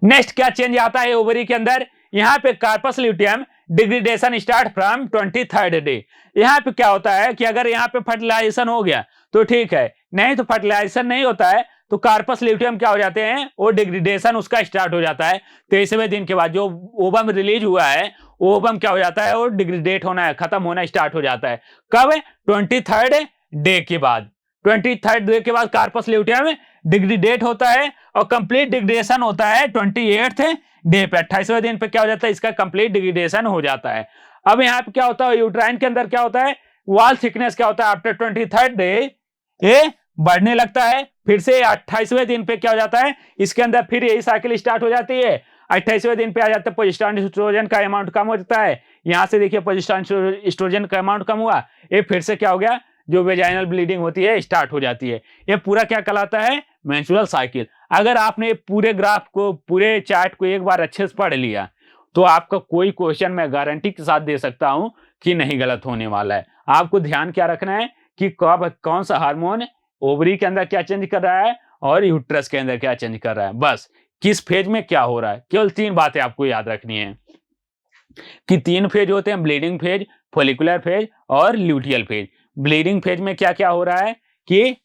नेक्स्ट क्या चेंज आता है ओवरी के अंदर, यहाँ पे corpus luteum degradation start from 23rd day. यहाँ पे क्या होता है कि अगर यहाँ पे फर्टिलाइजेशन हो गया तो ठीक है, नहीं तो फर्टिलाइजेशन नहीं होता है तो कार्पस ल्यूटियम क्या हो जाते हैं, वो डिग्रेडेशन उसका स्टार्ट हो जाता है। 23वें दिन के बाद जो ओवम रिलीज हुआ है, ओवम क्या हो जाता है, वो डिग्रेडेट होना है, खत्म होना स्टार्ट हो जाता है। कब, 23rd डे के बाद। 23rd डे के बाद कार्पस ल्यूटियम डिग्रेडेट होता है और कंप्लीट डिग्रेडेशन होता है 28th डे पे। 28वें दिन पे क्या हो जाता है, इसका कंप्लीट डिग्रेडेशन हो जाता है। अब यहाँ पे क्या होता है, यूट्राइन के अंदर क्या होता है, वॉल थिकनेस क्या होता है आफ्टर 23rd डे ये बढ़ने लगता है। फिर से 28वें दिन पे क्या हो जाता है, इसके अंदर फिर यही साइकिल स्टार्ट हो जाती है। 28वें दिन पे आ जाता है, प्रोजेस्टेरॉन एस्ट्रोजन का अमाउंट कम हो जाता है। यहां से देखिए प्रोजेस्टेरॉन एस्ट्रोजन का अमाउंट कम हुआ, ये फिर से क्या हो गया, जो वेजाइनल ब्लीडिंग होती है स्टार्ट हो जाती है। ये पूरा क्या कहलाता है, मेंस्ट्रुअल साइकिल। अगर आपने पूरे ग्राफ को, पूरे चार्ट को एक बार अच्छे से पढ़ लिया तो आपका कोई क्वेश्चन मैं गारंटी के साथ दे सकता हूं कि नहीं गलत होने वाला है। आपको ध्यान क्या रखना है कि कब कौन सा हार्मोन ओवरी के अंदर क्या चेंज कर रहा है और यूट्रस के अंदर क्या चेंज कर रहा है, बस किस फेज में क्या हो रहा है। केवल 3 बातें आपको याद रखनी है कि 3 फेज होते हैं, ब्लीडिंग फेज, फॉलिकुलर फेज और ल्यूटियल फेज। ब्लीडिंग फेज में क्या क्या हो रहा है कि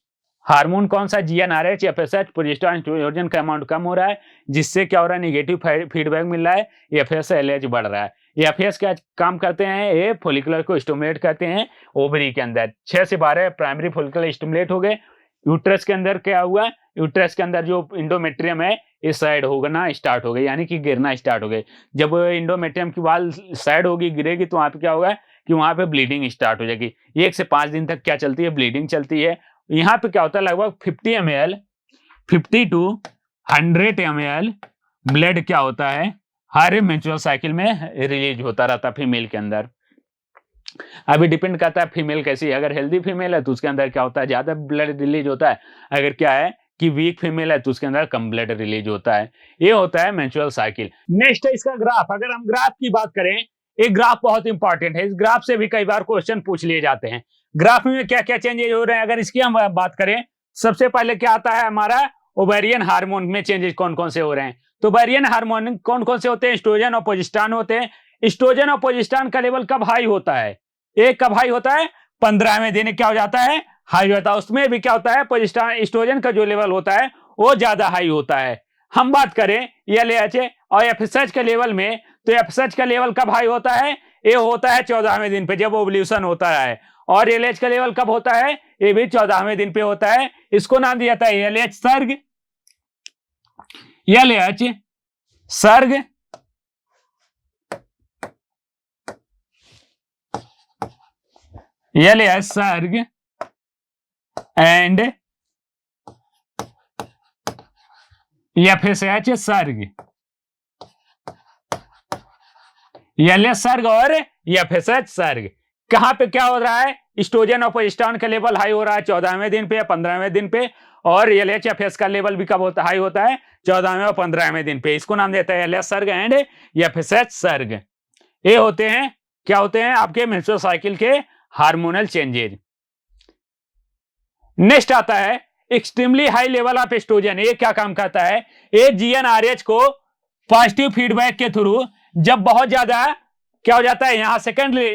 हार्मोन कौन सा, जीएनआरएच, एफएसएच, प्रोजेस्टेरॉन एस्ट्रोजन का अमाउंट कम हो रहा है, जिससे क्या हो रहा है, नेगेटिव फीडबैक मिल रहा है, एफएस एलएच बढ़ रहा है। एफएस क्या काम करते हैं, ये फॉलिकुलर को स्टिमुलेट करते हैं ओवरी के अंदर। 6 से 12 प्राइमरी फॉलिकुलर स्टिमुलेट हो गए। यूट्रस के अंदर क्या हुआ, यूट्रस के अंदर जो इंडोमेट्रियम है इस साइड होना स्टार्ट हो गई, यानी कि गिरना स्टार्ट हो गई। जब इंडोमेट्रियम की वाल साइड होगी, गिरेगी, तो वहां पे क्या होगा कि वहां पे ब्लीडिंग स्टार्ट हो जाएगी। 1 से 5 दिन तक क्या चलती है, ब्लीडिंग चलती है। यहाँ पे क्या होता है, लगभग 50 ml 50 to 100 ml ब्लड क्या होता है हर मेंस्ट्रुअल साइकिल में रिलीज होता रहता है फीमेल के अंदर। अभी डिपेंड करता है फीमेल कैसी है, अगर हेल्दी फीमेल है तो उसके अंदर क्या होता है, ज्यादा ब्लड रिलीज होता है। अगर क्या है कि वीक फीमेल है तो उसके अंदर कम ब्लड रिलीज होता है। ये होता है मेंस्ट्रुअल साइकिल। नेक्स्ट है इसका ग्राफ। अगर हम ग्राफ की बात करें, एक ग्राफ बहुत इंपॉर्टेंट है, इस ग्राफ से भी कई बार क्वेश्चन पूछ लिए जाते हैं। ग्राफ में क्या क्या चेंजेस हो रहे हैं, अगर इसकी हम बात करें, सबसे पहले क्या आता है हमारा, ओवेरियन हार्मोन में चेंजेस कौन कौन से हो रहे हैं। तो ओवेरियन हार्मोन कौन कौन से होते हैं, एस्ट्रोजन और प्रोजेस्टेरॉन होते हैं। एस्ट्रोजन और प्रोजेस्टेरॉन का लेवल कब हाई होता है, एक कब हाई होता है, 15वें दिन क्या हो जाता है, हाई होता है। उसमें भी क्या होता है, प्रोजेस्टेरॉन एस्ट्रोजन का जो लेवल होता है वो ज्यादा हाई होता है। हम बात करें एलएच और एफएसएच के लेवल में, तो एफएसएच का लेवल कब हाई होता है, ये होता है 14वें दिन पे जब ओवुलेशन होता है। और एलएच का लेवल कब होता है, ये भी 14वें दिन पे होता है। इसको नाम दिया जाता है एलएच सर्ग, एलएच सर्ग, एलएच सर्ग एंड एफएसएच सर्ग। एलएच सर्ग और एफएसएच सर्ग कहां पे क्या हो रहा है, एस्ट्रोजन और प्रोजेस्टेरॉन का लेवल हाई हो रहा है 14वें दिन पे या 15वें दिन पे, और एलएच एफएस का लेवल भी कब होता है, हाई होता है 14वें और 15वें दिन पे। इसको नाम देता है एलएच सर्ग एंड एफएसएच सर्ग। ये होते हैं, क्या होते हैं, आपके मेंस्ट्रुअल साइकिल के हार्मोनल चेंजेज। नेक्स्ट आता है extremely high level of oestrogen. ये क्या काम करता है, ये जीएनआरएच को पॉजिटिव फीडबैक के थ्रू जब बहुत ज्यादा क्या हो जाता है, यहां सेकेंडरी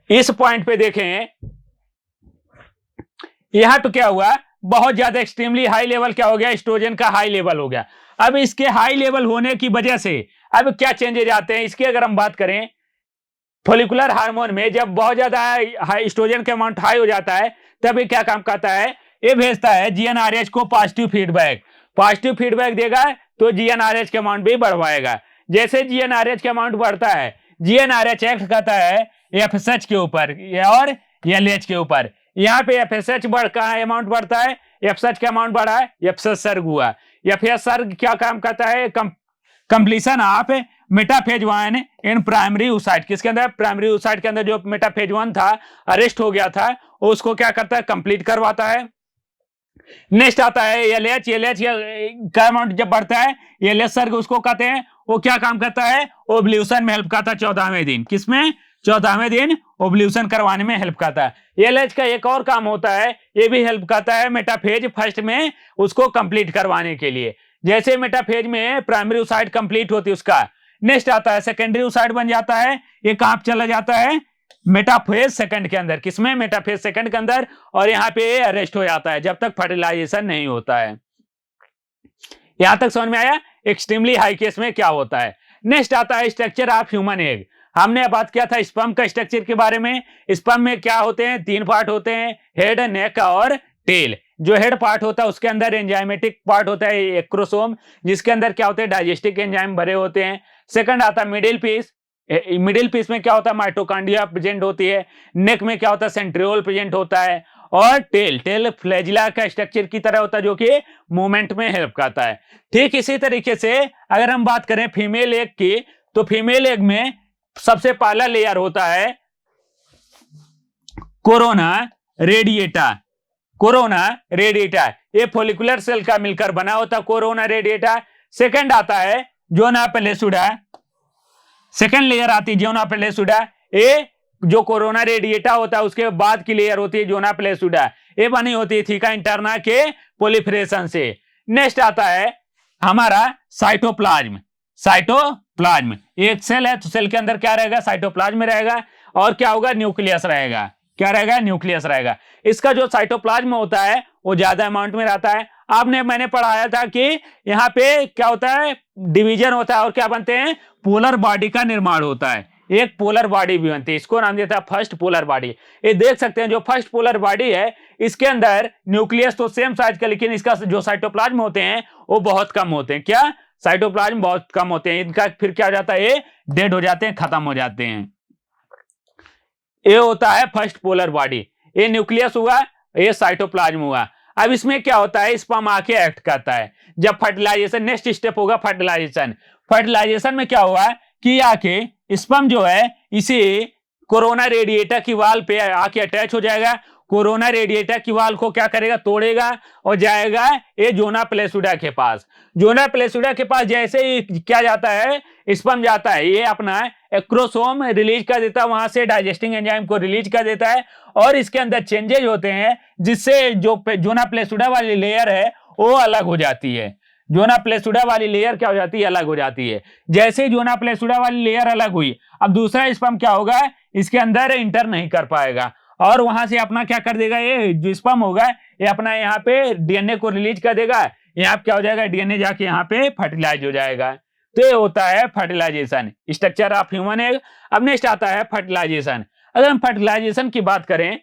इस पॉइंट पे देखें, यहां तो क्या हुआ, बहुत ज्यादा एक्सट्रीमली हाई लेवल क्या हो गया, एस्ट्रोजन का हाई लेवल हो गया। अब इसके हाई लेवल होने की वजह से अब क्या चेंजेज आते हैं, इसकी अगर हम बात करें, फॉलिकुलर हार्मोन में जब बहुत ज्यादा एस्ट्रोजन का अमाउंट हाई हो जाता है तब ये क्या काम करता है, ये भेजता है जीएनआरएच को पॉजिटिव फीडबैक। पॉजिटिव फीडबैक देगा तो जीएनआरएच के अमाउंट भी बढ़वाएगा। जैसे जीएनआरएच के अमाउंट बढ़ता है, जीएनआरएच एक्ट करता है एफएसएच के ऊपर और एलएच के ऊपर। यहाँ पे एफएसएच का अमाउंट बढ़ता है, एफएसएच का अमाउंट बढ़ा है, एफएसएच सर्ग हुआ। एफएसएच सर्ग क्या काम करता है, completion of metaphase 1 in primary oocyte। किसके अंदर, प्राइमरी oocyte के अंदर जो मेटाफेज 1 था, अरेस्ट हो गया था, उसको क्या करता है, कंप्लीट करवाता है। नेक्स्ट आता है एलएच। एलएच का अमाउंट जब बढ़ता है, एलएच सर उसको कहते हैं, वो क्या काम करता है, ओवल्यूशन में हेल्प करता है 14वें दिन। किसमें? 14वें दिन ओवल्यूशन करवाने में हेल्प करता है। एलएच का एक और काम होता है, ये भी हेल्प करता है मेटाफेज फर्स्ट में उसको कंप्लीट करवाने के लिए। जैसे मेटाफेज में प्राइमरी ओसाइट कंप्लीट होती है उसका, नेक्स्ट आता है सेकेंडरी ओसाइट बन जाता है। ये कहां चला जाता है? मेटाफेज सेकंड के अंदर। किसमें? मेटाफेज सेकंड के अंदर। और यहाँ पे अरेस्ट हो जाता है जब तक फर्टिलाइजेशन नहीं होता है। यहां तक समझ में आया एक्सट्रीमली हाई केस में क्या होता है। नेक्स्ट आता है स्ट्रक्चर ऑफ ह्यूमन एग। हमने बात किया था स्पर्म का स्ट्रक्चर के बारे में। स्पर्म में क्या होते हैं? 3 पार्ट होते हैं, हेड, नेक और टेल। जो हेड पार्ट होता है उसके अंदर एंजाइमेटिक पार्ट होता है एक्रोसोम, जिसके अंदर क्या होते हैं? डाइजेस्टिक एंजाइम भरे होते हैं। सेकंड आता है मिडिल पीस। मिडिल पीस में क्या होता है? माइटोकॉन्ड्रिया प्रेजेंट होती है। नेक में क्या होता है? सेंट्रियोल प्रेजेंट होता है। और टेल फ्लैजिला का स्ट्रक्चर की तरह होता है जो कि मूवमेंट में हेल्प करता है। ठीक इसी तरीके से अगर हम बात करें फीमेल एग की, तो फीमेल एग में सबसे पहला लेयर होता है कोरोना रेडिएटा। कोरोना रेडिएटा ये फोलिकुलर सेल का मिलकर बना होता है कोरोना रेडिएटा। सेकंड आता है जोना पेलेसुडा। सेकंड लेयर आती है जोना पेलेसुडा। ये जो कोरोना रेडिएटा होता है उसके बाद की लेयर होती है जोना पेलेसुडा। ये बनी होती है थीका इंटरना के प्रोलिफरेशन से। नेक्स्ट आता है हमारा साइटोप्लाज्म। साइटोप्लाज्म एक सेल है तो सेल के अंदर क्या रहेगा? साइटोप्लाज्म रहेगा। और क्या होगा? न्यूक्लियस रहेगा। क्या रहेगा? न्यूक्लियस रहेगा। इसका जो साइटोप्लाज्म होता है वो ज्यादा अमाउंट में रहता है। मैंने पढ़ाया था कि यहाँ पे क्या होता है? डिवीजन होता है और क्या बनते हैं? पोलर बॉडी का निर्माण होता है। एक पोलर बॉडी भी बनती है, इसको नाम देता है फर्स्ट पोलर बॉडी। ये देख सकते हैं जो फर्स्ट पोलर बॉडी है इसके अंदर न्यूक्लियस तो सेम साइज का, लेकिन इसका जो साइटोप्लाज्म होते हैं वो बहुत कम होते हैं। क्या? साइटोप्लाज्म बहुत कम होते हैं। इनका फिर क्या हो जाता है? ये डेड हो जाते हैं, खत्म हो जाते हैं। ये होता है फर्स्ट पोलर बॉडी। ये न्यूक्लियस हुआ, ये साइटोप्लाज्म हुआ। अब इसमें क्या होता है? स्पर्म आके एक्ट करता है जब फर्टिलाइजेशन। नेक्स्ट स्टेप होगा फर्टिलाइजेशन। फर्टिलाइजेशन में क्या हुआ कि आके स्पर्म जो है इसी कोरोना रेडिएटर की वाल पे आके अटैच हो जाएगा। कोरोना रेडिएटर की वाल को क्या करेगा? तोड़ेगा और जाएगा ये जोना पेलेसुडा के पास। जोना पेलेसुडा के पास जैसे ही क्या जाता है? स्पर्म जाता है, ये अपना एक्रोसोम रिलीज कर देता है, वहां से डाइजेस्टिंग एंजाइम को रिलीज कर देता है और इसके अंदर चेंजेज होते हैं जिससे जो जोना पेलेसुडा वाली लेयर है वो अलग हो जाती है। जोना पेलेसुडा वाली लेयर क्या हो जाती है? अलग हो जाती है। जैसे ही जोना पेलेसुडा वाली लेयर अलग हुई, अब दूसरा स्पर्म क्या होगा? इसके अंदर इंटर नहीं कर पाएगा और वहां से अपना क्या कर देगा? ये जो स्पर्म होगा ये अपना यहाँ पे डीएनए को रिलीज कर देगा। यहाँ क्या हो जाएगा? डीएनए जाके यहाँ पे फर्टिलाइज हो जाएगा। तो ये होता है fertilization, structure of human egg. अब नेक्स्ट आता है फर्टिलाइजेशन। अगर हम फर्टिलाइजेशन की बात करें,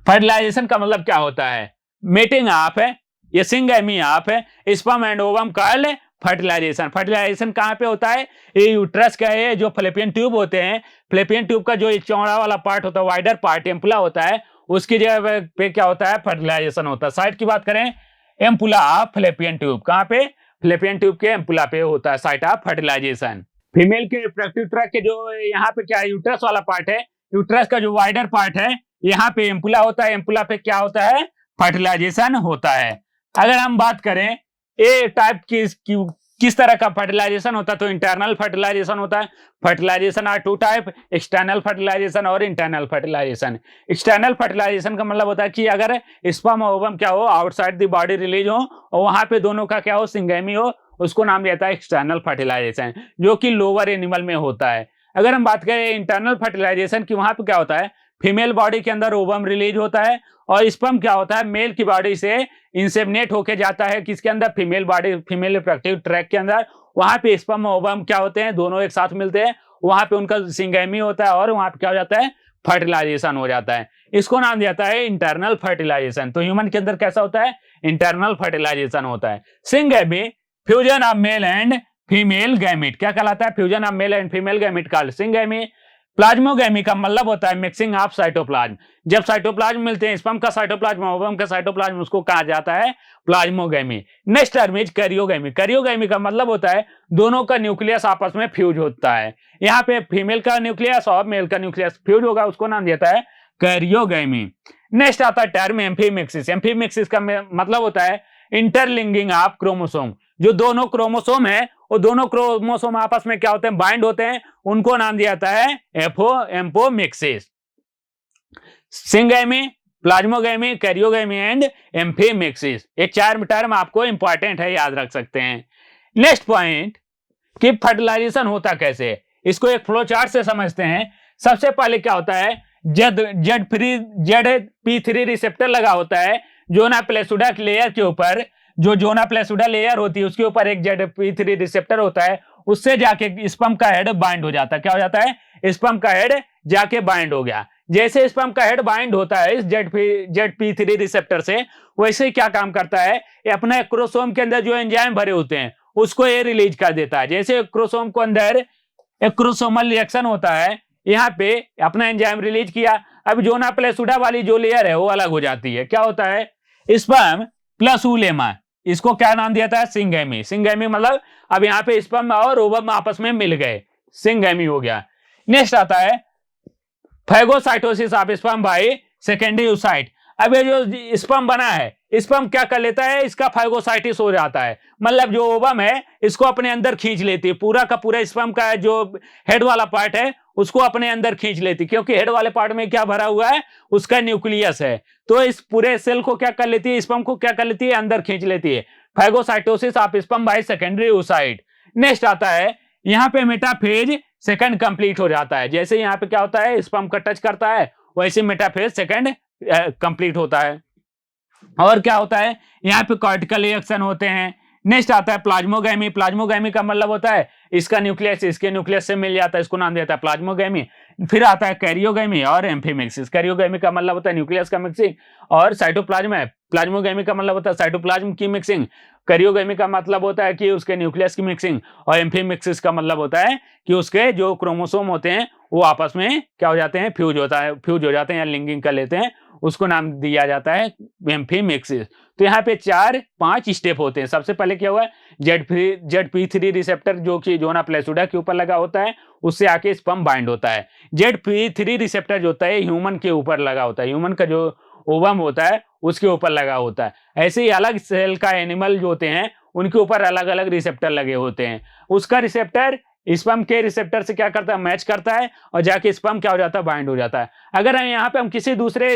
फर्टिलाइजेशन का मतलब क्या होता है? मेटिंग ऑफ है, ये सिंगेमी ऑफ है sperm and ovum called fertilization. Fertilization कहाँ पे होता है? ये यूट्रस का है, जो फ्लैपियन ट्यूब होते हैं, फ्लैपियन ट्यूब का जो चौड़ा वाला पार्ट होता है, वाइडर पार्ट एम्पुला होता है, उसकी जगह पे क्या होता है? फर्टिलाइजेशन होता है। साइट की बात करें, एम्पुला ऑफ फ्लैपियन ट्यूब, कहाँ पे? फ्लैपियन ट्यूब के एम्पुला पे होता है साइट ऑफ फर्टिलाइजेशन। फीमेल के रिप्रोडक्टिव ट्रैक्ट के जो यहाँ पे क्या है? यूट्रस वाला पार्ट है, यूट्रस का जो वाइडर पार्ट है यहाँ पे एम्पुला होता है, एम्पुला पे क्या होता है? फर्टिलाइजेशन होता है। अगर हम बात करें ए टाइप किस तरह का फर्टिलाइजेशन होता है, तो इंटरनल फर्टिलाइजेशन होता है। Fertilization are 2 type, external fertilization और इंटरनल फर्टिलाइजेशन। एक्सटर्नल फर्टिलाइजेशन का मतलब होता है कि अगर स्पर्म और ओवम क्या हो? आउटसाइड द बॉडी रिलीज हो और वहां पे दोनों का क्या हो? सिंगेमी हो, उसको नाम देता है एक्सटर्नल फर्टिलाइजेशन, जो कि लोअर एनिमल में होता है। अगर हम बात करें इंटरनल फर्टिलाइजेशन की, वहां पे क्या होता है? फीमेल बॉडी के अंदर ओवम रिलीज होता है और स्पर्म क्या होता है? मेल की बॉडी से इंसेमिनेट होके जाता है किसके अंदर? Female body, female reproductive tract के अंदर। वहां पे स्पर्म और ओवम क्या होते हैं? दोनों एक साथ मिलते हैं, वहां पे उनका सिंगेमी होता है और वहां पे क्या हो जाता है? फर्टिलाइजेशन हो जाता है। इसको नाम दिया जाता है इंटरनल फर्टिलाइजेशन। तो ह्यूमन के अंदर कैसा होता है? इंटरनल फर्टिलाइजेशन होता है। Syngamy fusion of male and female gamete क्या कहलाता है? Fusion of male and female gamete called syngamy. Plasmogamy का मतलब होता है मिक्सिंग ऑफ साइटोप्लाज्म। जब साइटोप्लाज्म मिलते हैं, स्पर्म का साइटोप्लाज्म, ओवम का साइटोप्लाज्म, उसको कहा जाता है plasmogamy. Next term is karyogamy. Karyogamy का मतलब होता है दोनों का न्यूक्लियस आपस में फ्यूज होता है। यहाँ पे फीमेल का न्यूक्लियस और मेल का न्यूक्लियस फ्यूज होगा, उसको नाम देता है कैरियोगैमी। नेक्स्ट आता है टर्म एम्फीमिक्सिस। एम्फीमिक्सिस का मतलब होता है इंटरलिंकिंग ऑफ क्रोमोसोम। जो दोनों क्रोमोसोम है वो दोनों क्रोमोसोम आपस में क्या होते हैं, बाइंड होते हैं, उनको नाम दिया जाता है amphimixis. Syngamy, plasmogamy, karyogamy and amphimixis, ये 4 टर्म आपको इंपॉर्टेंट है, याद रख सकते हैं। नेक्स्ट पॉइंट कि फर्टिलाइजेशन होता कैसे है, इसको एक फ्लो चार्ट से समझते हैं। सबसे पहले क्या होता है, ZP3 रिसेप्टर लगा होता है जोना प्लेसुडा लेयर के ऊपर। जो जोना प्लेसुडा लेयर होती है उसके ऊपर एक ZP3 रिसेप्टर होता है, उससे जाके स्पर्म का हेड बाइंड हो जाता है। क्या हो जाता है, स्पर्म का हेड जाके बाइंड हो गया। जैसे स्पर्म का हेड बाइंड होता है इस ZP3 रिसेप्टर से, वैसे क्या काम करता है, ये अपने क्रोमोसोम के अंदर जो एंजाइम भरे होते हैं उसको ये रिलीज कर देता है। जैसे क्रोमोसोम के अंदर एक क्रोमोसोमल रिएक्शन होता है, यहाँ पे अपना एंजाइम रिलीज किया, अब जोना प्लेसुडा वाली जो लेयर है वो अलग हो जाती है। क्या होता है, स्पर्म प्लस उलेमा, इसको क्या नाम दिया था, सिंगैमी। सिंगैमी मतलब अब यहाँ पे स्पर्म और ओवम आपस में मिल गए, सिंगैमी हो गया। नेक्स्ट आता है phagocytosis of sperm by secondary oocyte। अब ये जो स्पर्म बना है, स्पर्म क्या कर लेता है, इसका फैगोसाइटिस हो जाता है, मतलब जो ओवम है इसको अपने अंदर खींच लेती है, पूरा का पूरा स्पर्म का जो हेड वाला पार्ट है उसको अपने अंदर खींच लेती है, क्योंकि हेड वाले पार्ट में क्या भरा हुआ है, उसका न्यूक्लियस है। तो इस पूरे सेल को क्या कर लेती है, स्पर्म को क्या कर लेती है, अंदर खींच लेती है। Phagocytosis of sperm by secondary oocyte। Next आता है यहाँ पे मेटाफेज सेकंड कंप्लीट हो जाता है। जैसे यहाँ पे क्या होता है, स्पर्म का टच करता है, वैसे मेटाफेज सेकंड कंप्लीट होता है। और क्या होता है, यहाँ पे कॉर्टिकल रिएक्शन होते हैं। नेक्स्ट आता है प्लाज्मोगैमी। प्लाज्मोगैमी का मतलब होता है इसका न्यूक्लियस इसके न्यूक्लियस से मिल जाता है, इसको नाम देता है प्लाज्मोगैमी। फिर आता है कैरियोगैमी और एम्फीमिक्सिस। कैरियोगैमी का मतलब होता है न्यूक्लियस का मिक्सिंग, और साइटोप्लाज्म है। प्लाज्मोगैमी का मतलब होता है साइटोप्लाज्म की मिक्सिंग। कैरियोगैमी का मतलब होता है कि उसके न्यूक्लियस की मिक्सिंग, और एम्फीमिक्सिस का मतलब होता है कि उसके जो क्रोमोसोम होते हैं वो आपस में क्या हो जाते हैं, फ्यूज हो जाते हैं या लिंकिंग कर लेते हैं, उसको नाम दिया जाता है एम्फीमिक्सिस। तो यहाँ पे 4-5 स्टेप होते हैं। सबसे पहले क्या हुआ, ZP3 रिसेप्टर जो कि जोना प्लेसुडा के ऊपर लगा होता है, उससे आके स्पर्म बाइंड होता है। ZP3 रिसेप्टर जो होता है ह्यूमन के ऊपर लगा होता है, ह्यूमन का जो ओवम होता है उसके ऊपर लगा होता है। ऐसे ही अलग सेल का एनिमल जो होते हैं उनके ऊपर अलग अलग रिसेप्टर लगे होते हैं। उसका रिसेप्टर स्पर्म के रिसेप्टर से क्या करता है, मैच करता है, और जाके स्पर्म क्या हो जाता है, बाइंड हो जाता है। अगर हम यहाँ पे हम किसी दूसरे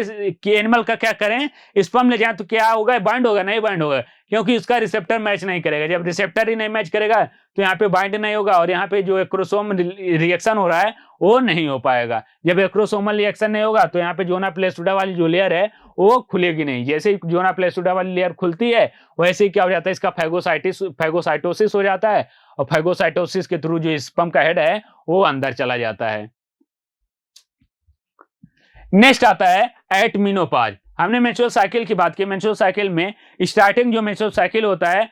एनिमल का क्या करें, स्पर्म ले जाए तो क्या होगा, बाइंड होगा, नहीं बाइंड होगा, क्योंकि उसका रिसेप्टर मैच नहीं करेगा। जब रिसेप्टर ही नहीं मैच करेगा तो यहाँ पे बाइंड नहीं होगा, और यहाँ पे जो एक्रोसोम रिएक्शन हो रहा है वो नहीं हो पाएगा। जब एक्रोसोमल रिएक्शन नहीं होगा तो यहाँ पे जोना प्लेसुडा वाली जो लेयर है वो खुलेगी नहीं। जैसे जोना प्लेसुडा वाली लेयर खुलती है वैसे ही क्या हो जाता है, इसका फैगोसाइटोसिस हो जाता है, और फैगोसाइटोसिस के थ्रू जो स्पर्म का हेड है वो अंदर चला जाता है। नेक्स्ट आता है एट मेनोपॉज। हमने मेंस्ट्रुअल साइकिल की बात की। मेंस्ट्रुअल साइकिल में स्टार्टिंग जो मेंस्ट्रुअल साइकिल होता है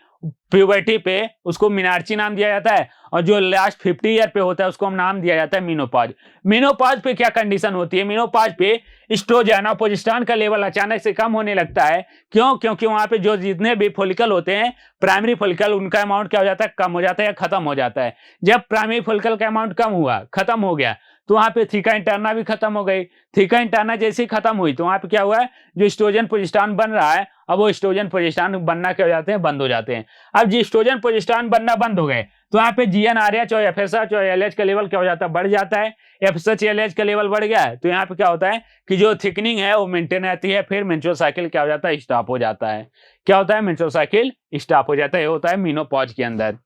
प्यूबर्टी पे उसको मिनार्ची नाम दिया जाता है, और जो लास्ट 50 ईयर पे होता है उसको हम नाम दिया जाता है मेनोपॉज। मेनोपॉज पे क्या कंडीशन होती है, मेनोपॉज पे एस्ट्रोजन और प्रोजेस्टेरोन का लेवल अचानक से कम होने लगता है। क्यों, क्योंकि वहां पे जो जितने भी फॉलिकल होते हैं प्राइमरी फॉलिकल, उनका अमाउंट क्या हो जाता है, कम हो जाता है या खत्म हो जाता है। जब प्राइमरी फॉलिकल का अमाउंट कम हुआ, खत्म हो गया, तो वहां पे थीका इंटरना भी खत्म हो गई। थीका इंटरना जैसे ही खत्म हुई तो वहां पे क्या हुआ है, जो एस्ट्रोजन प्रोजेस्टेरोन बन रहा है, अब वो एस्ट्रोजन प्रोजेस्टेरोन बनना क्या हो जाते हैं, बंद हो जाते हैं। अब जो एस्ट्रोजन प्रोजेस्टेरोन बनना बंद हो गए तो यहाँ पे GnRH और FSH और LH का लेवल क्या हो जाता है, बढ़ जाता है। FSH LH का लेवल बढ़ गया है तो यहाँ पे क्या होता है कि जो थिकनिंग है वो मेंटेन रहती है, फिर मेंस्ट्रुअल साइकिल क्या हो जाता है, स्टॉप हो जाता है। क्या होता है, मेंस्ट्रुअल साइकिल स्टॉप हो जाता है। ये होता है मेनोपॉज के अंदर।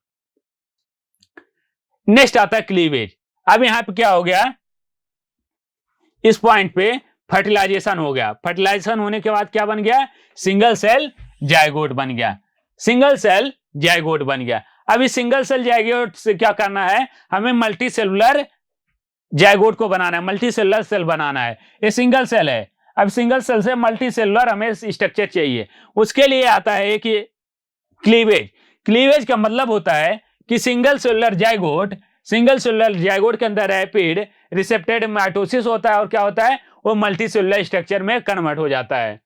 नेक्स्ट आता है क्लीवेज। अब यहाँ पे क्या हो गया, इस पॉइंट पे फर्टिलाइजेशन हो गया। फर्टिलाइजेशन होने के बाद क्या बन गया, सिंगल सेल जाइगोट बन गया। सिंगल सेल जाइगोट बन गया। अब इस सिंगल सेल जाइगोट से क्या करना है, हमें मल्टी सेलुलर जाइगोट को बनाना है, मल्टी सेलुलर सेल बनाना है। ये सिंगल सेल है, अब सिंगल सेल से मल्टी सेलुलर हमें स्ट्रक्चर चाहिए। उसके लिए आता है कि क्लीवेज। क्लीवेज का मतलब होता है कि सिंगल सेलुलर जाइगोट के अंदर रैपिड रिसेप्टेड माइटोसिस होता है, और क्या होता है, वो मल्टी सेलुलर स्ट्रक्चर में कन्वर्ट हो जाता है।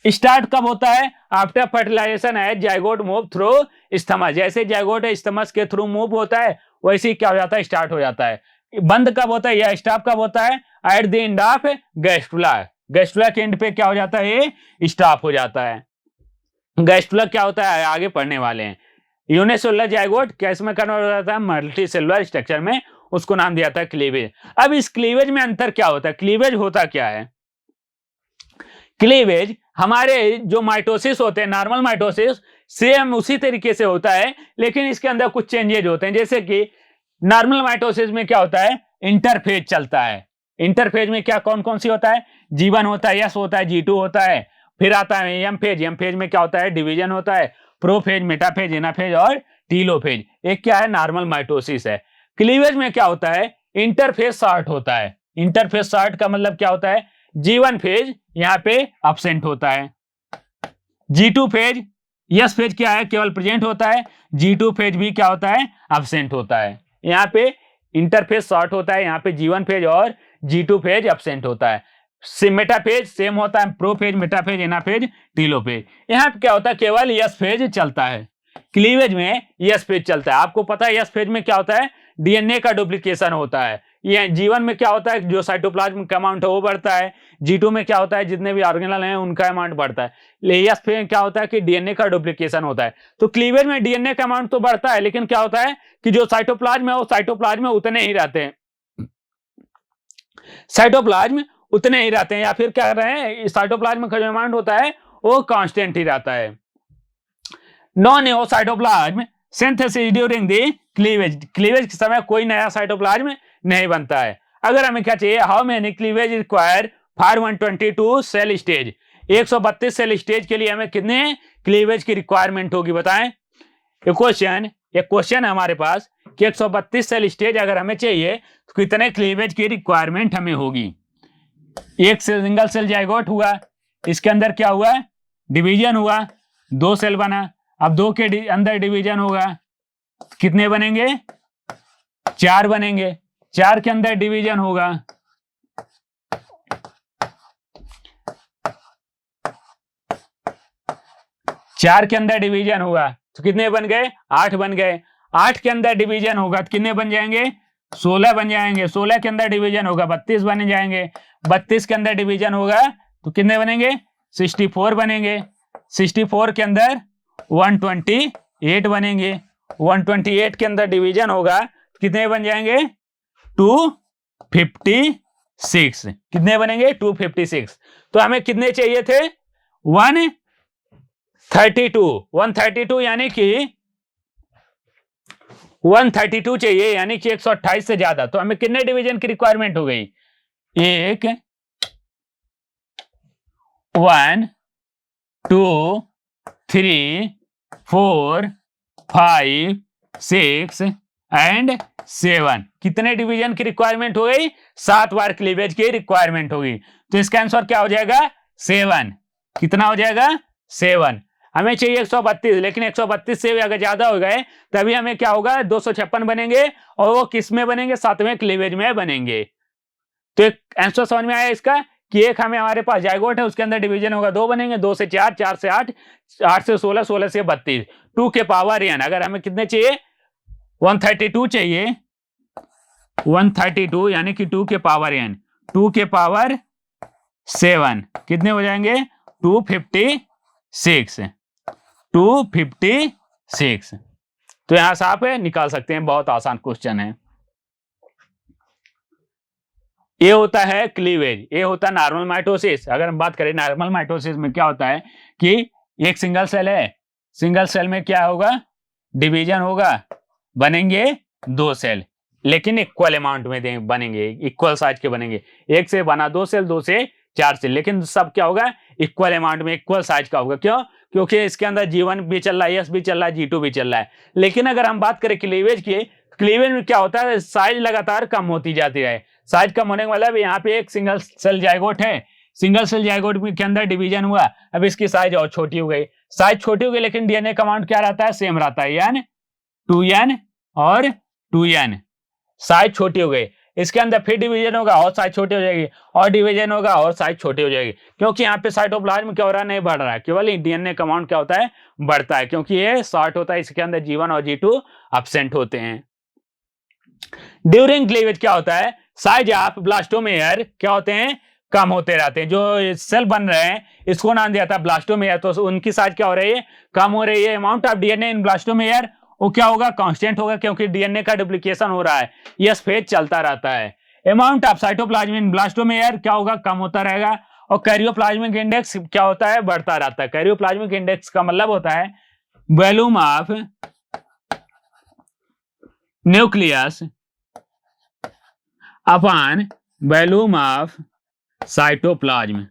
स्टार्ट कब होता है, आफ्टर फर्टिलाइजेशन है जाइगोट मूव थ्रू स्टमक। जैसे जाइगोट स्टमक के थ्रू मूव होता है वैसे ही क्या हो जाता है, स्टार्ट हो जाता है। बंद कब होता है या स्टॉप कब होता है, at the end of gastrula. Gastrula के एंड पे क्या हो जाता है, ये स्टॉप हो जाता है। गैस्ट्रुला क्या होता है, आगे पढ़ने वाले हैं। यूनिसेलुलर जाइगोट कैसे में कन्वर्ट हो जाता है, मल्टीसेलुलर स्ट्रक्चर में, उसको नाम दिया था क्लीवेज। अब इस क्लीवेज में अंतर क्या होता है, क्लीवेज होता क्या है? क्लीवेज हमारे जो माइटोसिस होते हैं, नॉर्मल माइटोसिस सेम उसी तरीके से होता है, लेकिन इसके अंदर कुछ चेंजेज होते हैं। जैसे कि नॉर्मल माइटोसिस में क्या होता है, इंटरफेज चलता है। इंटरफेज में क्या कौन कौन सी होता है, G1 होता है, S होता है, G2 होता है, फिर आता है एम फेज। एम फेज में क्या होता है, डिवीजन होता है, प्रोफेज, मेटाफेज, एनाफेज और टीलोफेज। एक क्या है, नॉर्मल माइटोसिस है। क्लीवेज में क्या होता है, इंटरफेज शॉर्ट होता है। इंटरफेज शॉर्ट का मतलब क्या होता है, G1 फेज यहाँ पे अब्सेंट होता है, G2 फेज, यस फेज क्या है, केवल प्रेजेंट होता है, G2 फेज भी क्या होता है, अब्सेंट होता है। यहाँ पे इंटरफेज शॉर्ट होता है, यहाँ पे G1 फेज और G2 फेज अब्सेंट होता है। मेटाफेज सेम होता है, प्रोफेज, मेटाफेज, एनाफेज, टीलोफेज। यहाँ पे क्या होता है, केवल यस फेज चलता है। क्लीवेज में यस फेज चलता है। आपको पता है यस फेज में क्या होता है, डीएनए का डुप्लीकेशन होता है। ये G1 में क्या होता है, जो साइटोप्लाज्म का अमाउंट है वो बढ़ता है। G2 में क्या होता है, जितने भी ऑर्गेनल हैं उनका अमाउंट बढ़ता है। यस फेज में क्या होता है कि डीएनए का डुप्लीकेशन होता है। तो क्लीवेज में डीएनए का अमाउंट तो बढ़ता है, लेकिन क्या होता है कि जो साइटोप्लाज्म है वो साइटोप्लाज्म में उतने ही रहते हैं, साइटोप्लाज्म उतने ही रहते हैं, या फिर क्या कर रहे हैं, साइटोप्लाज्म का जो अमाउंट होता है वो कांस्टेंट ही रहता है। Non AO cytoplasm synthesis during the cleavage, cleavage के समय कोई नया साइटोप्लाज्म नहीं बनता है। अगर हमें क्या चाहिए, how many cleavage required for 122 cell stage, 132 cell stage के लिए हमें कितने क्लीवेज की रिक्वायरमेंट होगी, बताएं। एक क्वेश्चन है हमारे पास कि 132 सेल स्टेज अगर हमें चाहिए तो कितने क्लीवेज की रिक्वायरमेंट हमें होगी। एक सिंगल सेल जाइगोट हुआ, इसके अंदर क्या हुआ, डिवीजन हुआ, 2 सेल बना। अब 2 के अंदर डिवीजन होगा, कितने बनेंगे, 4 बनेंगे। 4 के अंदर डिवीजन होगा, 4 के अंदर डिवीजन हुआ तो कितने बन गए, 8 बन गए। 8 के अंदर डिवीजन होगा तो कितने बन जाएंगे, 16 बन जाएंगे। 16 के अंदर डिवीजन होगा 32 बन जाएंगे। 32 के अंदर डिवीजन होगा तो कितने बनेंगे, 64 बनेंगे। 64 के अंदर 128 बनेंगे। 128 के अंदर डिवीजन होगा तो कितने बन जाएंगे, 256। कितने बनेंगे, 256। तो हमें कितने चाहिए थे, 132 यानी कि 132 चाहिए, यानी कि 128 से ज्यादा। तो हमें कितने डिवीजन की रिक्वायरमेंट हो गई, 1 1 2 3 4 5 6 एंड 7। कितने डिवीजन की रिक्वायरमेंट हो गई, 7 बार क्लीवेज की रिक्वायरमेंट होगी। तो इसका आंसर क्या हो जाएगा, 7। कितना हो जाएगा, 7। हमें चाहिए 132, लेकिन 132 से अगर ज्यादा हो गए तभी हमें क्या होगा, 256 बनेंगे, और वो किस में बनेंगे, 7वें क्लीवेज में बनेंगे। तो एक आंसर समझ में आया इसका कि एक हमारे पास जाइगोट है, उसके अंदर डिवीजन होगा 2 बनेंगे, 2 से 4, 4 से 8, 8 से 16, 16 से 32, 2 के पावर n। अगर हमें कितने चाहिए, 132 चाहिए, 132 यानी कि 2 के पावर n, 2 के पावर 7 कितने हो जाएंगे, 256। 256। तो यहां से आप निकाल सकते हैं, बहुत आसान क्वेश्चन है। ये होता है क्लीवेज, ये होता है नॉर्मल माइटोसिस। अगर हम बात करें नॉर्मल माइटोसिस में क्या होता है कि एक सिंगल सेल है, सिंगल सेल में क्या होगा, डिवीजन होगा, बनेंगे 2 सेल, लेकिन इक्वल अमाउंट में बनेंगे, इक्वल साइज के बनेंगे। एक से बना 2 सेल, 2 से 4 सेल, लेकिन सब क्या होगा, इक्वल अमाउंट में, इक्वल साइज का होगा। क्यों, क्योंकि इसके अंदर G1 भी चल रहा है, S भी चल रहा है, G2 भी चल रहा है। लेकिन अगर हम बात करें क्लीवेज की, क्लीवेज में क्या होता है, साइज लगातार कम होती जाती है। साइज कम होने का मतलब यहाँ पे एक सिंगल सेल जाइगोट है, सिंगल सेल जाइगोट के अंदर डिवीजन हुआ, अब इसकी साइज और छोटी हो गई। साइज छोटी हो गई, लेकिन डीएनए का अमाउंट क्या रहता है, सेम रहता है, n 2n और 2n। साइज छोटी हो गई, इसके अंदर फिर डिवीजन होगा और साइज छोटी हो जाएगी, और डिवीजन होगा और साइज छोटी हो जाएगी, क्योंकि यहाँ पे साइटोप्लाज्म क्या हो रहा है, नहीं बढ़ रहा है, केवल डीएनए का अमाउंट क्या होता है, बढ़ता है, क्योंकि ये शॉर्ट होता है, इसके अंदर G1 और G2 अब्सेंट होते हैं। ड्यूरिंग क्लीवेज क्या होता है, साइज ऑफ ब्लास्टोमेयर क्या होते हैं, कम होते रहते हैं। जो सेल बन रहे हैं इसको नाम दिया था ब्लास्टोमेयर, तो उनकी साइज क्या हो रही है, कम हो रही है। Amount of DNA in blastomere वो क्या होगा, कांस्टेंट होगा, क्योंकि डीएनए का डुप्लीकेशन हो रहा है, यह फेज चलता रहता है। Amount of cytoplasm in blastomere क्या होगा, कम होता रहेगा। और कैरियोप्लाज्मिक इंडेक्स क्या होता है, बढ़ता रहता है। कैरियोप्लाज्मिक इंडेक्स का मतलब होता है volume of nucleus upon volume of cytoplasm,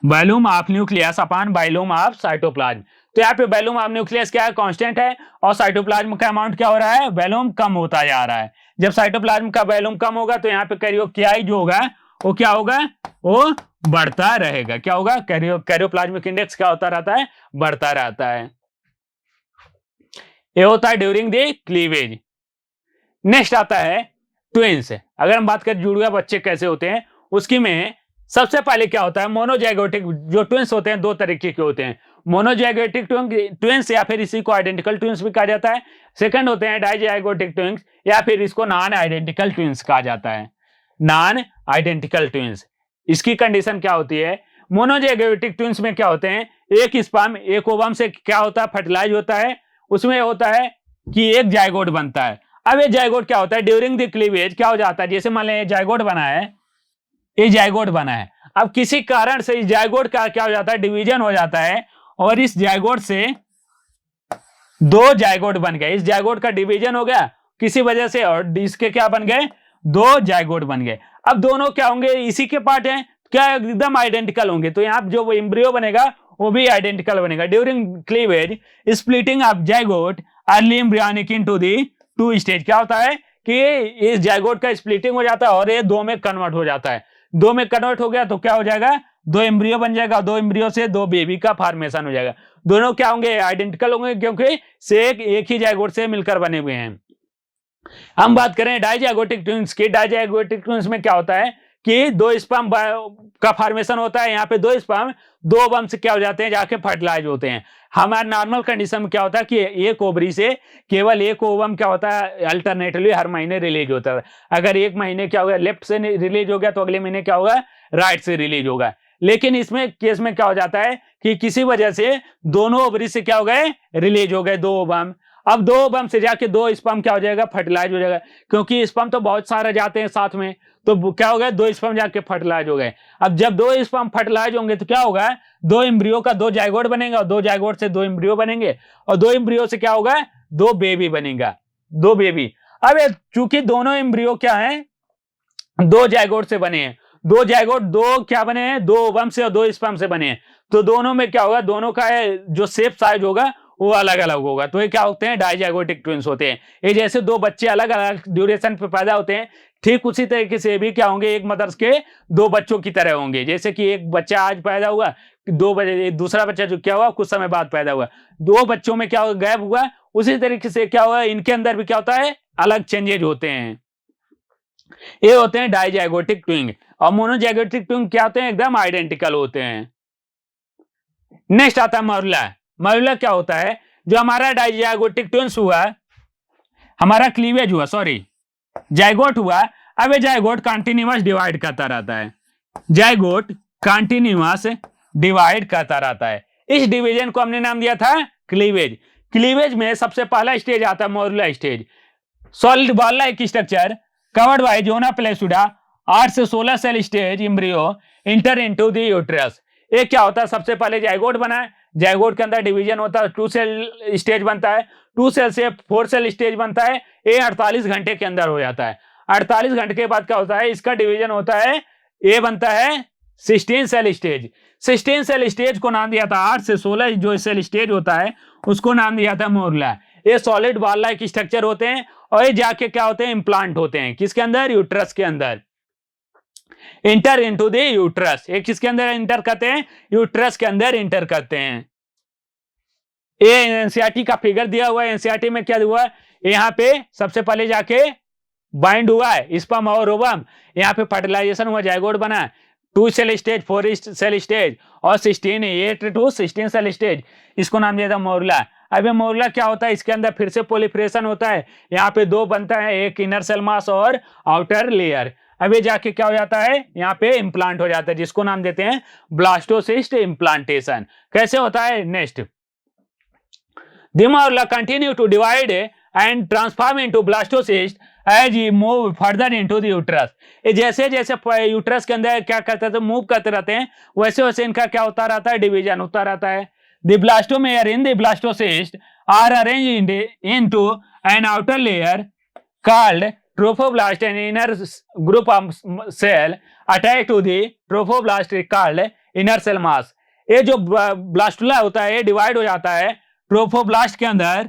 volume of nucleus upon volume of cytoplasm. तो यहाँ पे वॉल्यूम ऑफ न्यूक्लियस क्या है, कांस्टेंट है, और साइटोप्लाज्म का अमाउंट क्या हो रहा है, वॉल्यूम कम होता जा रहा है। जब साइटोप्लाज्म का वॉल्यूम कम होगा तो यहाँ पे कैरियोप्लाज्मिक जो होगा वो क्या होगा, वो बढ़ता रहेगा। क्या होगा, कैरियोप्लाज्मिक इंडेक्स क्या होता रहता है, बढ़ता रहता है। ये होता है ड्यूरिंग द क्लीवेज। नेक्स्ट आता है ट्विंस। अगर हम बात करें जुड़वा बच्चे कैसे होते हैं, उसकी में सबसे पहले क्या होता है, मोनोजाइगोटिक जो ट्विंस होते हैं दो तरीके के होते हैं, मोनोजाइगोटिक ट्विंस या फिर इसी को आइडेंटिकल ट्विंस भी कहा जाता है। सेकंड होते हैं डाइजाइगोटिक ट्विंस या फिर इसको नॉन आइडेंटिकल ट्विंस कहा जाता है, नॉन आइडेंटिकल ट्विंस। इसकी कंडीशन क्या होती है, मोनोजाइगोटिक ट्विंस में क्या होते हैं, एक स्पर्म एक ओवम से क्या होता है, फर्टिलाइज होता है, उसमें होता है कि एक जाइगोट बनता है। अब ये जाइगोट क्या होता है, ड्यूरिंग द क्लीवेज क्या हो जाता है, जैसे मान लें जाइगोट बना है, ये जाइगोट बना है, अब किसी कारण से इस जाइगोट का क्या हो जाता है, डिवीजन हो जाता है, और इस जाइगोट से दो जाइगोट बन गए। इस जाइगोट का डिवीजन हो गया किसी वजह से, और इसके क्या बन गए, दो जाइगोट बन गए। अब दोनों क्या होंगे, इसी के पार्ट हैं, क्या एकदम आइडेंटिकल होंगे, तो यहाँ जो एम्ब्रियो बनेगा वो भी आइडेंटिकल बनेगा। During cleavage splitting of zygote early embryonic into the two stage, क्या होता है कि इस जाइगोट का स्प्लिटिंग हो जाता है और ये दो में कन्वर्ट हो जाता है। दो में कन्वर्ट हो गया तो क्या हो जाएगा, दो एम्ब्रियो बन जाएगा, दो एम्ब्रियो से दो बेबी का फॉर्मेशन हो जाएगा। दोनों क्या होंगे, आइडेंटिकल होंगे, क्योंकि से एक ही जाइगोट से मिलकर बने हुए हैं। हम बात करें डाइजाइगोटिक ट्विंस की। डाइजाइगोटिक ट्विंस में क्या होता है कि दो स्पर्म का फॉर्मेशन होता है, यहाँ पे दो स्पर्म दो ओवम से क्या हो जाते हैं, जाके फर्टिलाइज होते हैं। हमारे नॉर्मल कंडीशन में क्या होता है कि एक ओवरी से केवल एक ओवम क्या होता है, अल्टरनेटिवली हर महीने रिलीज होता है। अगर एक महीने क्या होगा, लेफ्ट से रिलीज हो गया तो अगले महीने क्या होगा, राइट से रिलीज होगा। लेकिन इसमें केस में क्या हो जाता है कि किसी वजह से दोनों ओवरी से क्या हो गए, रिलीज हो गए दो ओवम। अब दो ओवम से जाके दो स्पर्म क्या हो जाएगा, फर्टिलाइज हो जाएगा, क्योंकि स्पर्म तो बहुत सारे जाते हैं साथ में, तो क्या हो गया, दो स्पर्म जाके फर्टिलाइज हो गए। अब जब दो स्पर्म फर्टिलाइज होंगे तो क्या होगा, दो एम्ब्रियो का दो जाइगोट बनेगा, और दो जाइगोट से दो एम्ब्रियो बनेंगे, और दो एम्ब्रियो से क्या होगा, दो बेबी बनेगा, दो बेबी। अब चूंकि दोनों एम्ब्रियो क्या है, दो जाइगोट से बने हैं, दो जाइगोट दो क्या बने हैं, दो ओवम से और दो स्पर्म से बने हैं, तो दोनों में क्या होगा, दोनों का जो शेप साइज होगा वो अलग अलग होगा। तो ये क्या होते हैं, डाइजाइगोटिक ट्विंस होते हैं। ये जैसे दो बच्चे अलग अलग ड्यूरेशन पे पैदा होते हैं, ठीक उसी तरीके से भी क्या होंगे, एक मदर्स के दो बच्चों की तरह होंगे। जैसे कि एक बच्चा आज पैदा हुआ, दो बजे दूसरा बच्चा जो क्या हुआ कुछ समय बाद पैदा हुआ, दो बच्चों में क्या हुआ, गैप हुआ, उसी तरीके से क्या हुआ, इनके अंदर भी क्या होता है, अलग चेंजेज होते हैं। ये होते हैं डाइजाइगोटिक ट्विंग। और मोनोजाइगोटिक ट्विंग क्या होते हैं, एकदम आइडेंटिकल होते हैं। नेक्स्ट आता है मॉर्यूला। मॉर्यूला क्या होता है, जो हमारा डाइजाइगोटिक ट्विंस हुआ, हमारा क्लीवेज हुआ, सॉरी जाइगोट हुआ, अब ये जाइगोट कंटिन्यूअस डिवाइड करता रहता है, जाइगोट कंटिन्यूअस डिवाइड करता रहता है। इस डिवीजन को हमने नाम दिया था क्लीवेज। क्लीवेज में सबसे पहला स्टेज आता है morula stage. Solid ball like structure covered by zona pellucida 8 से 16 cell stage embryo enter into the uterus. ये क्या होता है, सबसे पहले जाइगोट बना है, जाइगोट के अंदर डिवीजन होता है, 2 सेल स्टेज बनता है, 2 सेल से 4 सेल स्टेज बनता है। ये 48 घंटे के अंदर हो जाता है। 48 घंटे के बाद क्या होता है, इसका डिवीजन होता है, ये बनता है 16 सेल स्टेज। 16 सेल स्टेज को नाम दिया था, 8 से 16 जो सेल स्टेज होता है उसको नाम दिया था मॉर्यूला। ये सॉलिड बॉल लाइक स्ट्रक्चर होते हैं, और ये जाके क्या होते हैं, इम्प्लांट होते हैं, किसके अंदर, यूट्रस के अंदर, इंटर इनटू द यूट्रस। ये किसके अंदर इंटर करते हैं, यूट्रस के अंदर इंटर करते हैं। ये एनसीईआरटी का फिगर दिया हुआ है। एनसीईआरटी में क्या हुआ, यहाँ पे सबसे पहले जाके बाइंड हुआ है स्पर्म और ओवम, यहाँ पे फर्टिलाइजेशन हुआ, जाइगोट बना, 2 सेल स्टेज 4 सेल स्टेज और 16 8 to 16 सेल स्टेज, इसको नाम दिया था मॉर्यूला। अब ये मॉर्यूला क्या होता है, इसके अंदर फिर से प्रोलिफरेशन होता है, यहाँ पे दो बनता है, एक इनर सेल मास और आउटर लेयर। अब ये जाके क्या हो जाता है, यहाँ पे इम्प्लांट हो जाता है, जिसको नाम देते हैं ब्लास्टोसिस्ट इम्प्लांटेशन। कैसे होता है, next, the morula continue to divide and transform into blastocyst as he move further into the uterus। ये जैसे जैसे यूट्रस के अंदर क्या करते हैं, मूव करते रहते हैं, वैसे वैसे इनका क्या होता रहता है, डिवीजन होता रहता है। The blastomere in the blastocyst are arranged into an outer layer called trophoblast and inner group of cell attached to the trophoblast called inner cell mass। ये जो ब्लास्टुला होता है, डिवाइड हो जाता है ट्रोफोब्लास्ट के अंदर,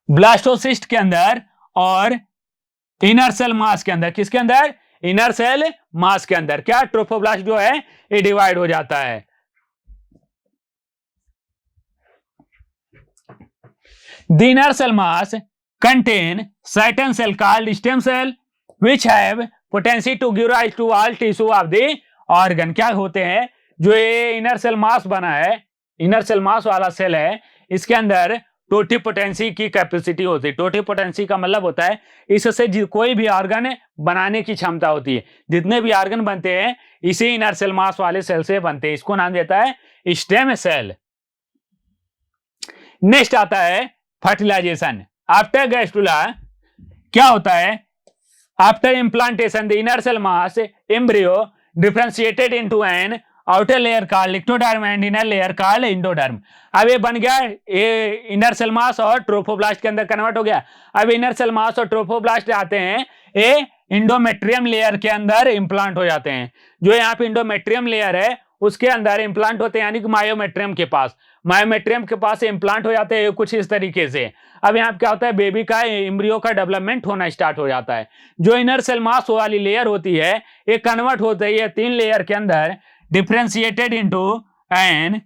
ब्लास्टोसिस्ट के अंदर और इनर सेल मास के अंदर। किसके अंदर, इनर सेल मास के अंदर क्या ट्रोफोब्लास्ट जो है ये डिवाइड हो जाता है। The inner cell mass contain certain cell called stem cell which have potency to give rise to all tissue of the organ। क्या होते हैं, जो ये इनर सेल मास बना है, इनर सेल मास वाला सेल है, इसके अंदर टोटिपोटेंसी की कैपेसिटी होती है। टोटिपोटेंसी का मतलब होता है इससे कोई भी ऑर्गन बनाने की क्षमता होती है। जितने भी ऑर्गन बनते हैं इसी इनर सेल मास वाले सेल से बनते हैं, इसको नाम देता है स्टेम सेल। नेक्स्ट आता है फर्टिलाइजेशन। आफ्टर गैस्ट्रुला क्या होता है, after implantation the inner cell mass embryo differentiated into an outer layer called ectoderm and inner layer called endoderm. अब ये बन गया, ये इनर सेल मास और ट्रोफोब्लास्ट के अंदर कन्वर्ट हो गया। अब इनर सेल मास और ट्रोफोब्लास्ट आते हैं, ये इंडोमेट्रियम लेयर के अंदर इंप्लांट हो जाते हैं। जो यहाँ पे इंडोमेट्रियम लेयर है उसके अंदर इंप्लांट होते हैं, यानी कि मायोमेट्रियम के पास, मायोमेट्रियम के पास इंप्लांट हो जाते हैं कुछ इस तरीके से। अब यहाँ पे क्या होता है, बेबी का एम्ब्रियो का डेवलपमेंट होना स्टार्ट हो जाता है। जो इनर सेल मास वाली लेयर होती है ये कन्वर्ट होती है 3 लेयर के अंदर, differentiated into an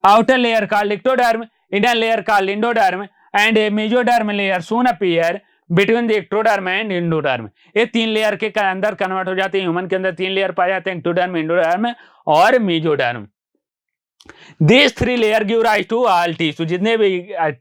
outer layer called ectoderm, inner layer called endoderm and a mesoderm layer soon appear between the ectoderm and endoderm। ये 3 लेयर के अंदर कन्वर्ट हो जाते हैं। ह्यूमन के अंदर 3 लेयर पाए जाते हैं, ectoderm, endoderm और mesoderm। These 3 layer give rise to all tissue. जितने भी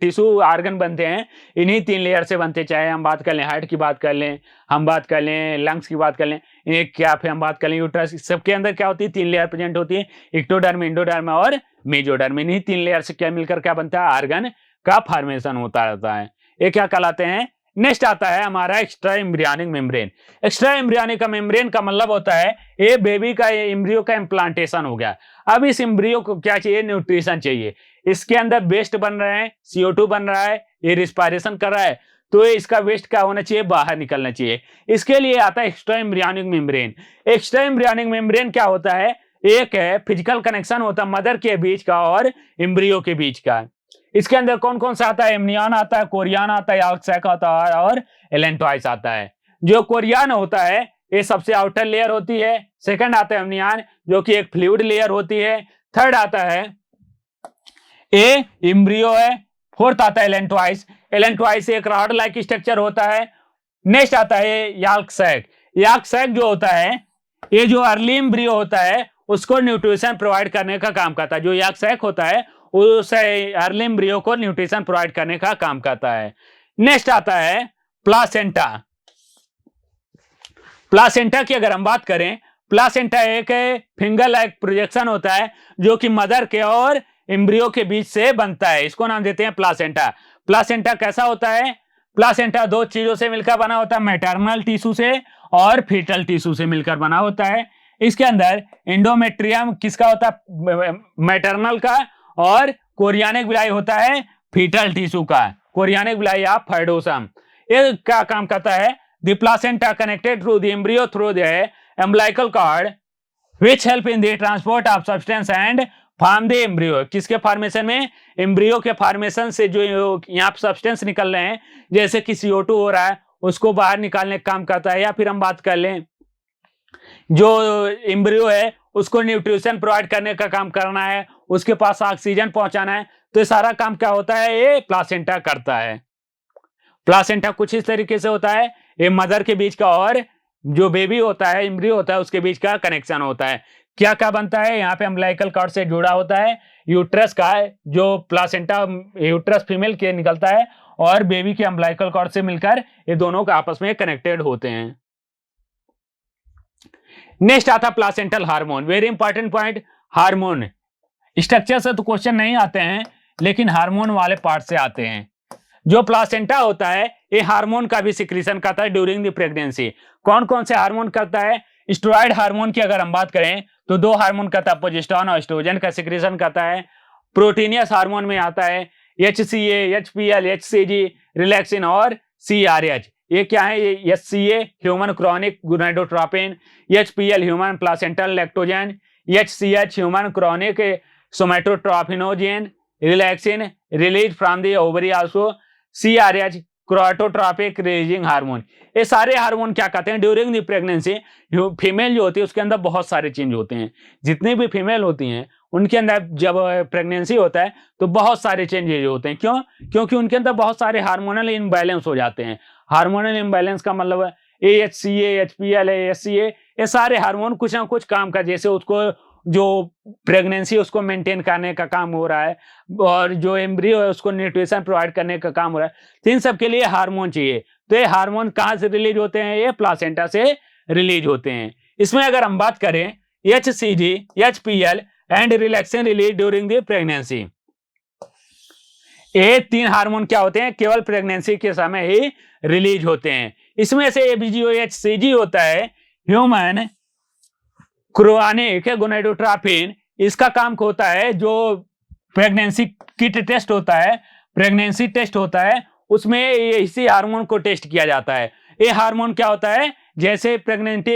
टिश्यू ऑर्गन बनते हैं इन्हीं 3 लेयर से बनते, चाहे हम बात कर लें हार्ट की बात कर लें, हम बात कर लें लंग्स की बात कर लें, क्या फिर हम बात कर लें यूट्रस, सबके अंदर क्या होती है 3 लेयर प्रेजेंट होती है, एक्टोडर्म, एंडोडर्म और मेसोडर्म। इन्हीं 3 लेयर से क्या मिलकर क्या बनता है, ऑर्गन का फॉर्मेशन होता रहता है। ये क्या कहलाते हैं। नेक्स्ट आता है हमारा extra embryonic membrane. Extra embryonic का मेम्ब्रेन का मतलब होता है ये बेबी का एम्ब्रियो का इम्प्लांटेशन हो गया। अब इस एम्ब्रियो को क्या चाहिए, न्यूट्रिशन चाहिए। इसके अंदर वेस्ट बन रहे हैं, CO2 बन रहा है, ये रिस्पायरेशन कर रहा है, तो इसका वेस्ट क्या होना चाहिए, बाहर निकलना चाहिए। इसके लिए आता है extra embryonic membrane. Extra embryonic membrane क्या होता है, एक है फिजिकल कनेक्शन होता है मदर के बीच का और एम्ब्रियो के बीच का। इसके अंदर कौन कौन सा आता है, एमनियन आता है, कोरियन आता है, याल्क आता है और एलेंटॉइस आता है। जो कोरियन होता है ये सबसे आउटर लेयर होती है, सेकंड आता है एमनियन जो कि एक फ्लूइड लेयर होती है, थर्ड आता है ए एम्ब्रियो है, फोर्थ आता है एलेंटॉइस। एलेंटॉइस एक रॉड लाइक स्ट्रक्चर होता है। नेक्स्ट आता है याल्क सैक। याल्क सैक जो होता है ये जो अर्ली एम्ब्रियो होता है उसको न्यूट्रिशन प्रोवाइड करने का काम करता है। जो याल्क सैक होता है उस अर्ली एम्ब्रियो को न्यूट्रिशन प्रोवाइड करने का काम करता है। नेक्स्ट आता है प्लासेंटा। प्लासेंटा की अगर हम बात करें, प्लासेंटा एक फिंगर लाइक प्रोजेक्शन होता है जो कि मदर के और एम्ब्रियो के बीच से बनता है, इसको नाम देते हैं प्लासेंटा। प्लासेंटा कैसा होता है, प्लासेंटा 2 चीजों से मिलकर बना होता है, मैटरनल टिश्यू से और फीटल टिश्यू से मिलकर बना होता है। इसके अंदर एंडोमेट्रियम किसका होता है, मैटरनल का, और कोरियानिक विलाई होता है फीटल टिश्यू का, कोरियानिक विलाई या फर्डोसम। ये क्या काम करता है, the placenta connected to the embryo through the umbilical cord which help in the transport of substance and form the embryo. किसके फॉर्मेशन में, एम्ब्रियो के फॉर्मेशन से जो यहाँ सब्सटेंस निकल रहे हैं जैसे कि CO2 हो रहा है उसको बाहर निकालने का काम करता है। या फिर हम बात कर लें जो एम्ब्रियो है उसको न्यूट्रिशन प्रोवाइड करने का काम करना है, उसके पास ऑक्सीजन पहुंचाना है, तो ये सारा काम क्या होता है, ये प्लासेंटा करता है। प्लासेंटा कुछ इस तरीके से होता है, ये मदर के बीच का और जो बेबी होता है एम्ब्रियो होता है उसके बीच का कनेक्शन होता है। क्या क्या बनता है, यहाँ पे अम्बिलिकल कॉर्ड से जुड़ा होता है, यूट्रस का जो प्लासेंटा यूट्रस फीमेल के निकलता है और बेबी के अम्बिलिकल कॉर्ड से मिलकर ये दोनों का आपस में कनेक्टेड होते हैं। नेक्स्ट आता placental hormone, very important point. Hormone structure से तो क्वेश्चन नहीं आते हैं, लेकिन हार्मोन वाले पार्ट से आते हैं। जो प्लासेंटा होता है ये हार्मोन का भी सिक्रीशन करता है ड्यूरिंग द प्रेगनेंसी। कौन कौन से हार्मोन करता है? स्टेरॉइड हार्मोन की अगर हम बात करें तो दो हार्मोन करता है, प्रोजेस्टेरोन और एस्ट्रोजन का सिक्रीशन करता है। प्रोटीनियस हार्मोन में आता है HCA, HPL, HCG, रिलैक्सिन और CRH। ये क्या है? ये HCA human chorionic gonadotropin, HPL human placental lactogen, HCH human chorionic somatotropinogen, relaxin release from the ovary also, CRH corticotropic releasing hormone. ये सारे हार्मोन क्या कहते हैं ड्यूरिंग द प्रेगनेंसी फीमेल जो होती है उसके अंदर बहुत सारे चेंज होते हैं। जितनी भी फीमेल होती हैं उनके अंदर जब प्रेगनेंसी होता है तो बहुत सारे चेंजेज होते हैं। क्यों? क्योंकि उनके अंदर बहुत सारे हार्मोनल इम्बैलेंस हो जाते हैं। हार्मोनल इम्बैलेंस का मतलब है AHCA, HPL, HCA, ये सारे हार्मोन कुछ ना कुछ काम का, जैसे उसको जो प्रेगनेंसी उसको मेंटेन करने का काम हो रहा है और जो एम्ब्रियो है उसको न्यूट्रिशन प्रोवाइड करने का काम हो रहा है, तो इन सब के लिए हार्मोन चाहिए। तो ये हार्मोन कहाँ से रिलीज होते हैं? ये प्लासेंटा से रिलीज होते हैं। इसमें अगर हम बात करें HCG, HPL and relaxin release during the pregnancy, ये तीन हार्मोन क्या होते हैं? केवल प्रेगनेंसी के समय ही रिलीज होते हैं। इसमें से ABGOHCG होता है ह्यूमन क्रोनिक गोनाडोट्रोपिन। इसका काम होता है जो प्रेगनेंसी किट टेस्ट होता है, प्रेगनेंसी टेस्ट होता है, उसमें इसी हार्मोन को टेस्ट किया जाता है। ये हार्मोन क्या होता है? जैसे प्रेग्नेंट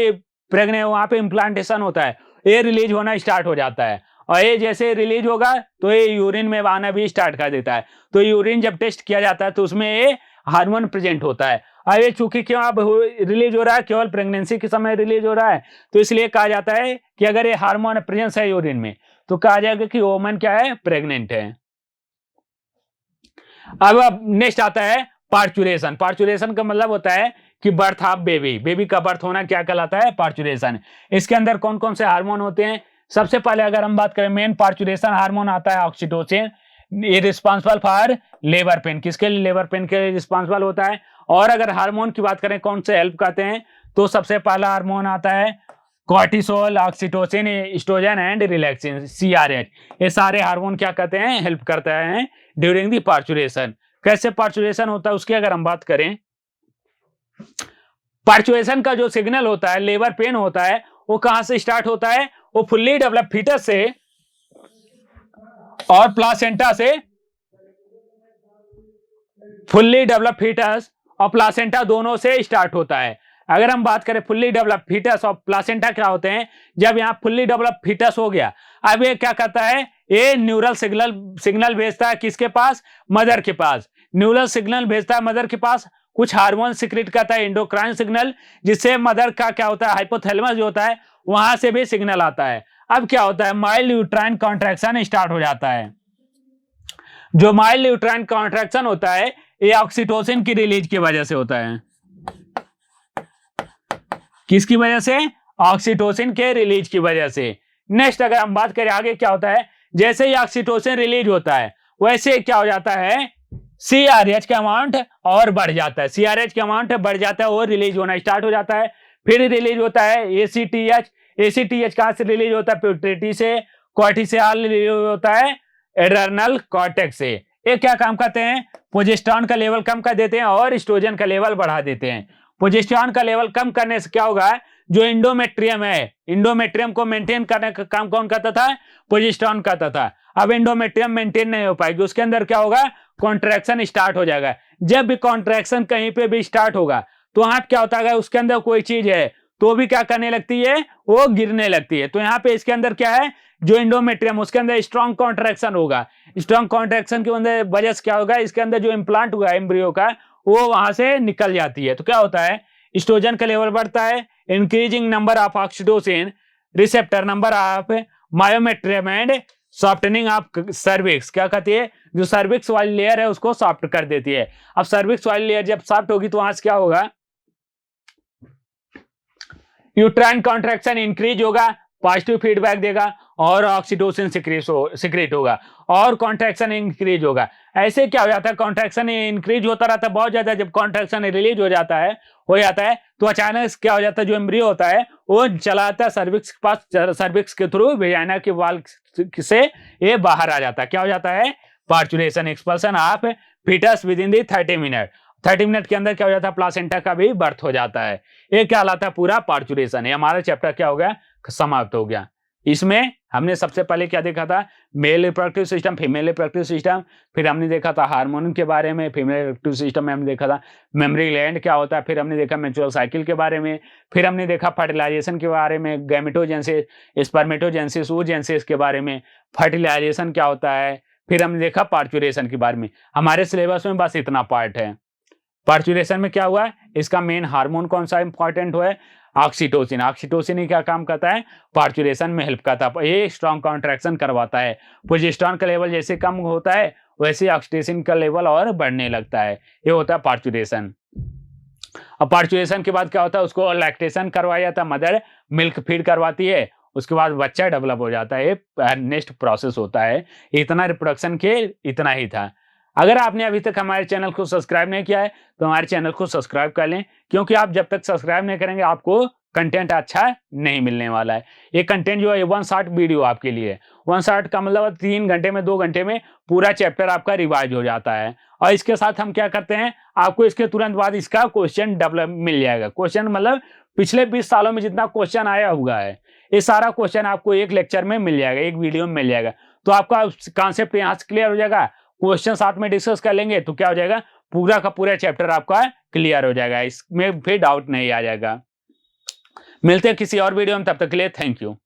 वहां पे इम्प्लांटेशन होता है, ये रिलीज होना स्टार्ट हो जाता है और ये जैसे रिलीज होगा तो ये यूरिन में आना भी स्टार्ट कर देता है। तो यूरिन जब टेस्ट किया जाता है तो उसमें ये हार्मोन प्रेजेंट होता है। अब ये चूंकि क्यों अब रिलीज हो रहा है, केवल प्रेगनेंसी के समय रिलीज हो रहा है, तो इसलिए कहा जाता है कि अगर ये हार्मोन प्रेजेंस है यूरिन में तो कहा जाएगा कि वोमन क्या है? प्रेग्नेंट है। अब नेक्स्ट आता है पार्चुरेशन। पार्चुरेशन का मतलब होता है कि बर्थ ऑफ बेबी, बेबी का बर्थ होना क्या कहलाता है? पार्चुरेशन। इसके अंदर कौन कौन से हार्मोन होते हैं? सबसे पहले अगर हम बात करें मेन पार्चुरेशन हार्मोन आता है ऑक्सीटोसिन। ये रिस्पॉन्सिबल फॉर लेबर पेन। किसके लिए? लेबर पेन के लिए रिस्पॉन्सिबल होता है। और अगर हार्मोन की बात करें कौन से हेल्प करते हैं, तो सबसे पहला हार्मोन आता है cortisol, oxytocin, estrogen and relaxin, CRH। ये सारे हार्मोन क्या कहते हैं? हेल्प करते हैं ड्यूरिंग द पार्चुरेशन। कैसे पार्चुरेशन होता है उसकी अगर हम बात करें, पार्चुरेशन का जो सिग्नल होता है, लेबर पेन होता है, वो कहां से स्टार्ट होता है? वो फुल्ली डेवलप फीटस से और प्लासेंटा से, फुल्ली डेवलप फीटस और प्लासेंटा दोनों से स्टार्ट होता है। अगर हम बात करें फुल्ली डेवलप फीटस और प्लासेंटा क्या होते हैं, जब यहाँ फुल्ली डेवलप फीटस हो गया, अब ये क्या करता है? ये न्यूरल सिग्नल भेजता है किसके पास? मदर के पास। न्यूरल सिग्नल भेजता है मदर के पास, कुछ हार्मोन सिक्रेट करता है एंडोक्राइन सिग्नल, जिससे मदर का क्या होता है? हाइपोथैलेमस जो होता है वहां से भी सिग्नल आता है। अब क्या होता है? माइल्ड यूट्राइन कॉन्ट्रैक्शन स्टार्ट हो जाता है। जो माइल्ड यूट्राइन कॉन्ट्रैक्शन होता है ये ऑक्सीटोसिन की रिलीज की वजह से होता है। किसकी वजह से? ऑक्सीटोसिन के रिलीज की वजह से। नेक्स्ट अगर हम बात करें आगे क्या होता है, जैसे ही ऑक्सीटोसिन रिलीज होता है वैसे क्या हो जाता है? CRH का अमाउंट और बढ़ जाता है। CRH का अमाउंट बढ़ जाता है और रिलीज होना स्टार्ट हो जाता है। फिर रिलीज होता है ACTH। ACTH कहां से रिलीज होता है? पिट्यूटरी से। कॉर्टिसोल रिलीज होता है एड्रेनल कॉर्टेक्स से। ये क्या काम करते हैं? प्रोजेस्टेरोन का लेवल कम कर देते हैं और एस्ट्रोजन का लेवल बढ़ा देते हैं। प्रोजेस्टेरोन का लेवल कम करने से क्या होगा? जो एंडोमेट्रियम है, एंडोमेट्रियम को मेंटेन करने का काम कौन करता था? प्रोजेस्टेरोन करता था। अब एंडोमेट्रियम मेंटेन नहीं हो पाएगी, उसके अंदर क्या होगा? कॉन्ट्रैक्शन स्टार्ट हो जाएगा। जब भी कॉन्ट्रैक्शन कहीं पे भी स्टार्ट होगा तो वहां क्या होता है? उसके अंदर कोई चीज है तो भी क्या करने लगती है? वो गिरने लगती है। तो यहाँ पे इसके अंदर क्या है? जो एंडोमेट्रियम उसके अंदर स्ट्रॉन्ग कॉन्ट्रैक्शन होगा। स्ट्रॉन्ग कॉन्ट्रैक्शन की वजह से क्या होगा? इसके अंदर जो इम्प्लांट हुआ एम्ब्रियो का वो वहां से निकल जाती है। तो क्या होता है? एस्ट्रोजन का लेवल बढ़ता है, increasing number of oxytocin receptor, number of myometrium and softening of cervix. क्या कहती है? जो सर्विक्स वाली लेयर है उसको सॉफ्ट कर देती है। अब सर्विक्स वाली लेयर जब सॉफ्ट होगी तो वहां से क्या होगा? यूट्राइन कॉन्ट्रैक्शन इंक्रीज होगा, पॉजिटिव फीडबैक देगा और ऑक्सीटोसिन सिक्रेट होगा और कॉन्ट्रैक्शन इंक्रीज होगा। ऐसे क्या हो जाता है? कॉन्ट्रैक्शन इंक्रीज होता रहता है बहुत ज्यादा। जब कॉन्ट्रैक्शन रिलीज हो जाता है तो अचानक क्या हो जाता है? जो एम्ब्रियो होता है वो चला आता है सर्विक्स के पास, सर्विक्स के थ्रू वेजाइना के वाल से ये बाहर आ जाता है। क्या हो जाता है? Parturition, expulsion of fetus within the 30 minute. 30 minute के अंदर क्या हो जाता है? प्लासेंटा का भी बर्थ हो जाता है। ये क्या कहलाता है? पूरा पार्चुरेशन है। हमारा चैप्टर क्या हो गया? समाप्त हो गया। इसमें हमने सबसे पहले क्या देखा था? Male reproductive system, female reproductive system, फिर हमने देखा था हार्मोन के बारे में, फीमेल रिप्रोडक्टिव सिस्टम में हमने देखा था मेमोरी ग्लैंड क्या होता है, फिर हमने देखा मेंस्ट्रुअल साइकिल के बारे में, फिर हमने देखा फर्टिलाइजेशन के बारे में, गैमेटोजेनेसिस, स्पर्मेटोजेनेसिस, oogenesis के बारे में, फर्टिलाइजेशन क्या होता है, फिर हमने देखा पार्चुरेशन के बारे में। हमारे सिलेबस में बस इतना पार्ट है। पार्चुरेशन में क्या हुआ है? इसका मेन हार्मोन कौन सा इंपॉर्टेंट हुआ है? ऑक्सीटोसिन। ऑक्सीटोसिन ही क्या काम करता है? पार्चुरेशन में हेल्प करता है। ये स्ट्रॉन्ग कॉन्ट्रैक्शन करवाता है। प्रोजेस्टेरॉन का लेवल जैसे कम होता है वैसे ऑक्सीटोसिन का लेवल और बढ़ने लगता है। ये होता है पार्चुरेशन। अब पार्चुरेशन के बाद क्या होता है? उसको लैक्टेशन करवाया जाता है, मदर मिल्क फीड करवाती है, उसके बाद बच्चा डेवलप हो जाता है। ये नेक्स्ट प्रोसेस होता है। इतना रिप्रोडक्शन के इतना ही था। अगर आपने अभी तक हमारे चैनल को सब्सक्राइब नहीं किया है तो हमारे चैनल को सब्सक्राइब कर लें, क्योंकि आप जब तक सब्सक्राइब नहीं करेंगे आपको कंटेंट अच्छा नहीं मिलने वाला है। ये कंटेंट जो है 1 शॉट वीडियो आपके लिए। 1 शॉट का मतलब 3 घंटे में 2 घंटे में पूरा चैप्टर आपका रिवाइज हो जाता है। और इसके साथ हम क्या करते हैं? आपको इसके तुरंत बाद इसका क्वेश्चन डेवलप मिल जाएगा। क्वेश्चन मतलब पिछले 20 सालों में जितना क्वेश्चन आया हुआ है ये सारा क्वेश्चन आपको एक लेक्चर में मिल जाएगा, एक वीडियो में मिल जाएगा। तो आपका कॉन्सेप्ट यहाँ से क्लियर हो जाएगा। क्वेश्चन साथ में डिस्कस कर लेंगे तो क्या हो जाएगा? पूरा का पूरा चैप्टर आपका क्लियर हो जाएगा, इसमें फिर डाउट नहीं आ जाएगा। मिलते हैं किसी और वीडियो में, तब तक के लिए थैंक यू।